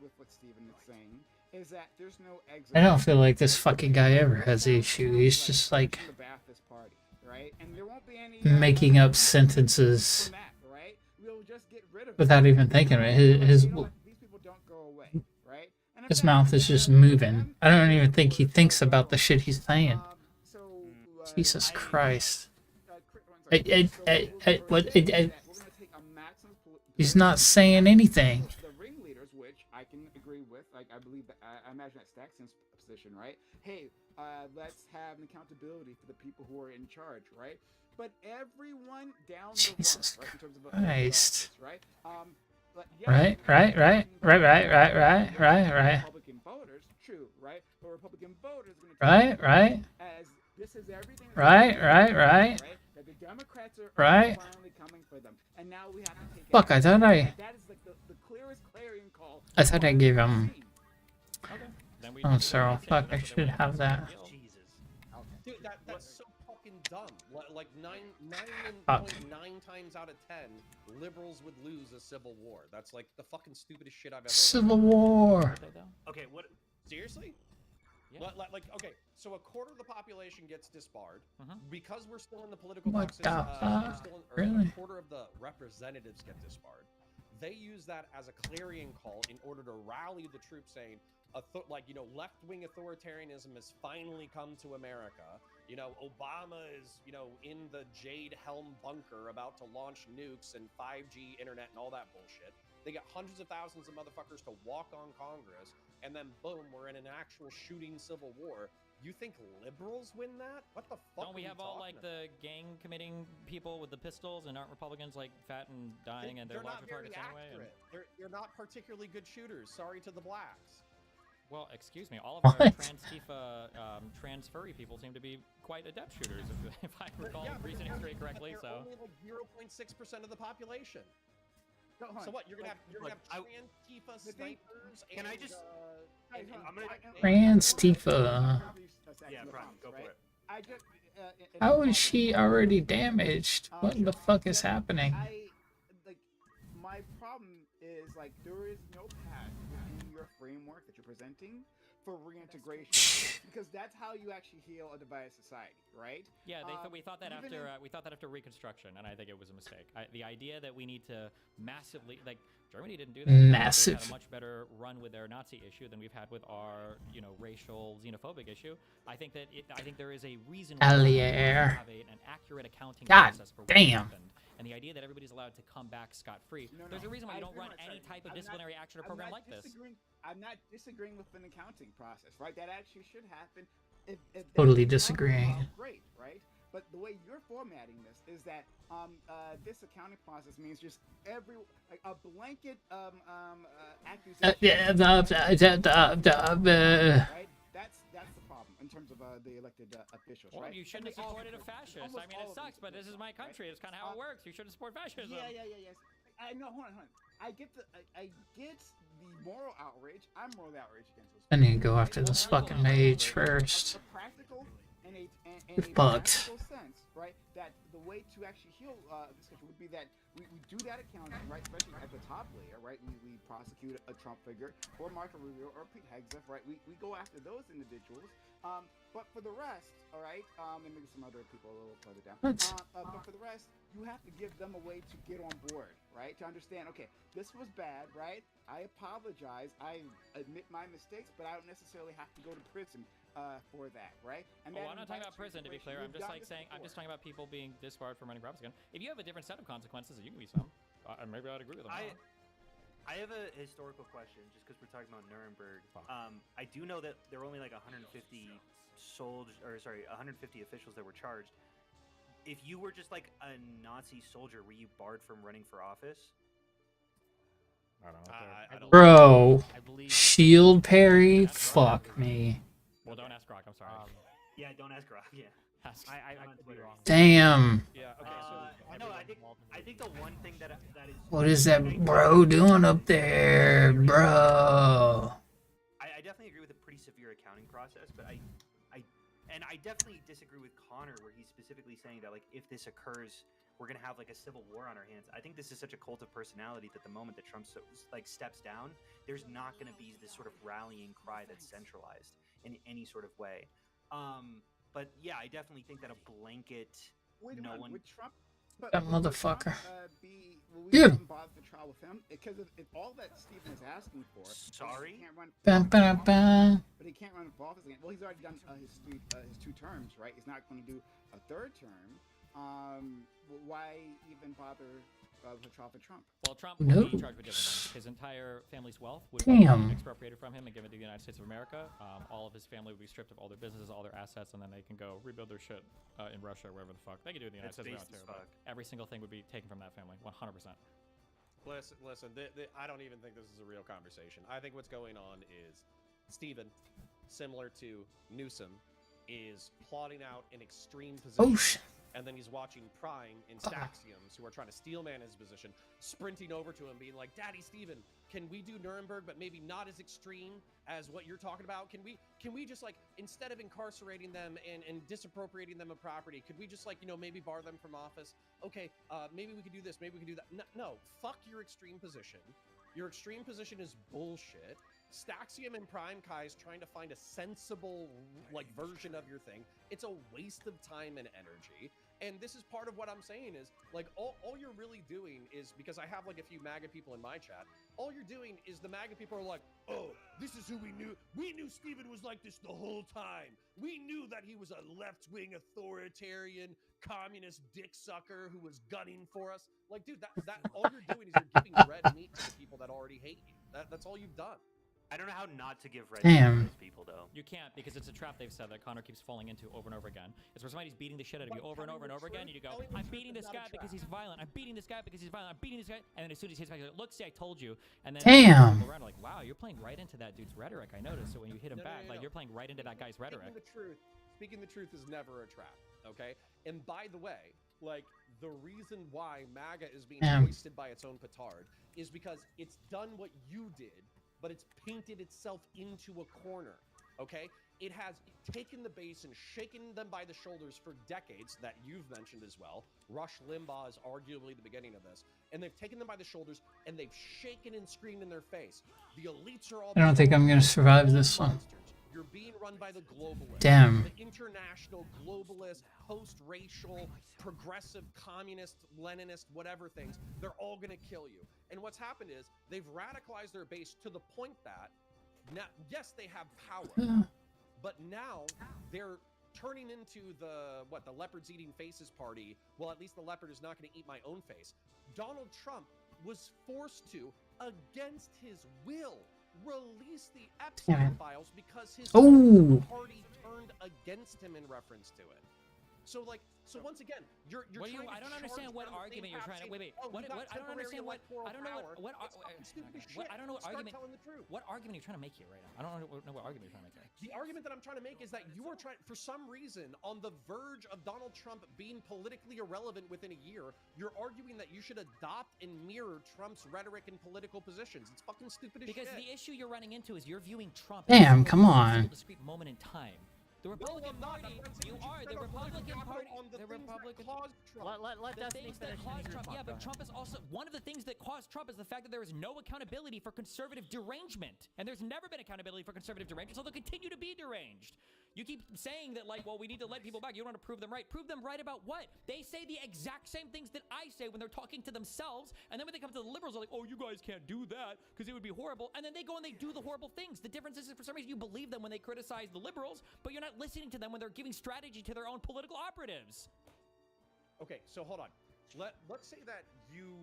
with what Steven is saying is that there's no exit. I don't feel like this fucking guy ever has the issue. He's just like the Ba'athist party, right? And there won't be any making up sentences from that, right? We'll just get rid of without even thinking of it. His You know what? These people don't go away, right? And if his that- mouth is just moving. I don't even think he thinks about the shit he's saying. Jesus Christ. He's not saying anything. The ringleaders, which I can agree with, like I believe that I imagine that Staxion's position, right? Hey, let's have an accountability for the people who are in charge, right? But everyone down the Jesus rung, right, in terms of Christ. right? Right. Republican voters, true, right? But Republican voters are going to Right. as this is everything. Right. That the Democrats are Right. finally coming for them, and now we have to take. Fuck, I thought I. That is like the clearest clarion call. I thought I gave him. Then we Oh, Cyril. Fuck, I should have that. Dude, that's so fucking dumb. Like 9.9 times out of 10, liberals would lose a civil war. That's like the fucking stupidest shit I've ever heard. Civil War. Okay, what? Seriously? Yeah. Like, okay, so a quarter of the population gets disbarred because we're still in the political What boxes. the We're still in, Really? A quarter of the representatives get disbarred. They use that as a clarion call in order to rally the troops, saying, left-wing authoritarianism has finally come to America. You know, Obama is, in the Jade Helm bunker about to launch nukes and 5G internet and all that bullshit. They get hundreds of thousands of motherfuckers to walk on Congress, and then boom, we're in an actual shooting civil war. You think liberals win that? What the fuck? Don't we have all like the gang committing people with the pistols, and aren't Republicans like fat and dying and they're not larger very targets anyway? And... accurate. They're not particularly good shooters. Sorry to the blacks. Well, excuse me, all of our trans Tifa, trans furry people seem to be quite adept shooters, if I recall recent history correctly. They're So only like 0.6% of the population. No, So what? You're gonna have trans Tifa snipers? Can and, I just? I'm gonna. Trans Tifa. Yeah, Brian, go for it. I just. How is she already damaged? What the fuck is happening? My problem is like there is no path within your framework that you're presenting for reintegration because that's how you actually heal a divided society, right? yeah, we thought that after Reconstruction, and I think it was a mistake. The idea that we need to massively Germany didn't do that. Massive. They had a much better run with their Nazi issue than we've had with our, racial xenophobic issue. I think there is a reason why we have an accurate accounting God process for what damn. happened. And the idea that everybody's allowed to come back scot-free. There's a reason why you don't run any type of disciplinary action or program like this. I'm not disagreeing with an accounting process, right? That actually should happen. If Totally that's disagreeing. Great, right? But the way you're formatting this is that this accounting process means just a blanket accusation. Right? That's the problem in terms of the elected officials, Well, right? you shouldn't have supported a fascist. I mean, it sucks, but this is my country. It's kind of how it works. You shouldn't support fascism. Yes. I know. Hold on. I get the moral outrage. I'm morally outraged against this. I need to go after this fucking mage first. A practical and a Fucked. practical sense, right? That the way to actually heal this country would be that we do that accounting, right? Especially at the top layer, right? We prosecute a Trump figure or Marco Rubio or Pete Hegseth, right? We go after those individuals. But for the rest, all right, and maybe some other people a little further down. What? But for the rest, you have to give them a way to get on board, right? To understand, okay, this was bad, right? I apologize. I admit my mistakes, but I don't necessarily have to go to prison for that, right? And Well, I'm not talking about prison, to be clear. I'm just talking about people being disbarred from running propaganda. If you have a different set of consequences, you can be some. Maybe I'd agree with them. I have a historical question, just because we're talking about Nuremberg. I do know that there were only like 150 150 officials that were charged. If you were just like a Nazi soldier, were you barred from running for office? I don't know. Bro, shield parry? Fuck me. Well, don't ask Grok. I'm sorry. Yeah, don't ask Grok. Yeah. I could be wrong. Damn. Yeah. Okay. No, I think the one thing that is. What is that bro doing up there, bro? I definitely agree with a pretty severe accounting process, but I definitely disagree with Connor, where he's specifically saying that like if this occurs, we're gonna have like a civil war on our hands. I think this is such a cult of personality that the moment that Trump steps down, there's not gonna be this sort of rallying cry that's centralized in any sort of way. But yeah, I definitely think that a blanket would Trump. That motherfucker. Yeah. Bother to trial with him because if all that Stephen is asking for. Sorry. But he can't run for office again. Well, he's already done his 2 terms, right? He's not going to do a 3rd term. Why even bother to trial for Trump? Well, Trump would be charged with different things. His entire family's wealth would be expropriated from him and given to the United States of America. All of his family would be stripped of all their businesses, all their assets, and then they can go rebuild their shit in Russia, wherever the fuck. They can do it in the United States of America, but every single thing would be taken from that family, 100%. Listen, I don't even think this is a real conversation. I think what's going on is Stephen, similar to Newsom, is plotting out an extreme position. Oh, shit. And then he's watching Prime and Staxiums, who are trying to steelman his position, sprinting over to him, being like, Daddy Steven, can we do Nuremberg, but maybe not as extreme as what you're talking about? Can we just, like, instead of incarcerating them and disappropriating them of property, could we just, like, you know, maybe bar them from office? Okay, maybe we could do this, maybe we could do that. No, fuck your extreme position. Your extreme position is bullshit. Staxium and Prime Kai is trying to find a sensible, like, version of your thing. It's a waste of time and energy. And this is part of what I'm saying is, like, all you're really doing is, because I have, like, a few MAGA people in my chat, all you're doing is the MAGA people are like, oh, this is who we knew. We knew Steven was like this the whole time. We knew that he was a left-wing authoritarian communist dick sucker who was gunning for us. Like, dude, that all you're doing is you're giving red meat to the people that already hate you. That's all you've done. I don't know how not to give red Damn. to those people, though. You can't, because it's a trap they've said that Connor keeps falling into over and over again. It's where somebody's beating the shit out of you over and over and over again, and you go, I'm beating this guy because he's violent. I'm beating this guy because he's violent. I'm beating this guy. And then as soon as he hits back, he's like, look, see, I told you. And then Damn. people around are like, wow, you're playing right into that dude's rhetoric. I noticed. So when you hit him back, like, you're playing right into that guy's rhetoric. Speaking the truth is never a trap, okay? And by the way, like, the reason why MAGA is being hoisted by its own petard is because it's done what you did, but it's painted itself into a corner, okay? It has taken the base and shaken them by the shoulders for decades, that you've mentioned as well. Rush Limbaugh is arguably the beginning of this. And they've taken them by the shoulders, and they've shaken and screamed in their face. The elites are all... I don't think I'm gonna survive this one. You're being run by the globalists. Damn. The international, globalist, post-racial, progressive, communist, Leninist, whatever things. They're all going to kill you. And what's happened is they've radicalized their base to the point that, now, yes, they have power, but now they're turning into the leopards eating faces party. Well, at least the leopard is not going to eat my own face. Donald Trump was forced to, against his will, release the Epstein files because his party turned against him in reference to it. So, like, so once again, you're What trying do you, I don't understand what argument you're trying to. Wait. Oh, What, I don't understand what. I don't know what. I don't know what argument. What argument are you trying to make here right now? I don't know what argument you're trying to make here. The argument that I'm trying to make is that you are trying, for some reason, on the verge of Donald Trump being politically irrelevant within a year, you're arguing that you should adopt and mirror Trump's rhetoric and political positions. It's fucking stupid as shit. Because the issue you're running into is you're viewing Trump Damn, as come a on. discrete moment in time. The Republican Party, you are the Republican Party. The Republican. Let the Destiny things that finish cause your Trump. thought, Yeah, go but ahead. Trump is also one of the things that caused Trump is the fact that there is no accountability for conservative derangement, and there's never been accountability for conservative derangement, so they'll continue to be deranged. You keep saying that, like, well, we need to let people back. You don't want to prove them right. Prove them right about what? They say the exact same things that I say when they're talking to themselves, and then when they come to the liberals, they're like, oh, you guys can't do that because it would be horrible, and then they go and they do the horrible things. The difference is, for some reason, you believe them when they criticize the liberals, but you're not listening to them when they're giving strategy to their own political operatives. Okay, so hold on. Let's say that you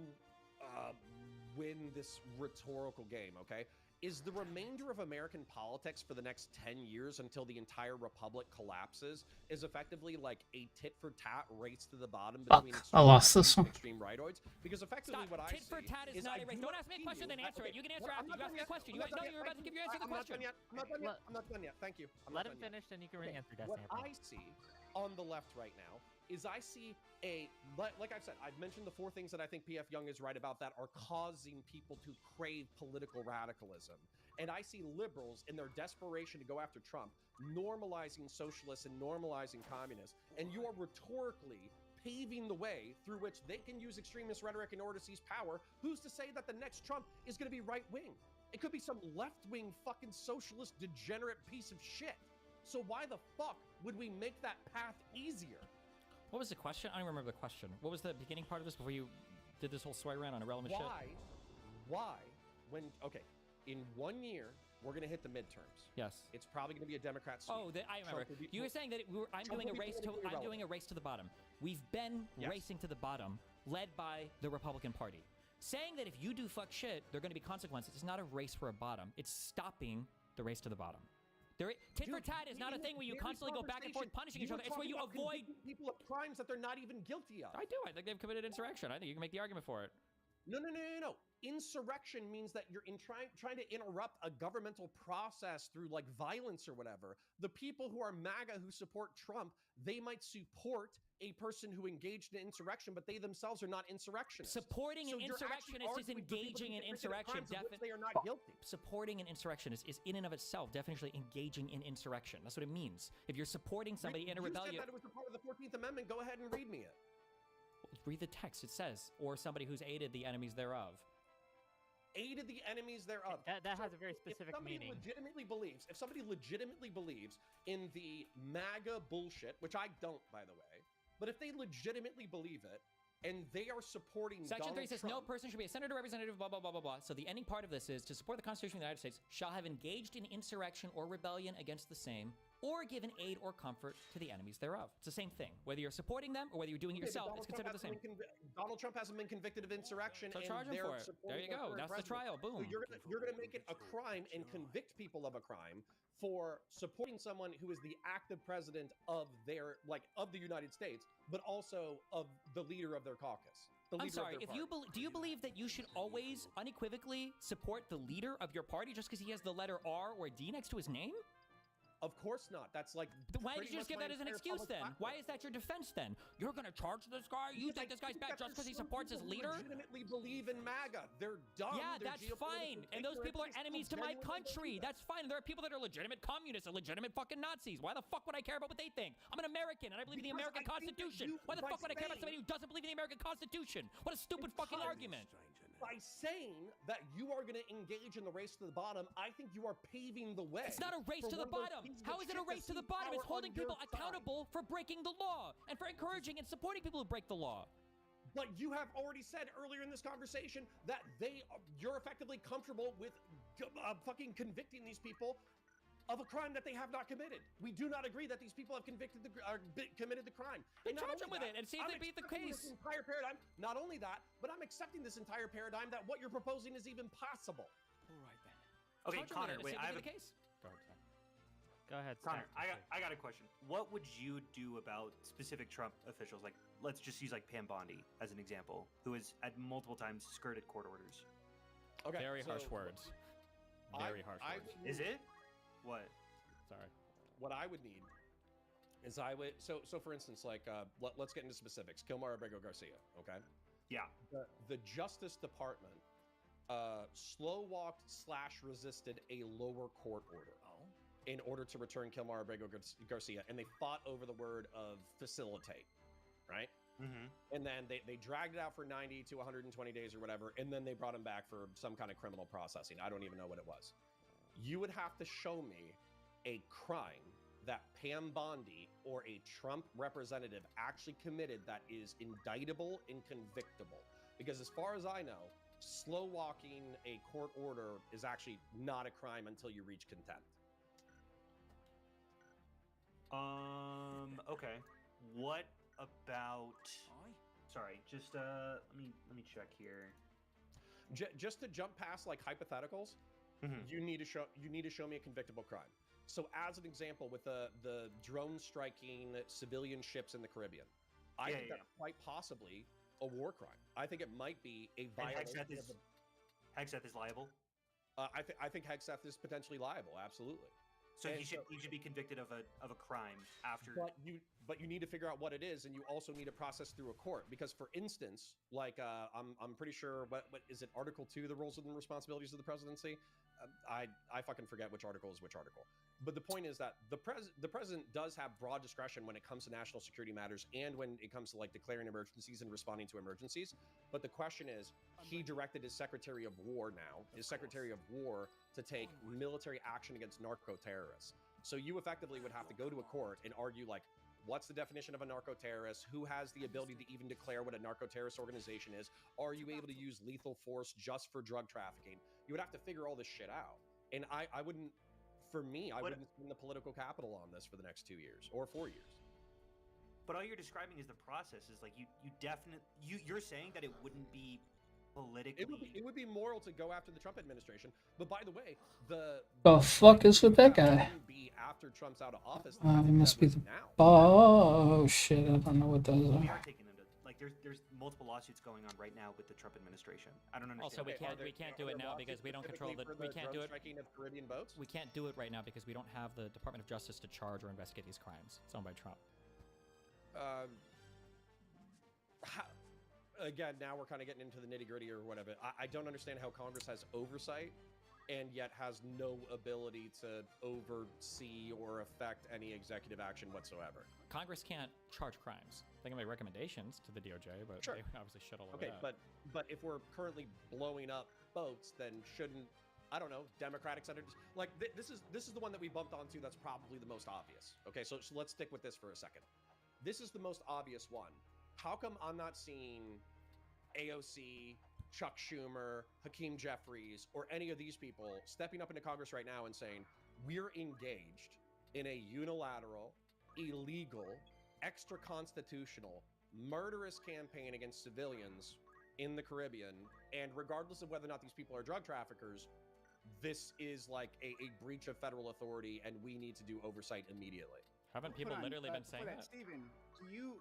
win this rhetorical game, okay? Is the remainder of American politics for the next 10 years until the entire republic collapses is effectively like a tit-for-tat race to the bottom between I lost this one. extreme rightoids? Because effectively what I see Tit-for-tat is not a race. Don't ask me a question, then answer it. You can answer after. You ask me a question. You know you're about to give your answer to the question. I'm not done yet. I'm not done yet. Thank you. Let him finish, then you can answer Destiny. What I see on the left right now is I see like I've said, I've mentioned the 4 things that I think P.F. Young is right about that are causing people to crave political radicalism. And I see liberals in their desperation to go after Trump, normalizing socialists and normalizing communists. And you are rhetorically paving the way through which they can use extremist rhetoric in order to seize power. Who's to say that the next Trump is going to be right-wing? It could be some left-wing fucking socialist degenerate piece of shit. So why the fuck would we make that path easier? What was the question? I don't remember the question. What was the beginning part of this before you did this whole sway rant on irrelevant shit? Why? Okay, in 1 year, we're going to hit the midterms. Yes. It's probably going to be a Democrat sweep. Oh, I remember. You were saying that I'm doing a race to the bottom. We've been racing to the bottom, led by the Republican Party. Saying that if you do fuck shit, there are going to be consequences. It's not a race for a bottom. It's stopping the race to the bottom. Tit for tat is not a thing where you constantly go back and forth punishing each other. It's where you avoid people of crimes that they're not even guilty of. I do. I think they've committed insurrection. I think you can make the argument for it. No. Insurrection means that you're trying to interrupt a governmental process through like violence or whatever. The people who are MAGA who support Trump, they might support a person who engaged in insurrection, but they themselves are not insurrectionists. Supporting So an you're actually insurrectionist is arguing for people engaging who in committed insurrection. crimes of which they are not guilty. Supporting an insurrectionist is in and of itself definitionally engaging in insurrection. That's what it means. If you're supporting somebody in a rebellion, You said that it was a part of the 14th Amendment. Go ahead and read me it. read the text. It says, or somebody who's aided the enemies thereof. Aided the enemies thereof. That has a very specific meaning. If somebody legitimately believes in the MAGA bullshit, which I don't, by the way, but if they legitimately believe it, and they are supporting Section 3 Donald says Trump, no person should be a senator, representative, blah, blah, blah, blah, blah. So the ending part of this is to support the Constitution of the United States shall have engaged in insurrection or rebellion against the same, or given aid or comfort to the enemies thereof. It's the same thing. Whether you're supporting them or whether you're doing it Okay, but yourself, Donald it's considered the Trump same. Donald Trump hasn't been convicted of insurrection, So and charge him they're for it. supporting There you their go. current That's the president. trial. Boom. So you're gonna make it a crime and convict people of a crime for supporting someone who is the active president of of the United States, but also of the leader of their caucus. I'm sorry, do you believe that you should always unequivocally support the leader of your party just because he has the letter R or D next to his name? Of course not. That's like. Why pretty did you just much give my that as an entire excuse public then? platform. Why is that your defense then? You're gonna charge this guy? You think this guy's bad just because he supports his leader? Legitimately believe in MAGA. They're dumb. Yeah, They're that's fine. And those people are enemies to my country. That's fine. And there are people that are legitimate communists and legitimate fucking Nazis. Why the fuck would I care about what they think? I'm an American and I believe in the Because American I think that Constitution. Why the fuck would I care about somebody who doesn't believe in the American Constitution? What a stupid fucking argument. By saying that you are going to engage in the race to the bottom, I think you are paving the way. It's not a race to the bottom. How is it a race to the bottom? It's holding people accountable for breaking the law and for encouraging and supporting people who break the law. But you have already said earlier in this conversation that you're effectively comfortable with fucking convicting these people of a crime that they have not committed. We do not agree that these people have committed the crime. Then charge them with it and see if they beat the case. This entire paradigm. Not only that, but I'm accepting this entire paradigm that what you're proposing is even possible. All right then. Okay, Charge them Connor, with it and see wait, if I they have beat a the case. Go ahead, Connor, Scott. I got a question. What would you do about specific Trump officials? Like, let's just use like Pam Bondi as an example, who has at multiple times skirted court orders. Okay, Very harsh words. Very harsh words. Is it? What? Sorry. What I would need is so for instance, like let's get into specifics. Kilmar Abrego Garcia, okay? Yeah. The Justice Department slow walked / resisted a lower court order in order to return Kilmar Abrego Garcia, and they fought over the word of facilitate, right? Mm-hmm. And then they dragged it out for 90 to 120 days or whatever, and then they brought him back for some kind of criminal processing. I don't even know what it was. You would have to show me a crime that Pam Bondi or a Trump representative actually committed that is indictable and convictable. Because as far as I know, slow walking a court order is actually not a crime until you reach contempt. Okay. What about? Sorry, just let me check here. Just to jump past like hypotheticals, you need to show me a convictable crime. So as an example, with the drone striking civilian ships in the Caribbean, I think that's quite possibly a war crime. I think it might be a violation. Hegseth is liable. I think Hegseth is potentially liable. Absolutely. So he should be convicted of a crime after. But you need to figure out what it is, and you also need to process through a court. Because, for instance, like I'm pretty sure what is it? Article 2, the roles and responsibilities of the presidency. I fucking forget which article is which article. But the point is that the president does have broad discretion when it comes to national security matters and when it comes to like declaring emergencies and responding to emergencies. But the question is, he directed his Secretary of War to take military action against narco-terrorists. So you effectively would have to go to a court and argue like, what's the definition of a narco-terrorist? Who has the ability to even declare what a narco-terrorist organization is? Are you able to use lethal force just for drug trafficking? You would have to figure all this shit out. And I wouldn't, for me, I wouldn't spend the political capital on this for the next 2 years or 4 years. But all you're describing is the process. Is like you're saying that it wouldn't be politically. It would be moral to go after the Trump administration. But by the way, the fuck is with that guy? be after Trump's out of office. It must be the. Oh shit! I don't know what those We are. are taking them to Like there's multiple lawsuits going on right now with the Trump administration. I don't understand. Also, we can't do it now because we don't control the. We can't do it. Striking of Caribbean boats. We can't do it right now because we don't have the Department of Justice to charge or investigate these crimes. It's owned by Trump. Again, now we're kind of getting into the nitty gritty or whatever. I don't understand how Congress has oversight and yet has no ability to oversee or affect any executive action whatsoever. Congress can't charge crimes. They can make recommendations to the DOJ, but Sure. they obviously shut all over Okay, that. but if we're currently blowing up boats, then shouldn't, I don't know, Democratic senators, like this is the one that we bumped onto that's probably the most obvious. Okay, so let's stick with this for a second. This is the most obvious one. How come I'm not seeing AOC, Chuck Schumer, Hakeem Jeffries, or any of these people stepping up into Congress right now and saying, we're engaged in a unilateral, illegal, extra-constitutional, murderous campaign against civilians in the Caribbean, and regardless of whether or not these people are drug traffickers, this is like a breach of federal authority, and we need to do oversight immediately. Haven't people literally been saying that? Steven, do you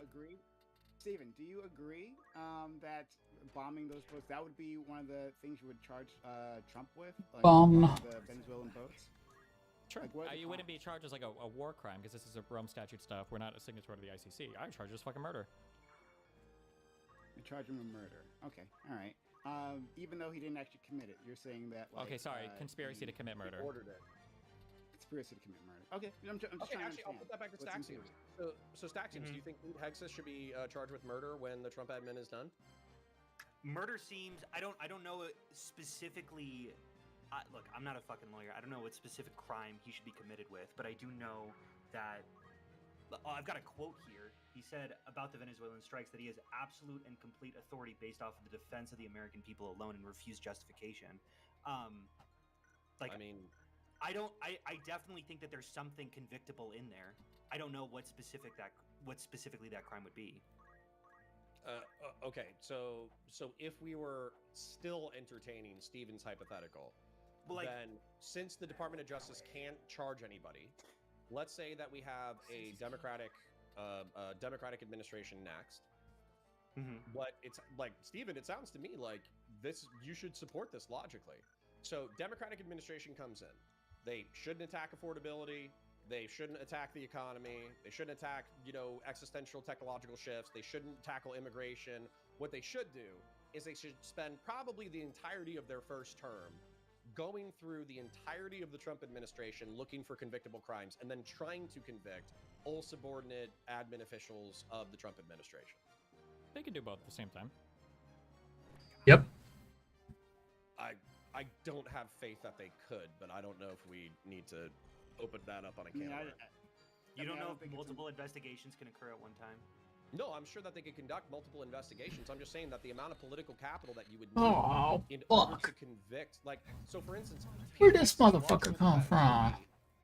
agree? Steven, do you agree that bombing those boats, that would be one of the things you would charge Trump with? Like, Bomb. the Venezuelan boats? Sure. Like, You wouldn't be charged as like a war crime because this is a Rome Statute stuff. We're not a signatory to the ICC. I charge as fucking murder. You charge him with murder. Okay, all right. Even though he didn't actually commit it, you're saying that. Like, Okay, sorry. Conspiracy to commit murder. Ordered it. Conspiracy to commit murder. Okay, I'm just Okay, trying actually, to I'll put that back to what's Staxians. So Staxians, do you think Pete Hegseth should be charged with murder when the Trump admin is done? Murder seems. I don't know specifically. Look, I'm not a fucking lawyer. I don't know what specific crime he should be committed with, but I do know that. I've got a quote here. He said about the Venezuelan strikes that he has absolute and complete authority based off of the defense of the American people alone and refused justification. I definitely think that there's something convictable in there. I don't know what specifically that crime would be. Okay, so if we were still entertaining Steven's hypothetical, then since the Department of Justice can't charge anybody, let's say that we have a Democratic administration next. What it's like, Steven, it sounds to me like this. You should support this logically. So Democratic administration comes in. They shouldn't attack affordability. They shouldn't attack the economy. They shouldn't attack, existential technological shifts. They shouldn't tackle immigration. What they should do is they should spend probably the entirety of their first term going through the entirety of the Trump administration looking for convictable crimes and then trying to convict all subordinate admin officials of the Trump administration. They can do both at the same time. Yep. I don't have faith that they could, but I don't know if we need to open that up on a can of worms. You don't know if multiple investigations can occur at one time? No, I'm sure that they could conduct multiple investigations. I'm just saying that the amount of political capital that you would need in order to convict, so for instance, Where'd this motherfucker come from?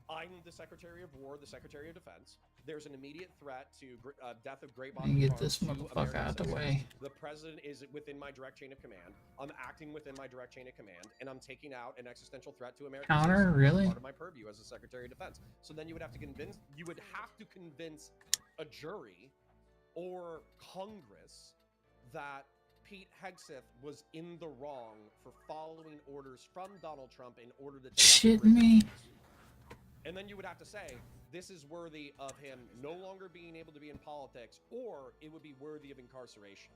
I'm the Secretary of War, the Secretary of Defense. There's an immediate threat to death of great Let me get this motherfucker out the way. The president is within my direct chain of command. I'm acting within my direct chain of command, and I'm taking out an existential threat to American Counter, citizens. really? Part of my purview as the Secretary of Defense. So then you would have to convince a jury or Congress that Pete Hegseth was in the wrong for following orders from Donald Trump in order to take Shitting me. And then you would have to say, this is worthy of him no longer being able to be in politics, or it would be worthy of incarceration.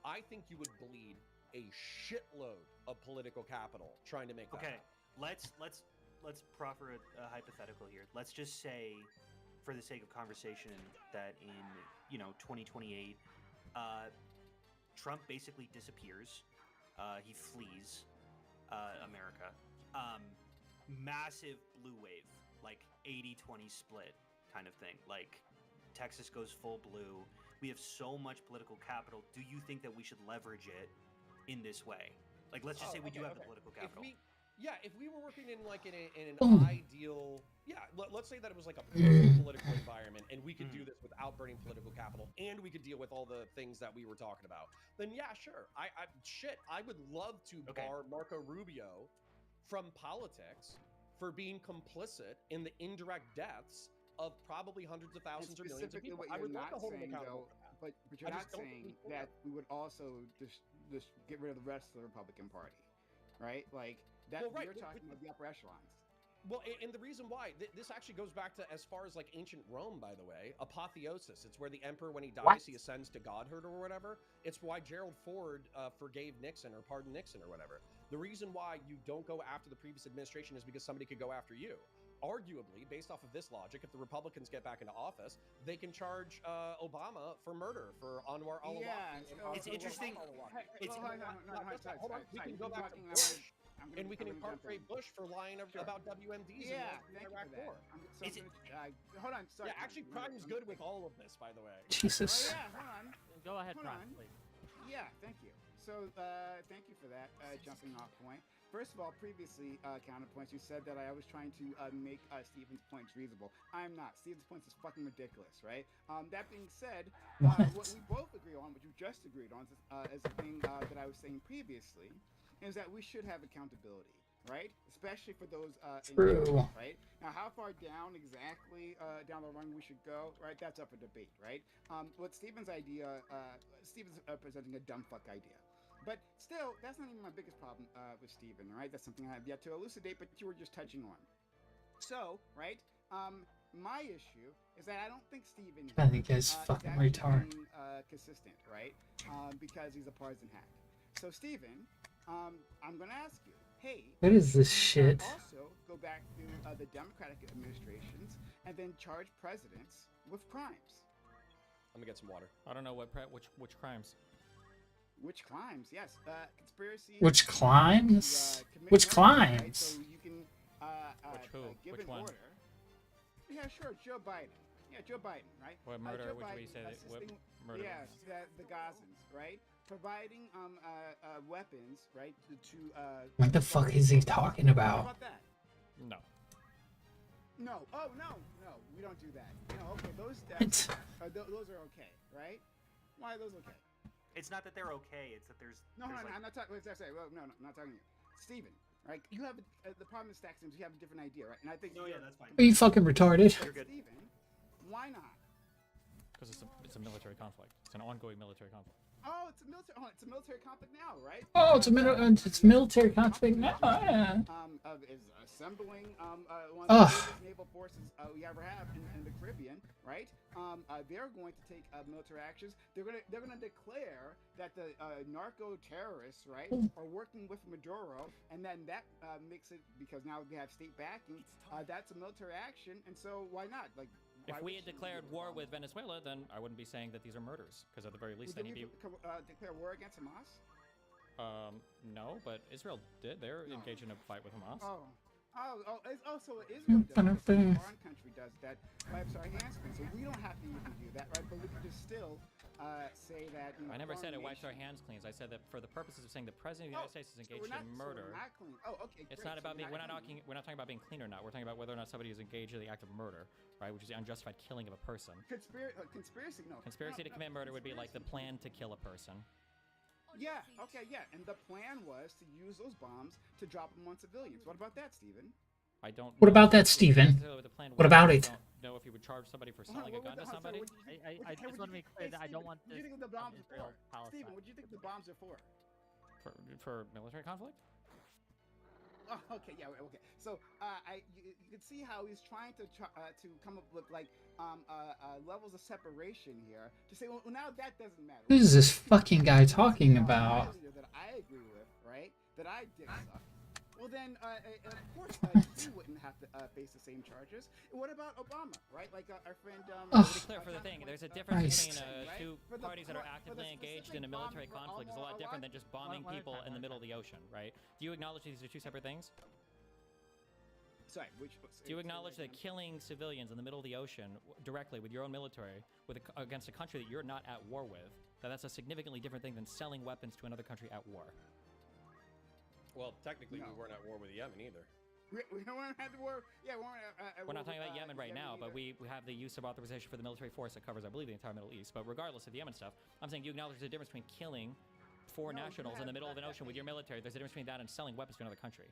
I think you would bleed a shitload of political capital trying to make that happen. Let's proffer a hypothetical here. Let's just say, for the sake of conversation, that in 2028, Trump basically disappears. He flees America. Massive blue wave. Like 80-20 split kind of thing. Like Texas goes full blue. We have so much political capital. Do you think that we should leverage it in this way? Like, let's just say we do have the political capital. If we were working in an Boom. ideal, let's say that it was like a political environment and we could do this without burning political capital and we could deal with all the things that we were talking about, then yeah, sure. I would love to bar Marco Rubio from politics for being complicit in the indirect deaths of probably hundreds of thousands or millions of people. I would love to hold him accountable. but you're I not just don't saying think- that we would also just get rid of the rest of the Republican Party, right? Like that Well, right, you're but- talking about the upper echelons. Well, and the reason why this actually goes back to as far as like ancient Rome, by the way, apotheosis. It's where the emperor, when he dies, What? he ascends to godhood or whatever. It's why Gerald Ford forgave Nixon or pardoned Nixon or whatever. The reason why you don't go after the previous administration is because somebody could go after you. Arguably, based off of this logic, if the Republicans get back into office, they can charge Obama for murder for Anwar al-Awlaki. Yeah, and so- It's Anwar interesting. al-Awlaki. It's Hold on, Not just that. Hold on. We can go back to Bush, and we can incorporate Bush for lying about WMDs Yeah, in the thank you Iraq for that. War. Hold on, sorry. Yeah, actually, Prime's good with all of this, by the way. Jesus. Oh, yeah, hold on. Go ahead, Hold Prime, on. please. Yeah, thank you. So, thank you for that jumping off point. First of all, previously, counterpoints, you said that I was trying to make Steven's points reasonable. I'm not. Steven's points is fucking ridiculous, right? That being said, what we both agree on, what you just agreed on, is the thing that I was saying previously, is that we should have accountability, right? Especially for those in True. charge, right? Now, how far down exactly down the run we should go, right? That's up for debate, right? What Steven's idea, Steven's presenting a dumb fuck idea. But still, that's not even my biggest problem with Steven, right? That's something I have yet to elucidate, but you were just touching on. So, right, my issue is that I don't think Steven I think he's is fucking actually retard. being, consistent, right? Because he's a partisan hack. So, Steven, I'm going to ask you, hey, What is this should we, shit? Also, go back to the Democratic administrations and then charge presidents with crimes. Let me get some water. I don't know which crimes. Which crimes? Yes, conspiracy. Which climbs? Commit Which murder, right? climbs? So you can Which who? give Which an one? order. Yeah, sure, Joe Biden. Yeah, Joe Biden, right? What murder Joe would we Biden say that- what assisting- murder Yeah, the Gazans, right? Providing weapons, right? To What the fuck is he talking How about? about that? No. No. Oh no, we don't do that. No, okay, those those are okay, right? Why are those okay? It's not that they're okay. It's that there's No, there's I'm not talking. What did I say? Well, no, I'm not talking to you, Steven. Right? You have the problem with Stack Sims. You have a different idea, right? And I think. No, yeah, that's fine. Are you fucking retarded? You're good. Steven, why not? Because it's a military conflict. It's an ongoing military conflict. Oh, it's a military conflict now, right? Oh, it's military conflict now. Yeah. Is assembling one of Ugh. the biggest naval forces we ever have in the Caribbean, right? They're going to take military actions. They're gonna declare that the narco terrorists, right, are working with Maduro, and then that makes it, because now they have state backing. That's a military action, and so why not? Like, If why we would had declared war with Venezuela, then I wouldn't be saying that these are murders, because at the very least, then Did he'd we be. declare war against Hamas? No, but Israel did. They're engaged in a fight with Hamas. So Israel does that. Funny. A foreign country does that by our hands. So we don't have to even do that, right? But we can just still say that. I never said it foreign wipes our nations- hands clean. I said that for the purposes of saying the president of the United States is engaged in murder. So we're not clean. Oh, okay. It's great. not about So being. We're not clean. talking. We're not talking about being clean or not. We're talking about whether or not somebody is engaged in the act of murder, right? Which is the unjustified killing of a person. Conspiracy, no. Conspiracy No, to commit murder would be like the plan to kill a person. Yeah. Okay. Yeah. And the plan was to use those bombs to drop them on civilians. What about that, Stephen? I don't. What know about that, necessarily Steven? the plan What was. about I it? don't know if you would charge somebody for selling a gun to somebody. I just want to make clear that I don't want What do this you think the bombs are Israel for? Palestine. Stephen, what do you think the bombs are for? For military conflict. Oh, okay, yeah, okay. So you can see how he's trying to come up with like levels of separation here to say, well, now that doesn't matter. Who is this fucking guy talking about? That I agree with, right? That I dick suck. Well, then, of course, he wouldn't have to face the same charges. What about Obama, right? Like our friend. To be clear, for the thing, there's a difference between Right? two For the parties that are for the actively engaged specific in a military bomb for conflict. It's a lot different than just bombing people in the middle of the ocean, right? Do you acknowledge these are two separate things? Sorry, which? Do you acknowledge that killing civilians in the middle of the ocean directly with your own military against a country that you're not at war with, that's a significantly different thing than selling weapons to another country at war? Well, technically, No. we weren't at war with Yemen either. We don't want to have the war. Yeah, We're not talking about Yemen right now, but we have the use of authorization for the military force that covers, I believe, the entire Middle East. But regardless of the Yemen stuff, I'm saying you acknowledge the difference between killing four nationals in the middle of an ocean with your military. There's a difference between that and selling weapons to another country.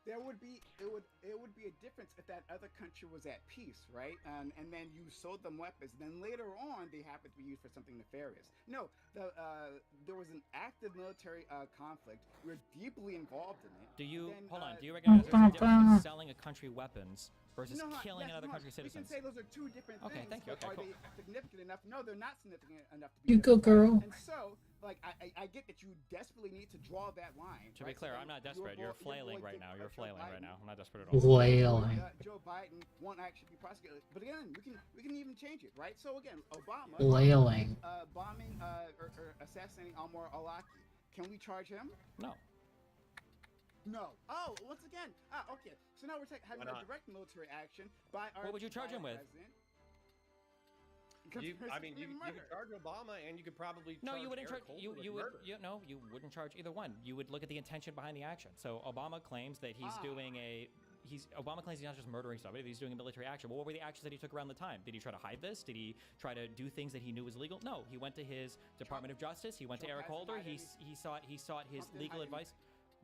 there would be it would be a difference if that other country was at peace, right? And then you sold them weapons. Then later on, they happen to be used for something nefarious. No, there was an active military conflict. We're deeply involved in it. Do you Then, hold on? Do you recognize there's a difference in selling a country weapons versus killing another country's We citizens? can say those are two different Okay, things. thank you. But Okay, are cool. they significant enough? No, they're not significant enough to You be. go, girl. And so, like, I get that you desperately need to draw that line. To be right? clear, So I'm not your desperate. You're boy flailing right Joe now. You're flailing right Biden- now. I'm not desperate at all. Flailing. Joe Biden won't actually be prosecuted. But again, we can even change it, right? So again, Obama Flailing. bombing or assassinating Anwar al-Awlaki. Can we charge him? No. No. Oh, once again. Okay. So now we're having a direct military action by our. What would you charge him with? I mean, you could charge Obama, and you could probably No, charge you wouldn't charge. Eric You Holder with would. murder. You wouldn't charge either one. You would look at the intention behind the action. So Obama claims that he's doing a. Obama claims he's not just murdering somebody. He's doing a military action. Well, what were the actions that he took around the time? Did he try to hide this? Did he try to do things that he knew was illegal? No. He went to his Department of Justice. He went to Eric Holder. He sought his legal advice.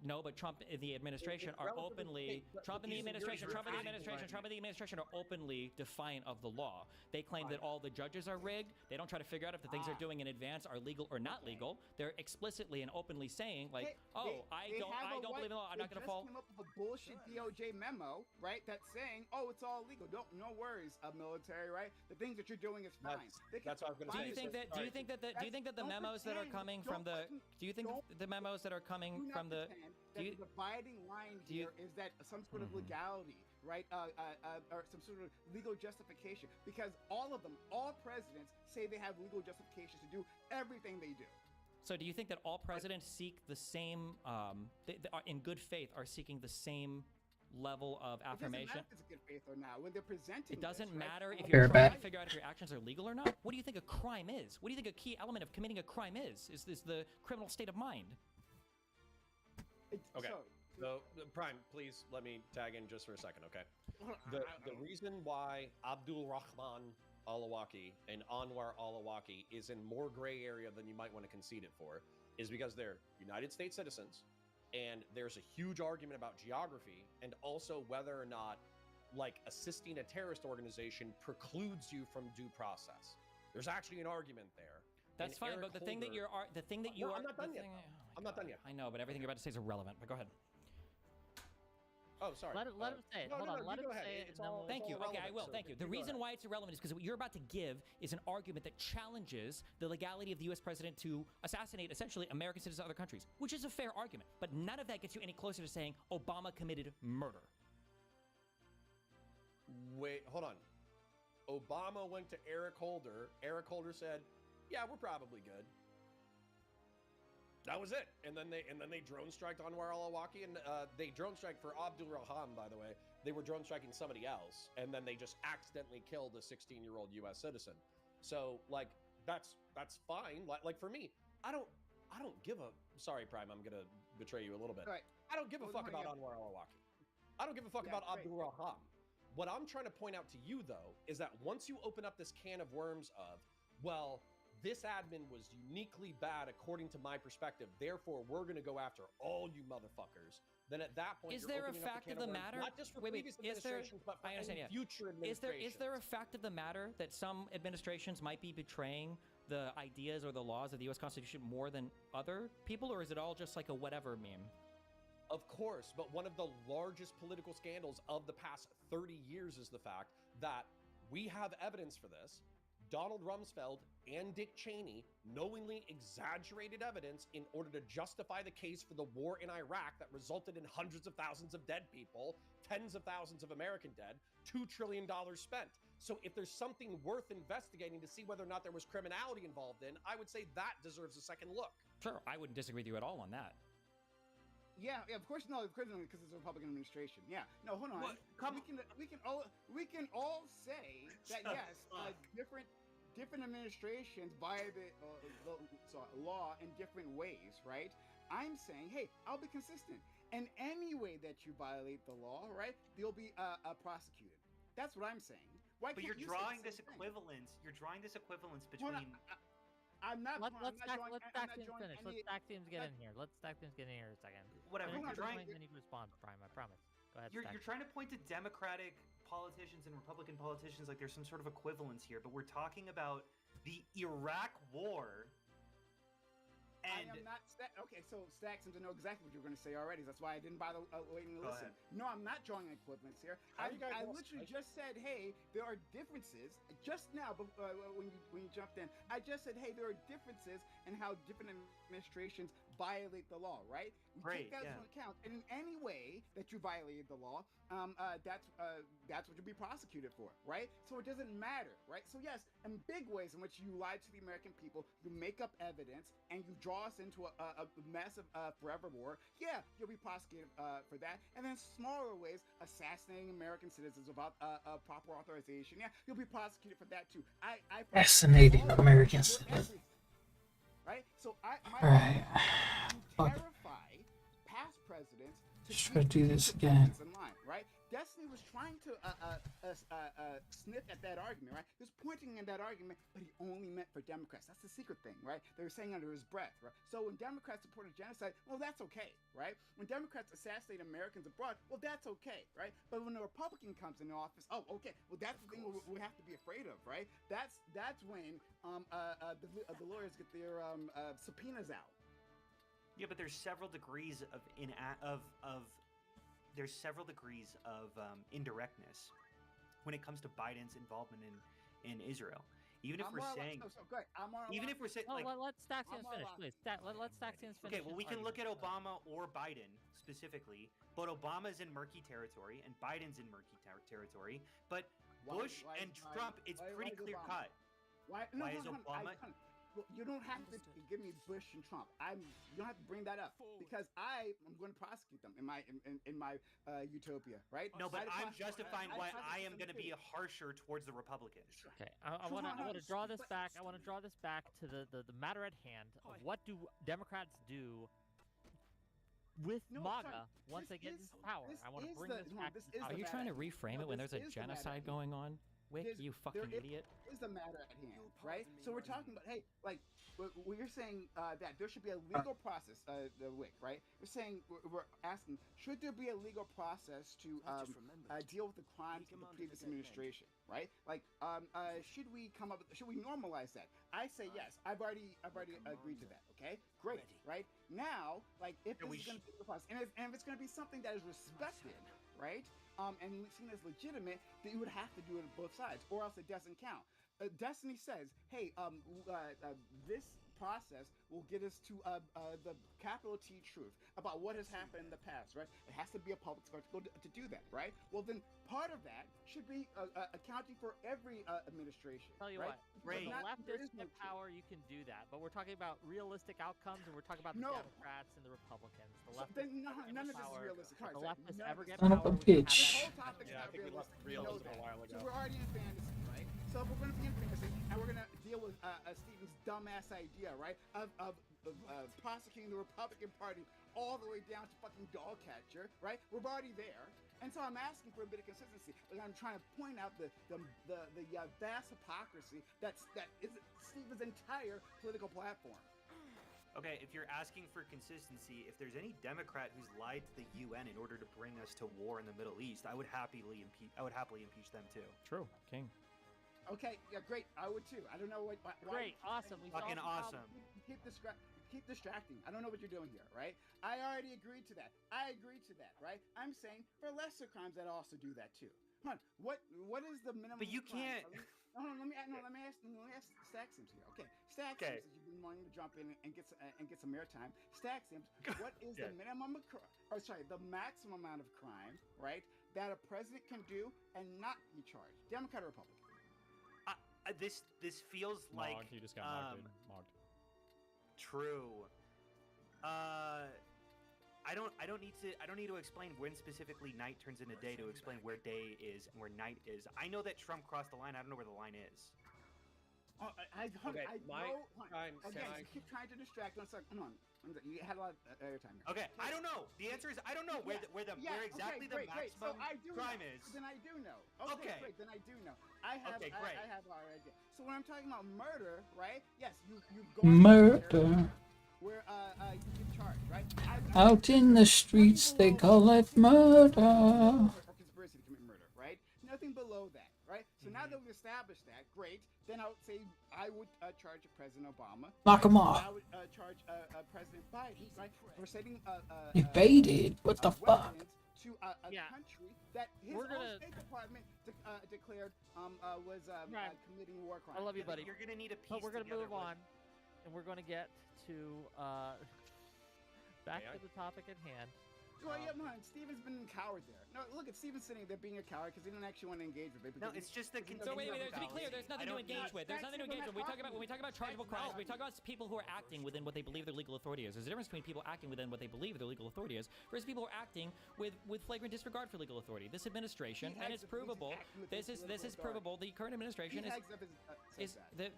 No, but Trump in the administration are openly Trump in the administration are openly defiant of the law. They claim that all the judges are rigged. They don't try to figure out if the things they're doing in advance are legal or not legal. They're explicitly and openly saying like, I don't believe in the law. I'm not going to fall. They just came up with a bullshit DOJ memo, right? That's saying, oh, it's all legal. No worries, military, right? The things that you're doing is fine. That's what I was going to say. Do you think that the memos that are coming from the memos that are coming from the the dividing line here is that some sort of legality, right? Or some sort of legal justification. Because all presidents say they have legal justifications to do everything they do. So do you think that all presidents seek the same, they are, in good faith, are seeking the same level of affirmation? It doesn't matter if it's a good faith or not. When they're presenting it doesn't this, matter right? if you're trying to figure out if your actions are legal or not. What do you think a crime is? What do you think a key element of committing a crime is? Is this the criminal state of mind? Okay. So, Prime, please let me tag in just for a second, okay? The reason why Abdul Rahman al-Awlaki and Anwar al-Awlaki is in more gray area than you might want to concede it for is because they're United States citizens, and there's a huge argument about geography and also whether or not, like, assisting a terrorist organization precludes you from due process. There's actually an argument there. That's fine, but the thing that you are, I'm not done yet. I'm not done yet. I know, but everything you're about to say is irrelevant. But go ahead. Oh, sorry. Let him say it. Hold on. Let him say it. Thank you. Okay, I will. Thank you. The reason why it's irrelevant is because what you're about to give is an argument that challenges the legality of the U.S. president to assassinate essentially American citizens of other countries, which is a fair argument. But none of that gets you any closer to saying Obama committed murder. Wait, hold on. Obama went to Eric Holder. Eric Holder said, "Yeah, we're probably good." That was it. And then they drone striked Anwar al-Awlaki, and they drone strike for Abdul Rahman, by the way. They were drone striking somebody else, and then they just accidentally killed a 16-year-old U.S. citizen. So like that's fine. Like for me, I don't give a sorry, Prime. I'm gonna betray you a little bit. Right. I don't give a fuck about Anwar al-Awlaki. I don't give a fuck about Abdul Rahman. What I'm trying to point out to you, though, is that once you open up this can of worms of, well, this admin was uniquely bad according to my perspective, therefore we're going to go after all you motherfuckers, then at that point, is there a fact of the matter? Not just for previous administrations, but for any future administrations. Is there a fact of the matter that some administrations might be betraying the ideas or the laws of the U.S. Constitution more than other people, or is it all just like a whatever meme? Of course, but one of the largest political scandals of the past 30 years is the fact that we have evidence for this. Donald Rumsfeld and Dick Cheney knowingly exaggerated evidence in order to justify the case for the war in Iraq that resulted in hundreds of thousands of dead people, tens of thousands of American dead, $2 trillion spent. So if there's something worth investigating to see whether or not there was criminality involved in, I would say that deserves a second look. Sure, I wouldn't disagree with you at all on that. Yeah, of course no, because it's a Republican administration. Yeah, no, hold on. We can all say that yes, different administrations by the law in different ways, right? I'm saying, hey, I'll be consistent. And any way that you violate the law, right, you'll be prosecuted. That's what I'm saying. Why but can't you're you drawing say the this same thing? equivalence. You're drawing this equivalence between. Let's stack teams finish. Let's stack teams get in here. Let's stack teams get in here a second. Whatever. You're drawing. I need to respond, Prime. I promise. ahead, You're Stack. trying to point to Democratic politicians and Republican politicians like there's some sort of equivalence here, but we're talking about the Iraq War. I And am not okay. So Stacks seems to know exactly what you're going to say already. That's why I didn't bother waiting to Go listen. ahead. No, I'm not drawing an equivalence here. How you guys I all literally spicy? just said, hey, there are differences. Just now, when you jumped in, I just said, hey, there are differences in how different administrations violate the law. Right? We Right, take that yeah. into account, and in any way that you violated the law, that's what you'll be prosecuted for. Right? So it doesn't matter. Right? So yes, in big ways in which you lied to the American people, you make up evidence, and you draw us into a massive forever war, yeah, you'll be prosecuted for that. And then smaller ways, assassinating American citizens without proper authorization, yeah, you'll be prosecuted for that too. Assassinating American for citizens. everything, right? So my Alright. you terrify past presidents to Let's try to do this again. in line, right? Destiny was trying to sniff at that argument, right? He was pointing in that argument, but he only meant for Democrats. That's the secret thing, right? They were saying under his breath, right? So when Democrats supported genocide, well, that's okay, right? When Democrats assassinate Americans abroad, well, that's okay, right? But when a Republican comes into office, oh, okay, well, that's the thing we have to be afraid of, right? That's when the lawyers get their subpoenas out. yeah, but there's several degrees of indirectness when it comes to Biden's involvement in Israel. Even if I'm we're more or less- saying, so good. I'm more or even less- if we're saying, Oh, like, let Staxians I'm finish, all- please. Let Staxians finish. okay, well, his we can look at argument. Obama or Biden specifically, but Obama's in murky territory and Biden's in murky territory. But Bush and Trump, it's pretty is clear Obama? cut. Why is Obama? You don't have to give me Bush and Trump. You don't have to bring that up because I am going to prosecute them in my utopia, right? No, but I'd I'm prosecute- justifying I'd why prosecute I am them going to be too. harsher towards the Republicans. Okay, I want to draw this back. I want to draw this back to the matter at hand. Of what do Democrats do with No, MAGA sorry, once they get into power? I want to bring this back. This to is power. Are you trying to reframe it when there's a this is the matter. genocide going on? Wick, you fucking idiot. Is the matter at hand, right? So we're talking about, hey, like, we're saying that there should be a legal process, the WIC, right? We're saying, we're asking, should there be a legal process to deal with the crimes of the previous administration, right? Like, should we normalize that? I say yes. I've already agreed to that. Okay, great, right? Now, like, if this is going to be the process, and if it's going to be something that is respected, right? And seen as legitimate, then you would have to do it on both sides, or else it doesn't count. Destiny says, hey, this process will get us to the capital T truth about what has happened in the past, right? It has to be a public spectacle to do that, right? Well, then part of that should be accounting for every administration. Tell you right? what, when the leftists get power, you can do that. But we're talking about realistic outcomes, and we're talking about the Democrats and the Republicans. The So leftists then get none of this is power. realistic. If the leftists ever get Son of power, a we can have bitch. that. The whole topic's Yeah, I not think we left realistic. We know realism that. a while ago. So we're already in fantasy, right? So if we're going to be in fantasy, and we're going to deal with Stephen's dumbass idea, right? Of prosecuting the Republican Party all the way down to fucking dog catcher, right? We're already there. And so I'm asking for a bit of consistency. Like, I'm trying to point out the vast hypocrisy that is Stephen's entire political platform. Okay, if you're asking for consistency, if there's any Democrat who's lied to the UN in order to bring us to war in the Middle East, I would happily impeach them too. True, King. Okay, yeah, great. I would too. I don't know why. Great, awesome. We Fucking solved the awesome. problem. Keep distracting. I don't know what you're doing here, right? I already agreed to that. I agreed to that, right? I'm saying for lesser crimes, I'd also do that too. Huh? What is the minimum? But you crime? can't- Let me ask Stack Sims here. Okay, Stack Sims, you've been wanting to jump in and get some airtime. Stack Sims, what is the minimum the maximum amount of crime, right, that a president can do and not be charged? Democrat or Republican? This feels like Mogged, you just got mogged, dude. Mogged. True. I don't need to explain when specifically night turns into day to explain where day is and where night is. I know that Trump crossed the line. I don't know where the line is. Oh, I know. Again, I- you keep trying to distract. Come on. You had a lot of airtime here. Okay, I don't know. The answer is I don't know where exactly the great. So maximum I do crime know. is. Then I do know. Okay. Great. Then I do know. I have already. So when I'm talking about murder, right? Yes, you go Murder. where you can charge, right? Out in the streets, they call it murder. Or conspiracy to commit murder, right? Nothing below that, right? So now that we've established that, great. Then I would say I would charge President Obama. Knock him right? off. I would charge President Biden, right, for setting Evaded. What the fuck? weapons to a country that his own State Department declared was committing war crimes. I love you, buddy. You're gonna need a piece. But we're gonna together move on, and we're gonna get to back to the topic at hand. Well, yeah, man, Steven's been a coward there. No, look at Steven sitting there being a coward because he didn't actually want to engage with it. No, it's just the So wait, to be clear, there's nothing to engage with. There's nothing to engage with. When we talk about chargeable crimes, we talk about people who are acting within what they believe their legal authority is. There's a difference between people acting within what they believe their legal authority is versus people who are acting with flagrant disregard for legal authority. This administration, and it's provable. This is provable. The current administration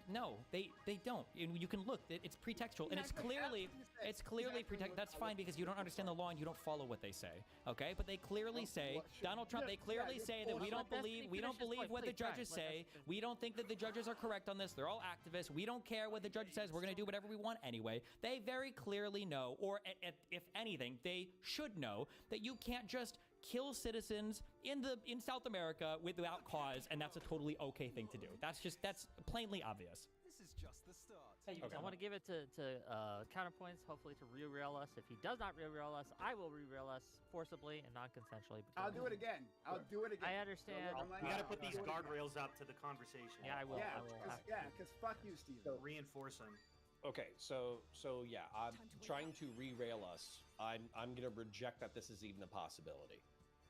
no, they don't. You can look. It's pretextual, and it's clearly pretext. That's fine because you don't understand the law and you don't follow what they say. Okay, but they clearly say Donald Trump. They clearly say that we don't believe what the judges say. We don't think that the judges are correct on this. They're all activists. We don't care what the judge says. We're going to do whatever we want anyway. They very clearly know, or if anything, they should know that you can't just kill citizens in South America without cause, and that's a totally okay thing to do. That's plainly obvious. This is just the start. Hey, I want to give it to counterpoints, hopefully to re-rail us. If he does not re-rail us, I will re-rail us forcibly and non-consensually. I'll do it again. I understand. We gotta put these guardrails up to the conversation. Yeah, I will. Because fuck you, Steve. Reinforce them. Okay, so yeah, I'm trying to re-rail us. I'm gonna reject that this is even a possibility.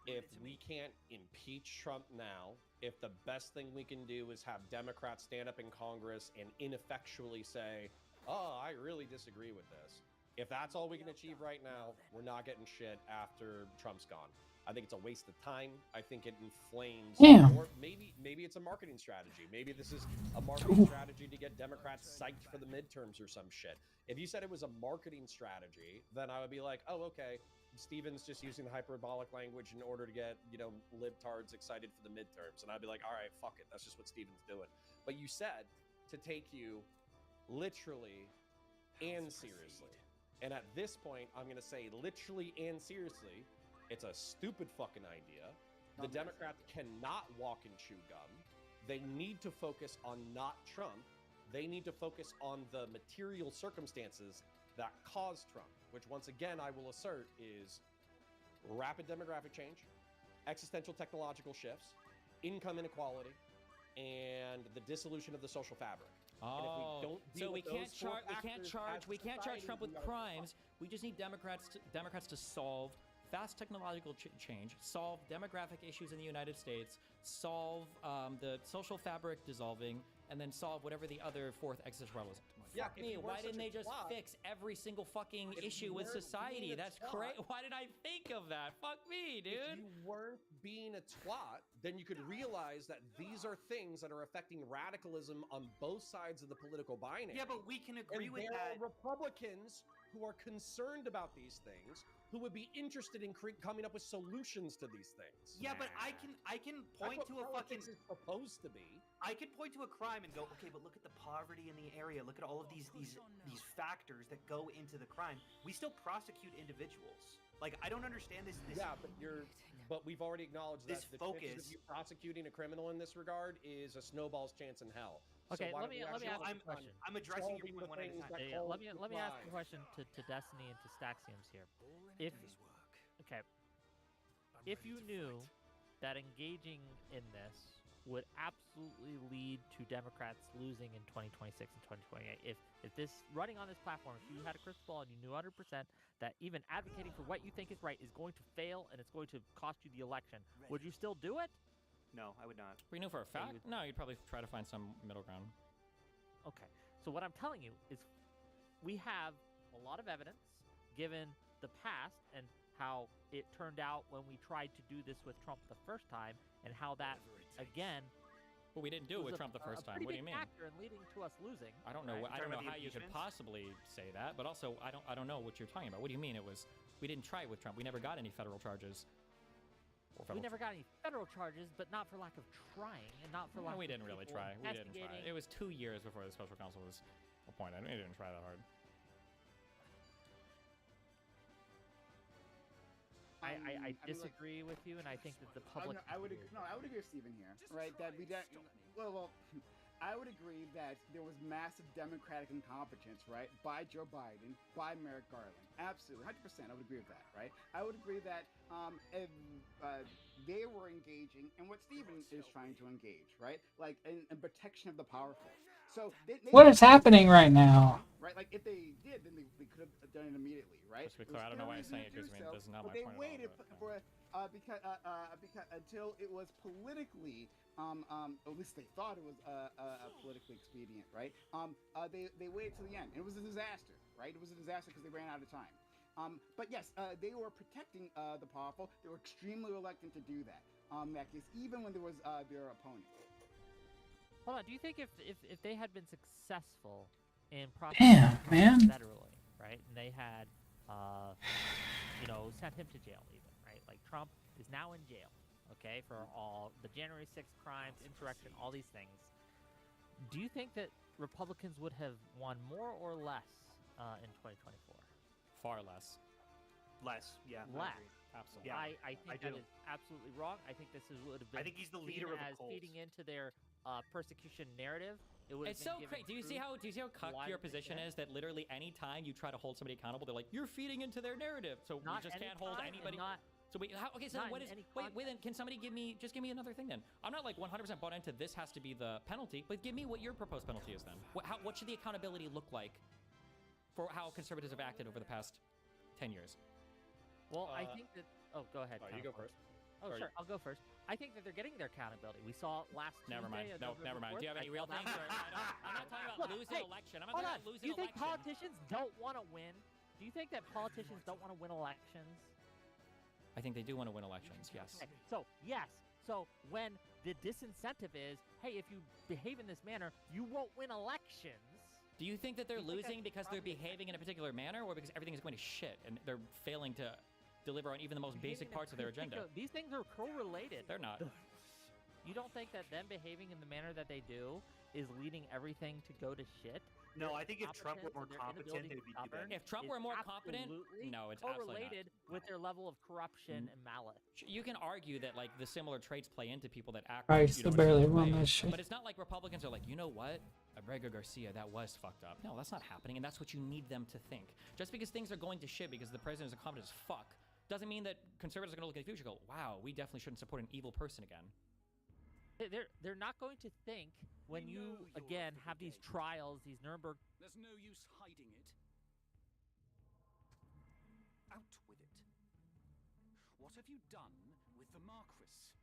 If we can't impeach Trump now, if the best thing we can do is have Democrats stand up in Congress and ineffectually say, oh, I really disagree with this. If that's all we can achieve right now, we're not getting shit after Trump's gone. I think it's a waste of time. I think it inflames. Yeah. Or maybe it's a marketing strategy. Maybe this is a marketing strategy to get Democrats psyched for the midterms or some shit. If you said it was a marketing strategy, then I would be like, oh, okay. Steven's just using the hyperbolic language in order to get, libtards excited for the midterms. And I'd be like, all right, fuck it. That's just what Steven's doing. But you said to take you literally and seriously. And at this point, I'm going to say literally and seriously, it's a stupid fucking idea. The Democrats cannot walk and chew gum. They need to focus on not Trump. They need to focus on the material circumstances that caused Trump, which once again I will assert is rapid demographic change, existential technological shifts, income inequality, and the dissolution of the social fabric. Oh, so we can't charge Trump with crimes. We just need Democrats to solve fast technological change, solve demographic issues in the United States, solve the social fabric dissolving, and then solve whatever the other fourth existential problem is. Yeah, Fuck me, why didn't they just fix every single fucking issue with society? That's crazy. Why did I think of that? Fuck me, dude. If you weren't being a twat, then you could realize that these are things that are affecting radicalism on both sides of the political binary. Yeah, but we can agree with there that. Are Republicans who are concerned about these things, who would be interested in coming up with solutions to these things. Yeah, but I can point to a fucking is supposed to be. I can point to a crime and go, okay, but look at the poverty in the area. Look at all of these factors that go into the crime. We still prosecute individuals. Like, I don't understand this. Yeah, but we've already acknowledged this that the focus chances of you prosecuting a criminal in this regard is a snowball's chance in hell. Okay, so let me ask a question. I'm addressing your point one at a time. Yeah, let me ask a question to Destiny and to Staxiums here. If you knew that engaging in this would absolutely lead to Democrats losing in 2026 and 2028, if this running on this platform, if you had a crystal ball and you knew 100% that even advocating for what you think is right is going to fail and it's going to cost you the election, would you still do it? No, I would not. We knew for a fact? No, you'd probably try to find some middle ground. Okay, so what I'm telling you is we have a lot of evidence given the past and how it turned out when we tried to do this with Trump the first time, and how that, again... Well, we didn't do it with Trump the first time. What do you mean? Factor in leading to us losing. I don't know. I don't know how you could possibly say that, but also I don't know what you're talking about. What do you mean? We didn't try it with Trump. We never got any federal charges. We never got any federal charges, but not for lack of trying, and not for lack. We didn't really try. We didn't try. It was 2 years before the special counsel was appointed. We didn't try that hard. I mean, like, disagree with you, and I think that the I public. would agree. No, I would agree with Stephen here, right? That we don't. Well, I would agree that there was massive Democratic incompetence, right, by Joe Biden, by Merrick Garland. Absolutely, 100%. I would agree with that, right? I would agree that if, they were engaging in what Stephen is trying to engage, right? Like in protection of the powerful. So they What is happening right now? Right, like if they did, then they could have done it immediately, right? Just to be clear, I don't know why you're saying it, because I mean, this is not but my they point at all, waited but, for because until it was politically, at least they thought it was politically expedient, right? They waited till the end. It was a disaster, right? It was a disaster because they ran out of time. But yes, they were protecting the powerful. They were extremely reluctant to do that. That case, even when there was their opponent. Hold on. Do you think if they had been successful in Damn, prosecuting man. Trump federally, right, and they had, sent him to jail, even, right? Like Trump is now in jail, okay, for all the January 6th crimes, insurrection, all these things. Do you think that Republicans would have won more or less in 2024? Far less. Less, yeah. Less. Absolutely. Yeah, I think that do. is absolutely wrong. I think this would have been. I think he's the seen leader of the as cult. feeding into their persecution narrative. It would. It's so crazy. Do you see how cucked your position is? That literally any time you try to hold somebody accountable, they're like, "You're feeding into their narrative." So we Not just any can't hold time, anybody. and not- So wait, okay. So not then what in is? any Wait. Then can somebody give me another thing then? I'm not like 100% bought into this has to be the penalty, but give me what your proposed penalty is then. What should the accountability look like for how conservatives have acted over the past 10 years? Well, I think that. Oh, go ahead. you Kyle, go first. Oh, Or sure. I'll go first. I think that they're getting their accountability. We saw last Never mind. Tuesday. No, never mind. Do you have any real things? I'm not talking about Look, losing hey, election. I'm not hold talking on. about losing Do you think election. politicians don't want to win? Do you think that politicians don't want to win elections? I think they do want to win elections. Yes. Okay, so yes. So when the disincentive is, hey, if you behave in this manner, you won't win elections. Do you think that they're Do you think losing that's because they're probably behaving in a particular manner, or because everything is going to shit and they're failing to deliver on even the most basic parts of their agenda? These things are correlated. They're not. You don't think that them behaving in the manner that they do is leading everything to go to shit? No, I think if Trump were more Competence and their competent, inability they'd to be govern doing If Trump is were more competent, absolutely no, it's absolutely not. correlated with their level of corruption and malice. You can argue that like the similar traits play into people that act. Christ, you know, they in a barely similar run way. that shit. But it's not like Republicans are like, you know what, Abrego Garcia, that was fucked up. No, that's not happening, and that's what you need them to think. Just because things are going to shit because the president is incompetent as fuck, doesn't mean that conservatives are going to look at the future and go, wow, we definitely shouldn't support an evil person again. They're not going to think when you again have these trials, these Nuremberg. There's no use hiding it. Out with it. What have you done with the Marquis?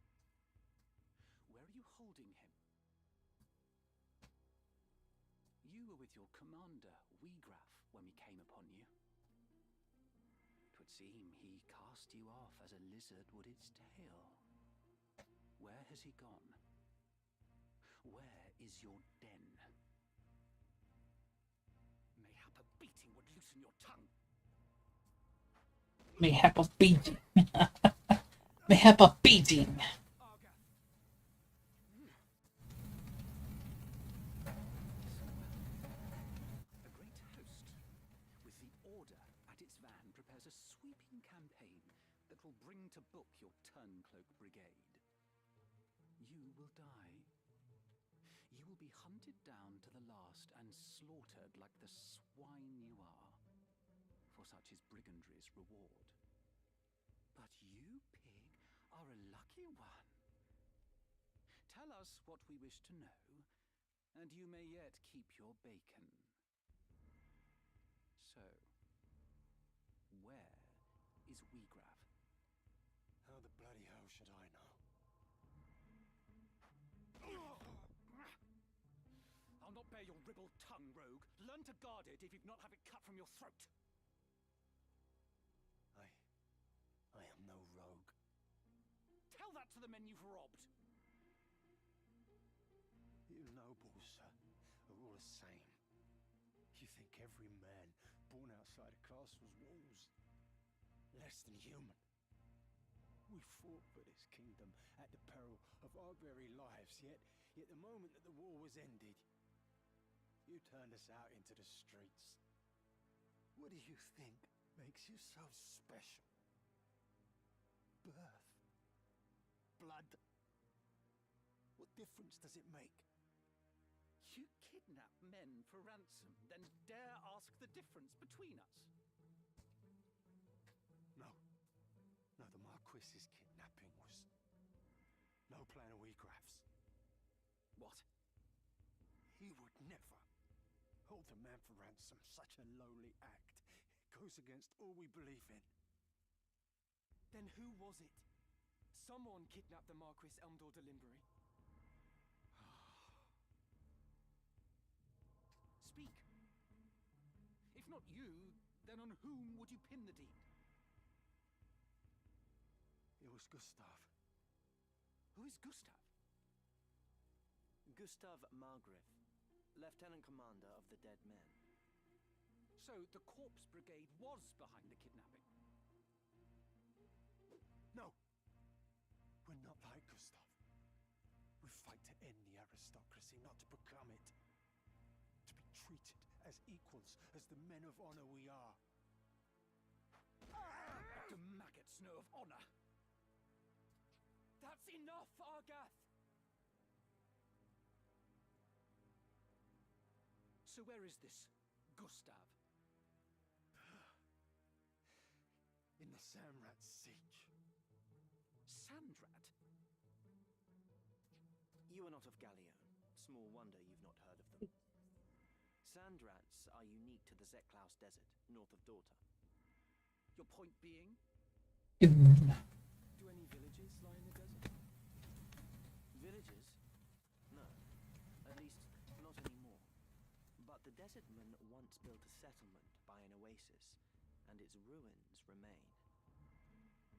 Where are you holding him? You were with your commander, Weegraf, when we came upon you. It would seem he cast you off as a lizard would its tail. Where has he gone? Where is your den? Mayhap a beating would loosen your tongue. Mayhap a beating. Mayhap a beating. A great host, with the Order at its van, prepares a sweeping campaign that will bring to book your Turncloak Brigade. You will die. You will be hunted down to the last and slaughtered like the swine you are. For such is brigandry's reward. But you, pig, are a lucky one. Tell us what we wish to know, and you may yet keep your bacon. So, where is Weegraf? How the bloody hell should I know? I'll not bear your ribald tongue, rogue. Learn to guard it if you'd not have it cut from your throat. I am no rogue. Tell that to the men you've robbed. You nobles, sir, are all the same. You think every man born outside a castle's walls less than human. We fought for this kingdom at the peril of our very lives, yet the moment that the war was ended, you turned us out into the streets. What do you think makes you so special? birth. Blood. What difference does it make? You kidnap men for ransom, then dare ask the difference between us? No. No, the Marquis's kidnapping was no plan of Egraf's. What? He would never hold a man for ransom. Such a lowly act. It goes against all we believe in. Then who was it? Someone kidnapped the Marquis Elmdor de Limbury. Speak. If not you, then on whom would you pin the deed? It was Gustav. Who is Gustav? Gustav Margrave, Lieutenant Commander of the Dead Men. So the Corpse Brigade was behind the kidnapping? No. We're not like Gustav. We fight to end the aristocracy, not to become it. To be treated as equals, as the men of honor we are. Do maggots know of honor? That's enough, Argath! So where is this Gustav? In the Samrat siege. Sandrat? You are not of Gallion. Small wonder you've not heard of them. Sandrats are unique to the Zeklaus Desert, north of Dorta. Your point being? Do any villages lie in the desert? Villages? No. At least, not anymore. But the desert men once built a settlement by an oasis, and its ruins remain.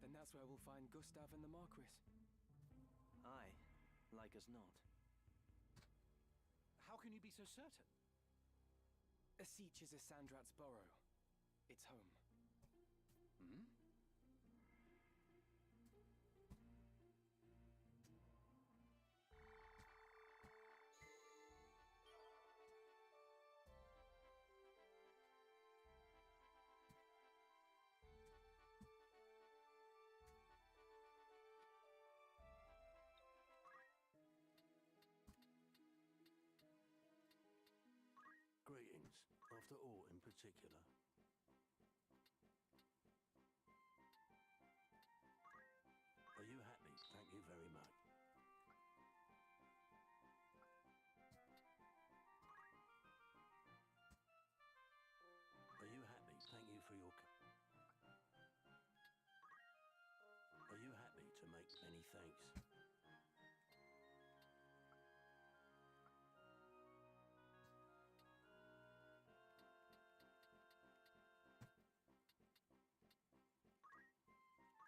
Then that's where we'll find Gustav and the Marquis. Aye, like as not. How can you be so certain? Asich is a Sandrat's burrow. It's home. Hmm? Greetings, after all in particular. Are you happy? Thank you very much. Are you happy? Thank you for your... Are you happy to make many thanks?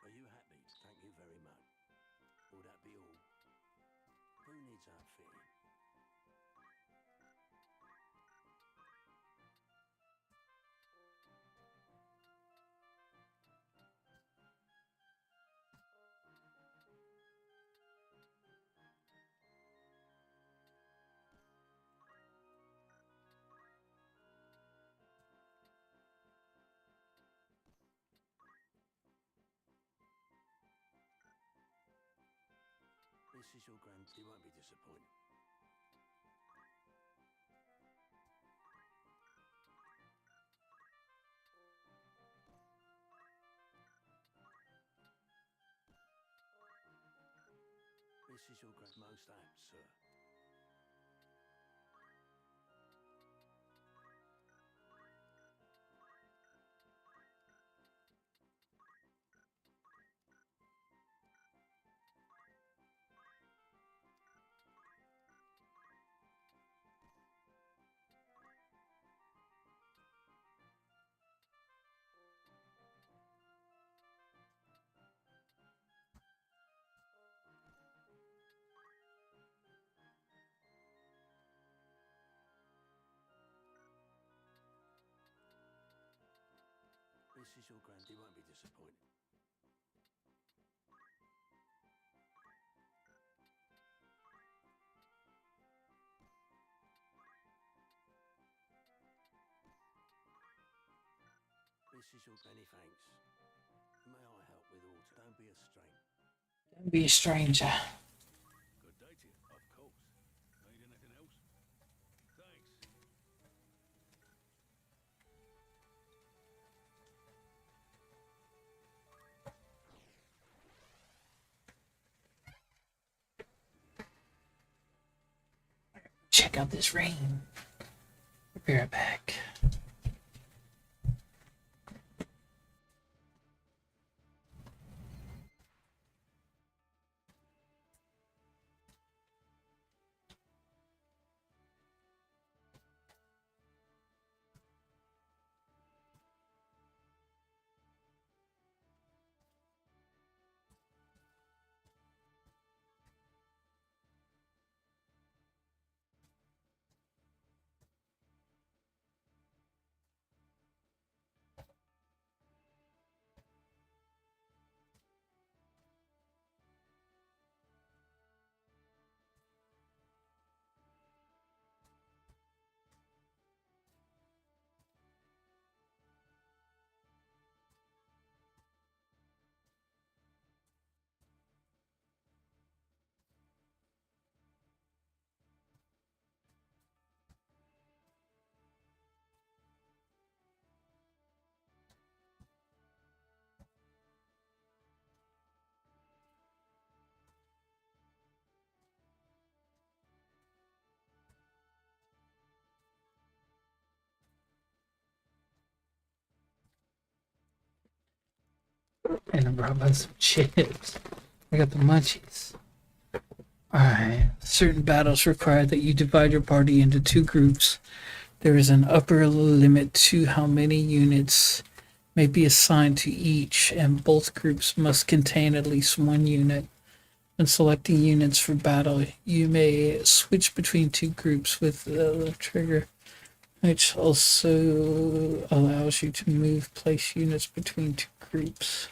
Are you happy? Thank you very much. Will that be all? Who needs outfitting? This is your grand... You won't be disappointed. This is your grand... Most apt, sir. This is your grand... You won't be disappointed. This is your... Many thanks. May I help with all Don't be a stranger. Don't be a stranger. Good day to you, of course. Need anything else? Thanks. Check out this ring. Be right back. And I brought back some chips. I got the munchies. Alright. Certain battles require that you divide your party into two groups. There is an upper limit to how many units may be assigned to each, and both groups must contain at least one unit. When selecting units for battle, you may switch between two groups with the trigger, which also allows you to move place units between two groups.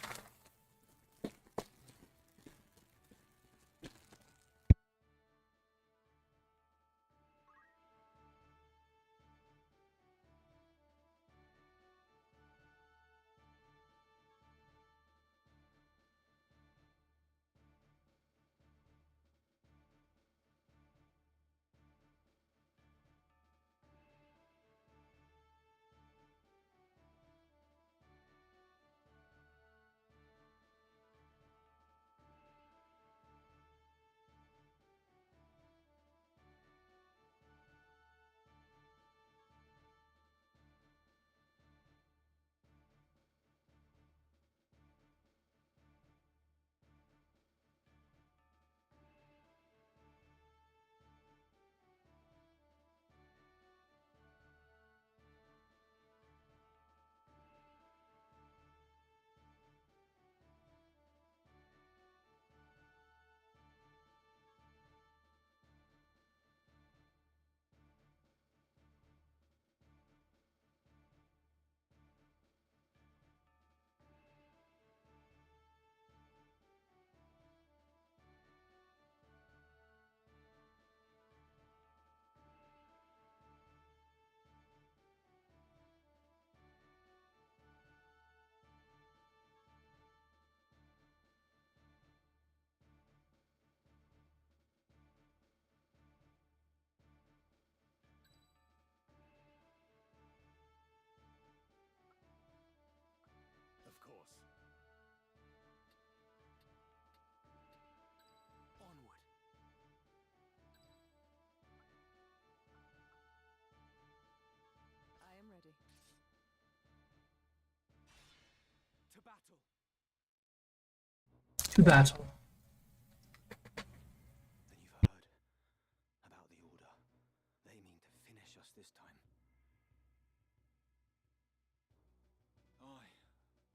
Of course. Onward. I am ready. To battle. To battle. Then you've heard about the Order. They mean to finish us this time.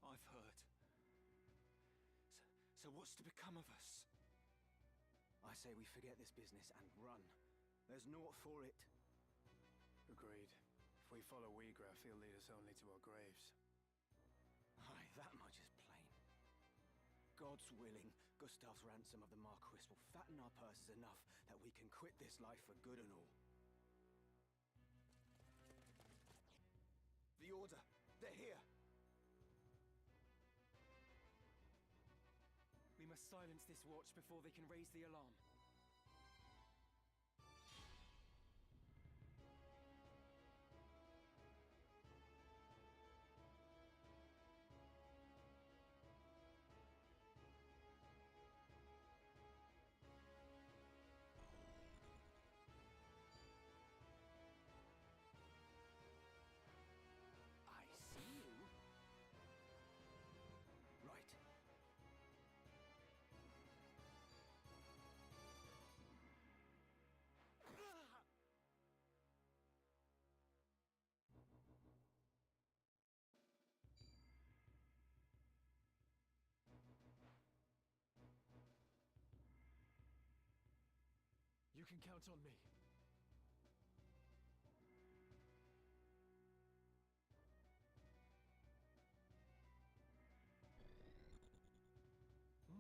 I've heard. So what's to become of us? I say we forget this business and run. There's naught for it. Agreed. If we follow Uyghur, he'll lead us only to our graves. Aye, that much is plain. God's willing, Gustav's ransom of the Marquis will fatten our purses enough that we can quit this life for good and all. The Order, they're here. silence this watch before they can raise the alarm. I see you. Right. You can count on me.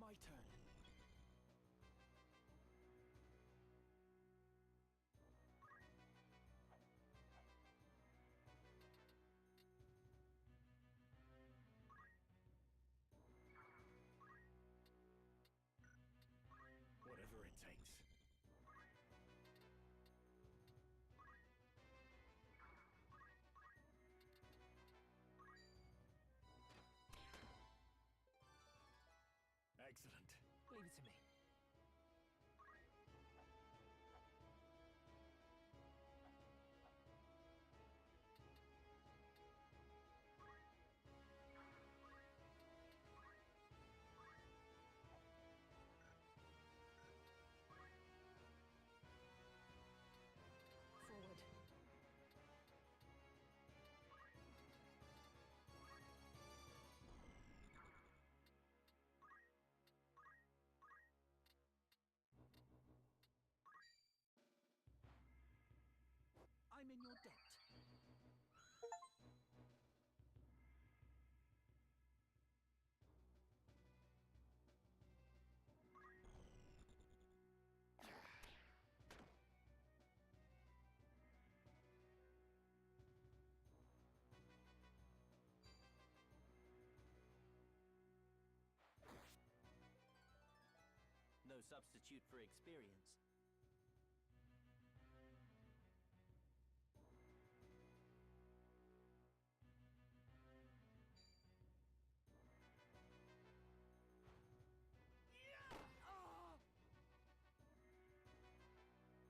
My turn. Whatever it takes. Excellent. Leave it to me. Forward. I'm in your debt. No substitute for experience.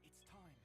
It's time.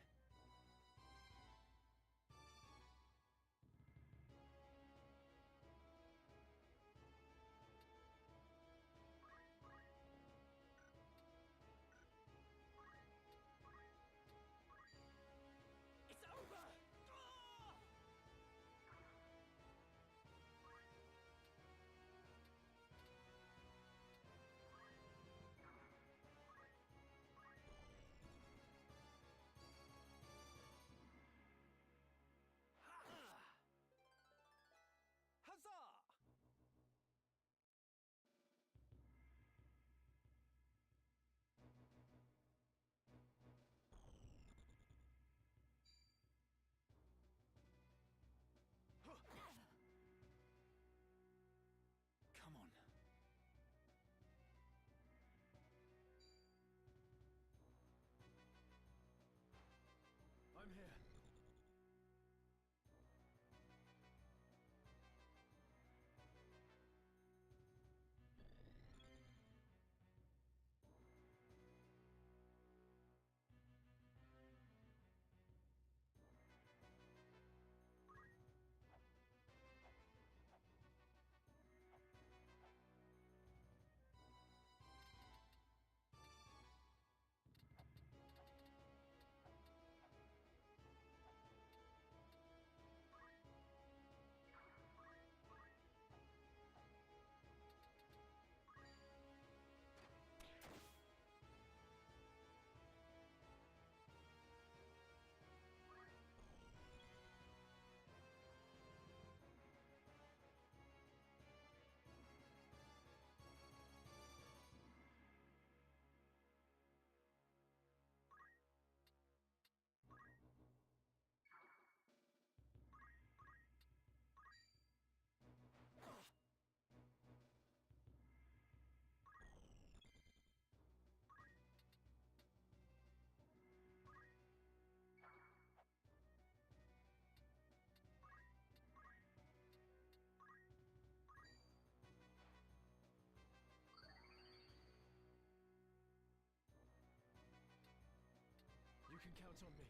can count on me.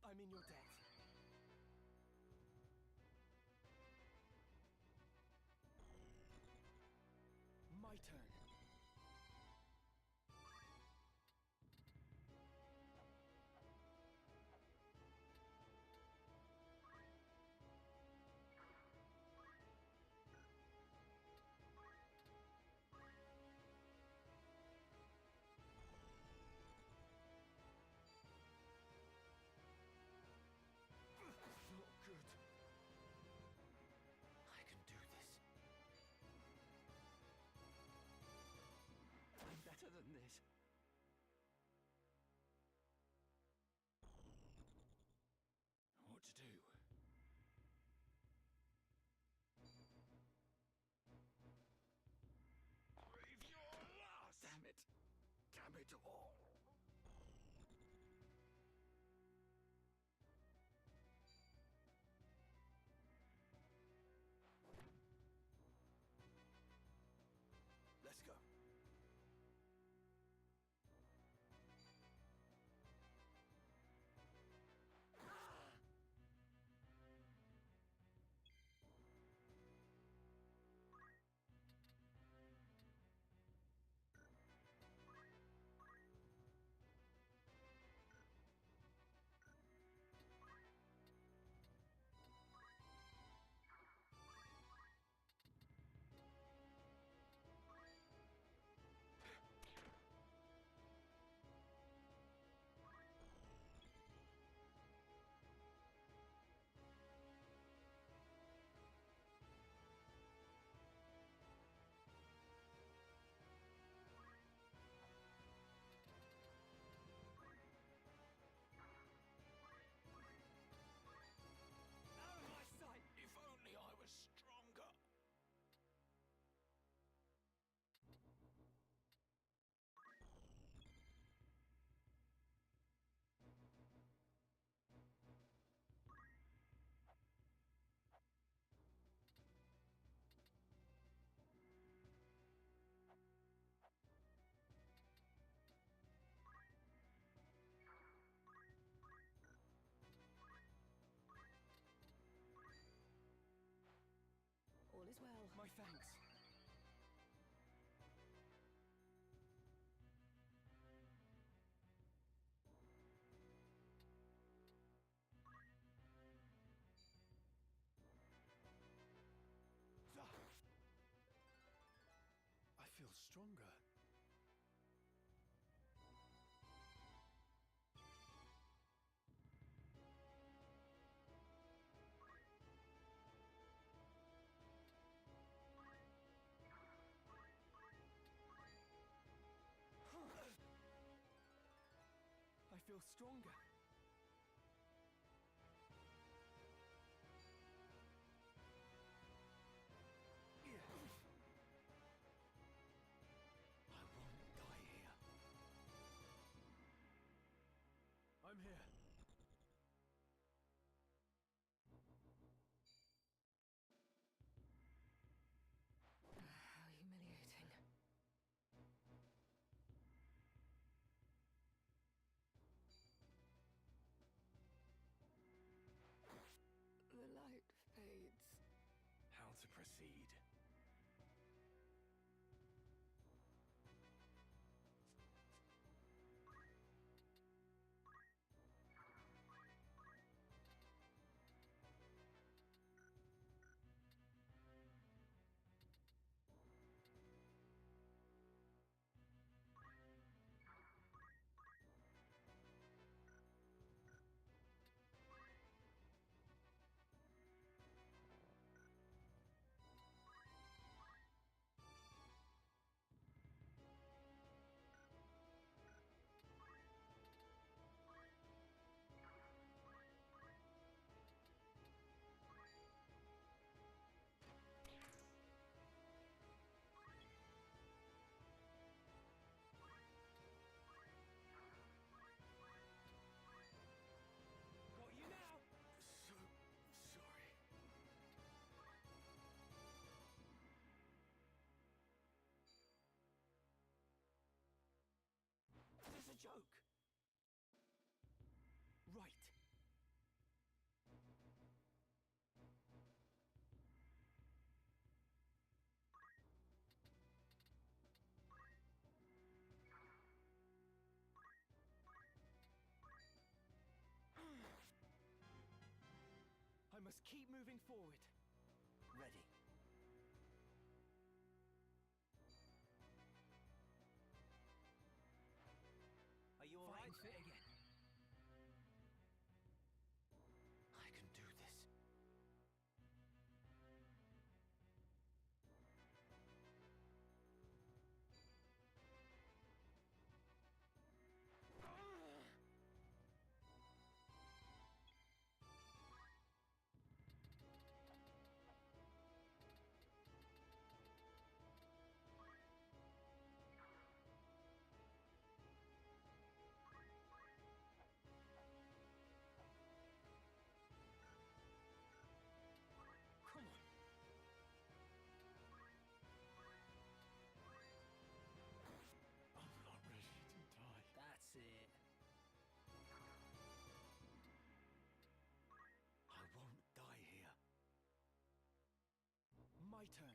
I'm in your debt. My turn. Not good. I can do this. I'm better than this. What to do? Brave your last! Damn it! Damn it all! Let's go. Out of my sight! If only I was stronger! All is well. My thanks. I feel stronger. I feel stronger. I won't die here. I'm here. How humiliating. The light fades. How to proceed? must keep moving forward. Ready. Are you alright? Fit again. I can do this. Come on. I'm not ready to die. That's it. I won't die here. My turn.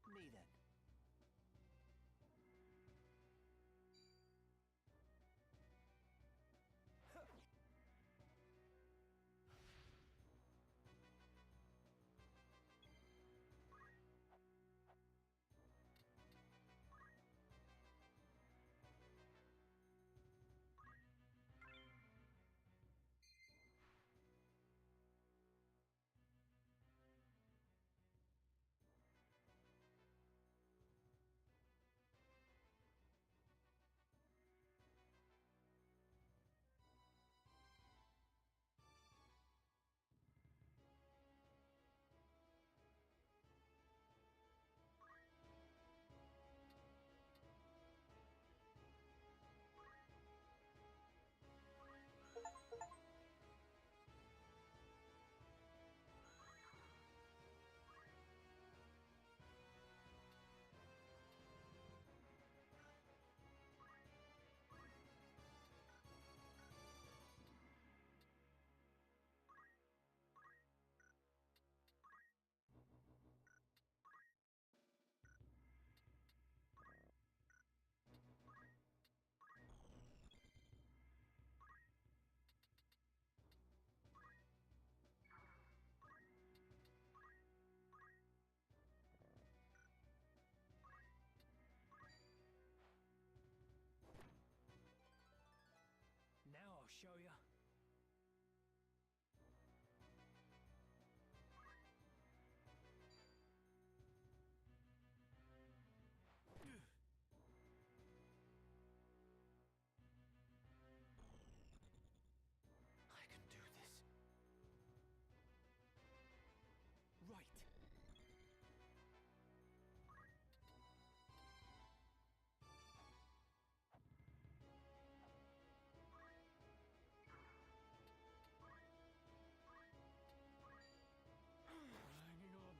Me then. Now I'll show you. I can do this. Right. Hanging on.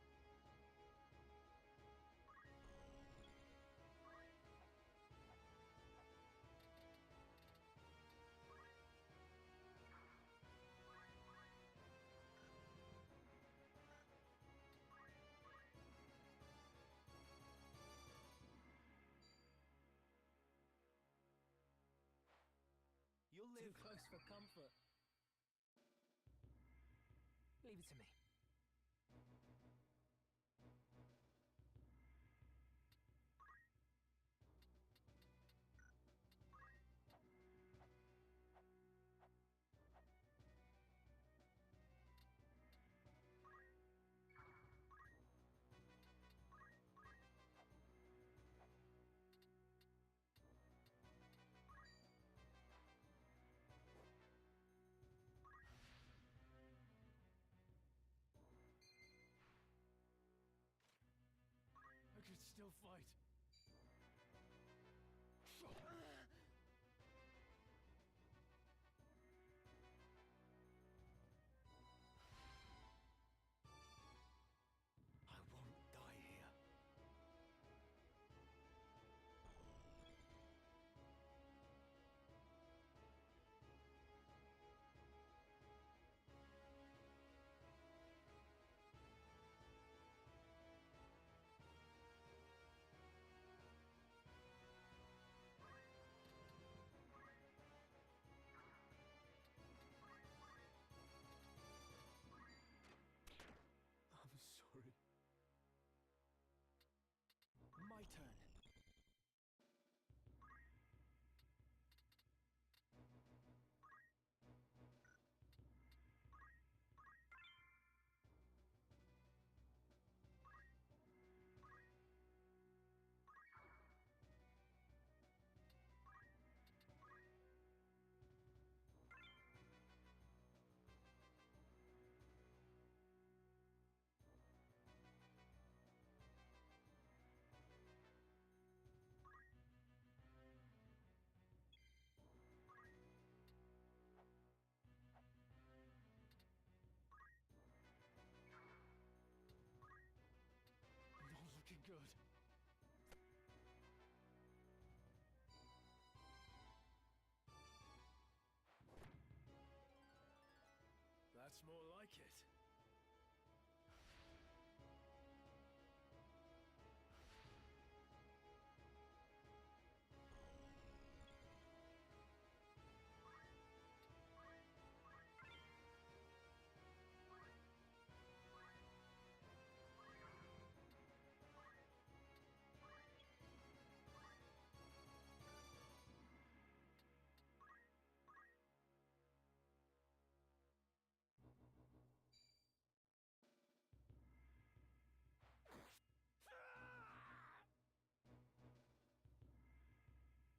You'll Too live. close for comfort. Leave it to me. I could still fight. I won't die here. That's more like it.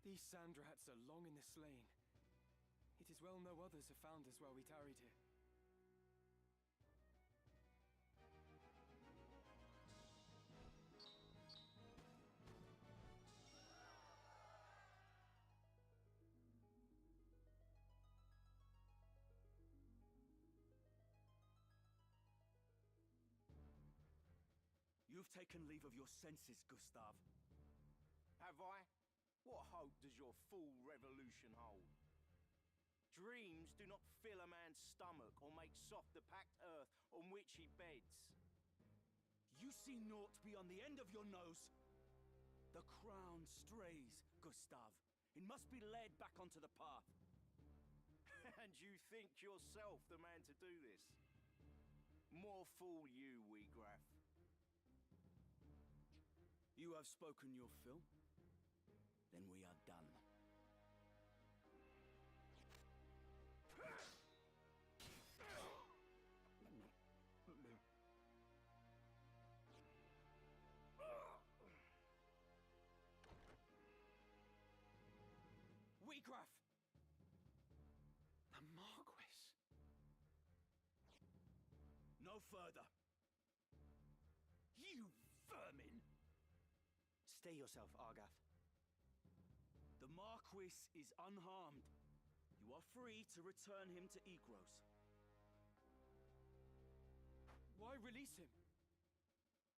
These sand rats are long in this lane. It is well no others have found us while we tarried here. You've taken leave of your senses, Gustav. Have I? What hope does your fool revolution hold? Dreams do not fill a man's stomach or make soft the packed earth on which he beds. You see naught beyond the end of your nose. The crown strays, Gustav. It must be led back onto the path. And you think yourself the man to do this? More fool you, Wheatgraff. You have spoken your fill. Then we are done. Wheatgraff! The Marquis! No further. You vermin! Stay yourself, Argath. The Marquis is unharmed. You are free to return him to Egros. Why release him?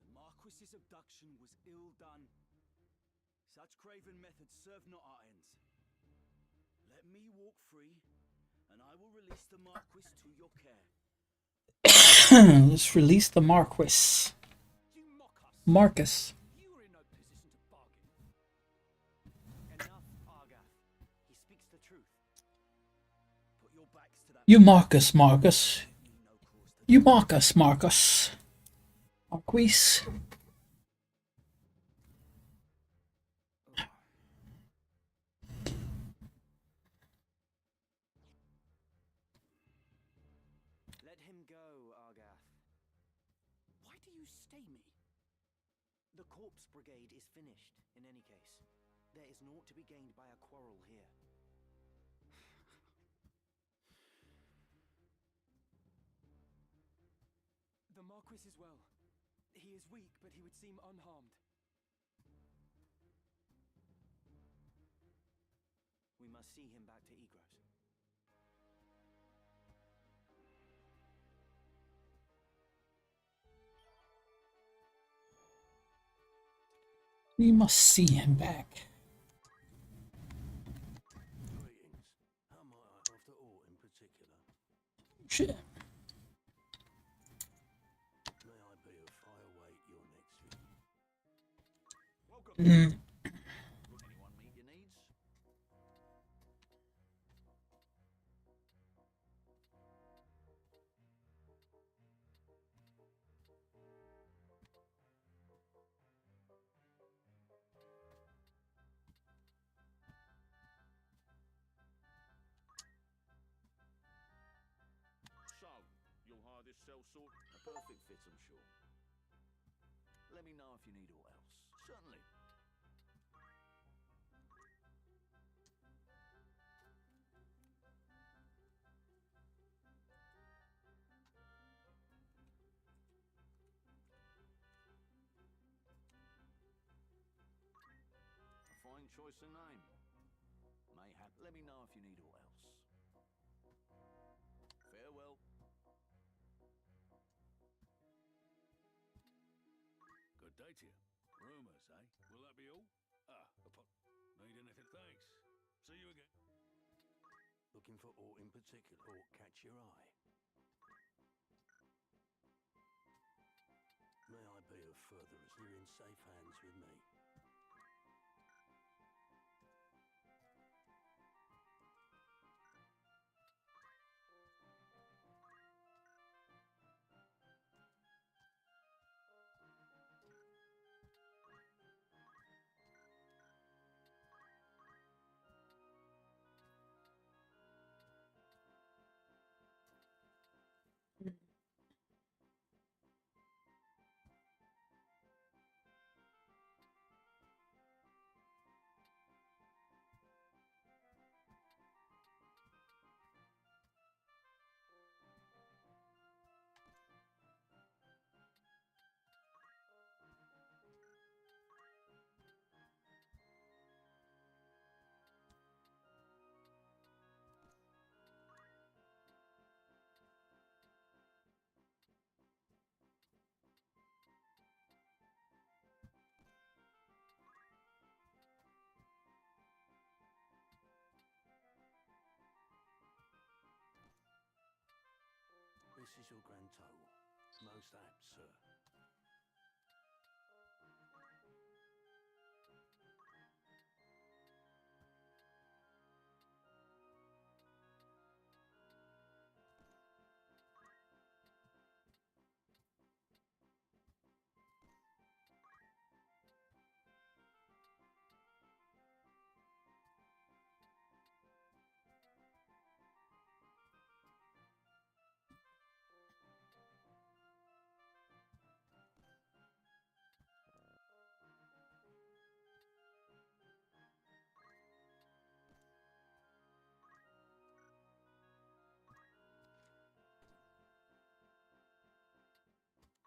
The Marquis's abduction was ill done. Such craven methods serve not our ends. Let me walk free, and I will release the Marquis to your care. Let's release the Marquis. Marcus. You are in no position to bargain. Enough, Argath. He speaks the truth. Put your backs to that. You mock us, Marcus. You mock us, Marcus. Marquis. Let him go, Argath. Why do you stay me? The corpse brigade is finished, in any case. There is naught to be gained by a quarrel here. The Marquis is well. He is weak, but he would seem unharmed. We must see him back to Egros. We must see him back. How might I after aught in particular? Shit. May I be of I await your next visit. Welcome. Mm. Anyone meet your needs? So, you'll hire this sellsword? A perfect fit, I'm sure. Let me know if you need aught else. Certainly. A fine choice of name. Mayhap. Let me know if you need aught else. Farewell. Good day to you. Rumours, eh? Will that be all? Need anything? Thanks. See you again. Looking for aught in particular? Aught catch your eye? be of further as you're in safe hands with me. This is your grand total. Most apt, sir.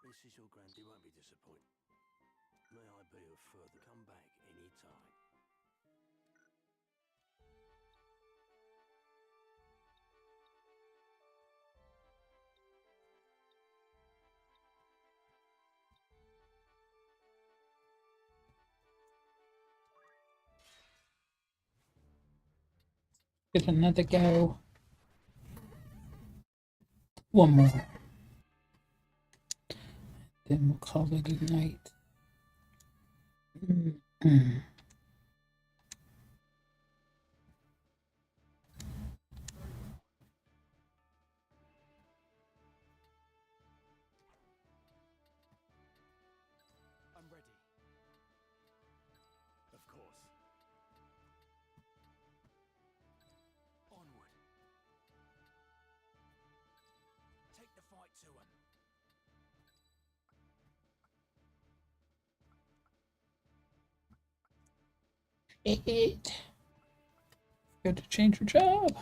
This is your grand. You won't be disappointed. May I be of further. Come back any time. Get another go. One more. Then we'll call it a night. I'm ready. Of course. Onward. Take the fight to him. It. Got to change your job.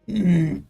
Damn.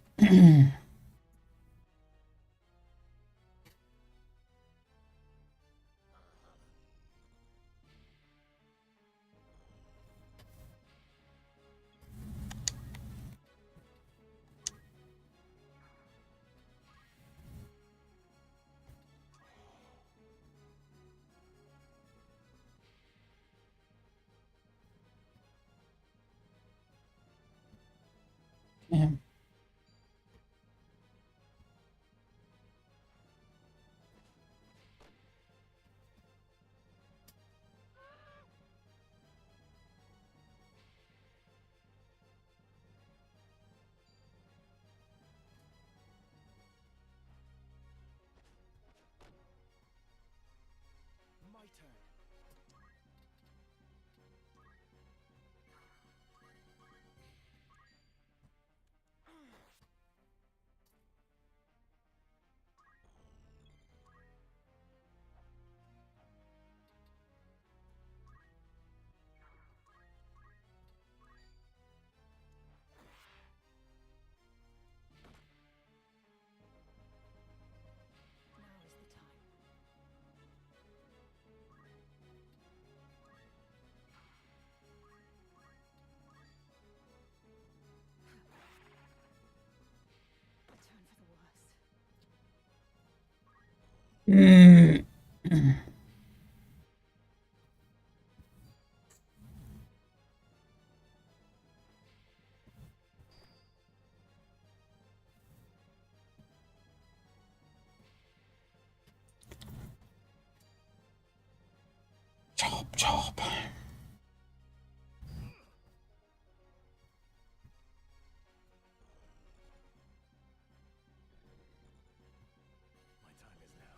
My turn. Chop, chop. My time is now.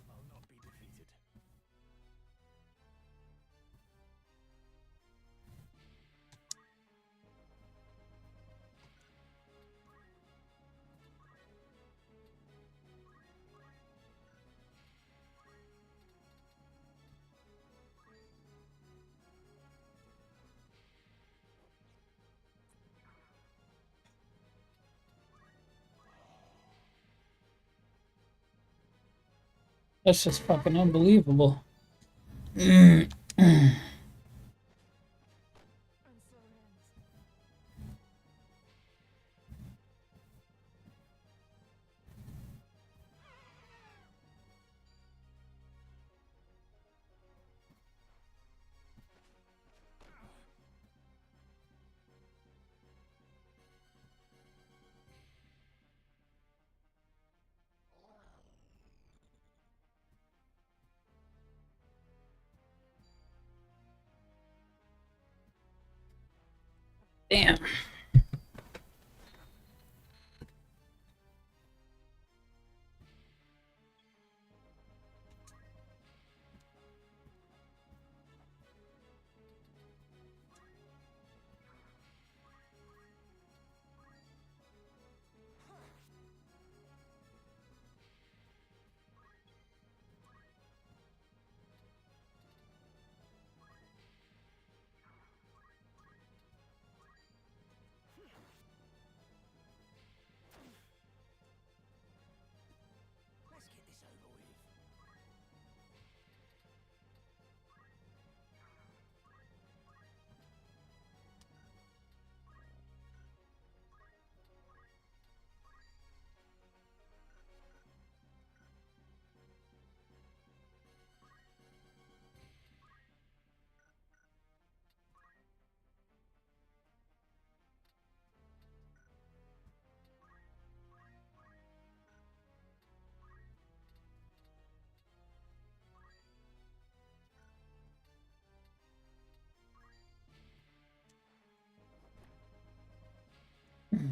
I'll not be defeated. That's just fucking unbelievable. Damn. I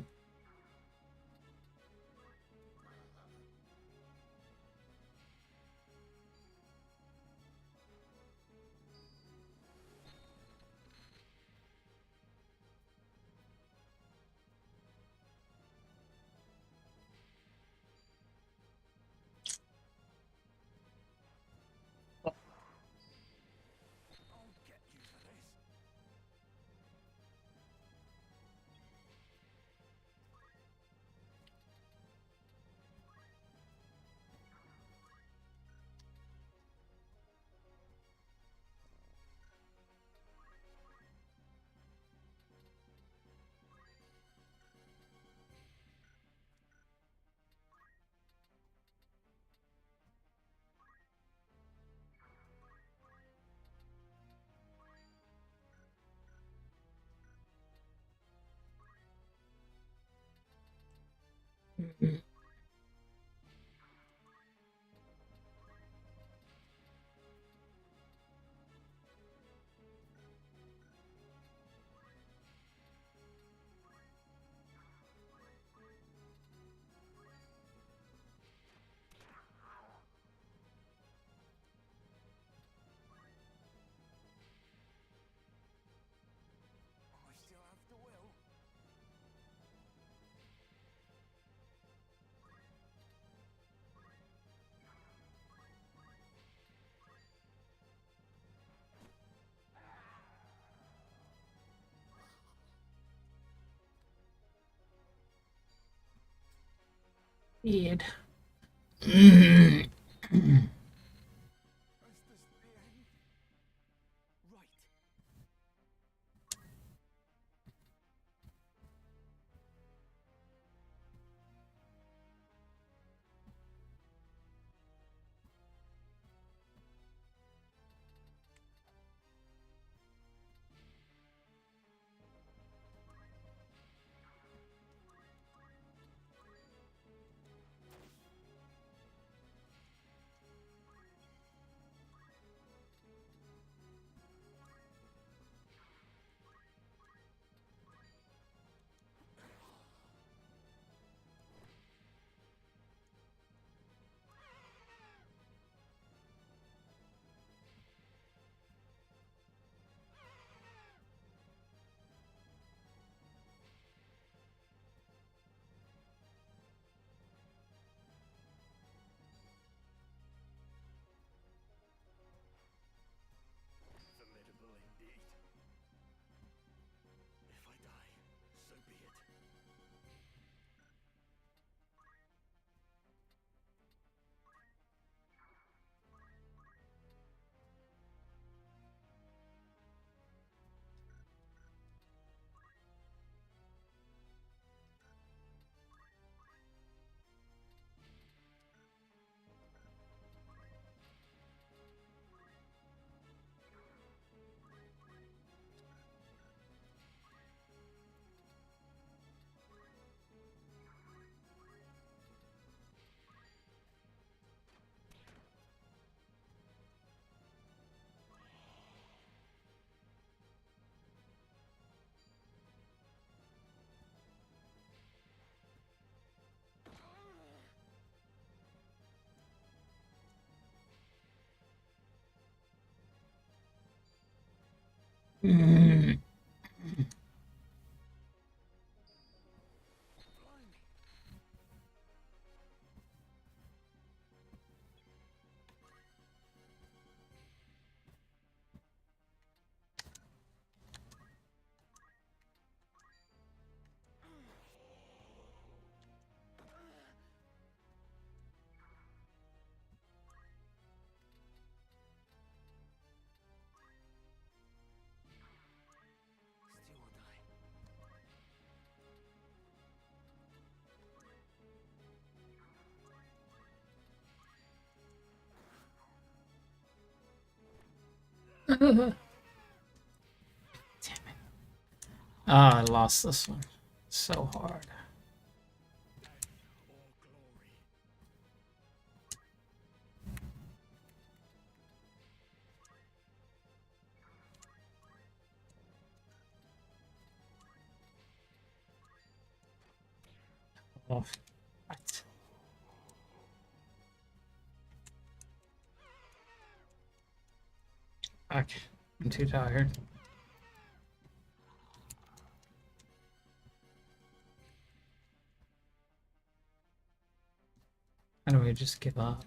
still have the will. Weird. Formidable indeed. If I die, so be it. Still will die. Ah, I lost this one. So hard. Oh, what? Fuck. I'm too tired. How do I just give up?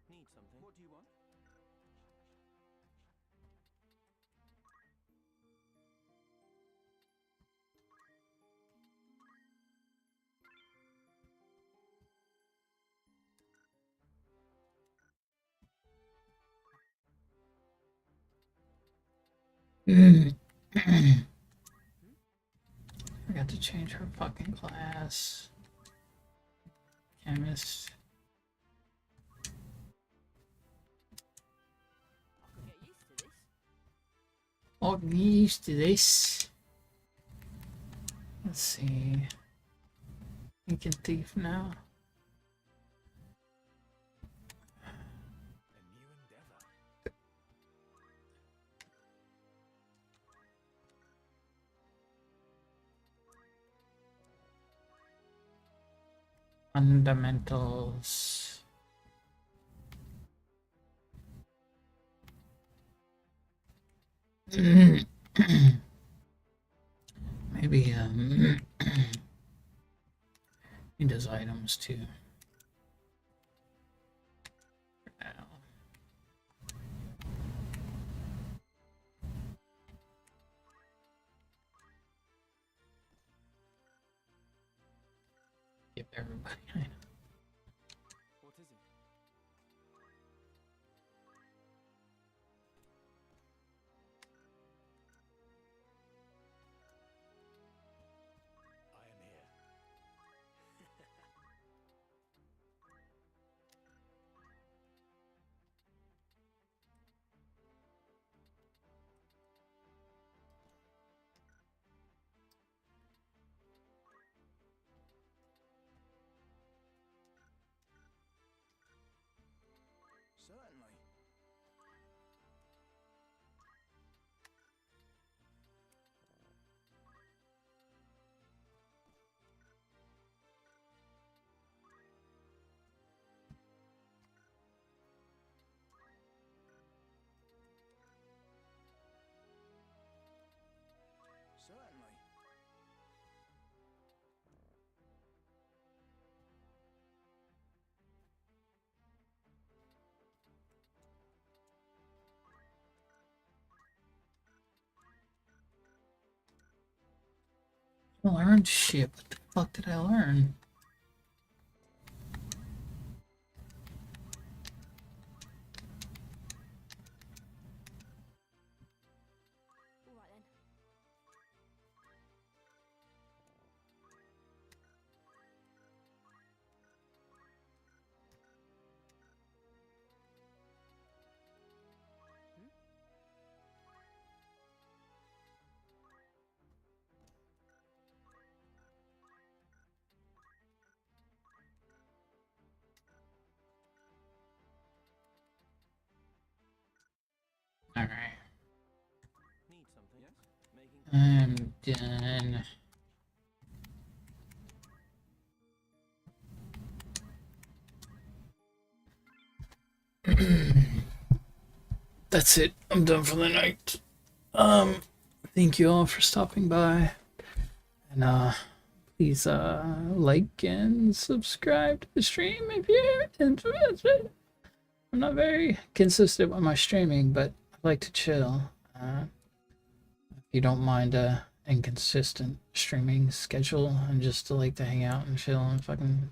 Need something? What do you want? Forgot to change her fucking class. Chemist. Oh, get used to this. Let's see. Thinking thief now. Fundamentals. Maybe he does items too. For now. Give everybody items. What is it? I am here. Certainly. Certainly. I learned shit. What the fuck did I learn? All right then. Alright. Need something? Yes? Making I'm done. That's it. I'm done for the night. Thank you all for stopping by. And please like and subscribe to the stream if you're interested. I'm not very consistent with my streaming, but I like to chill. If you don't mind inconsistent streaming schedule and just to like to hang out and chill and fucking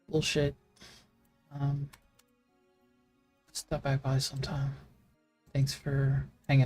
bullshit. Stop back by sometime. Thanks for hanging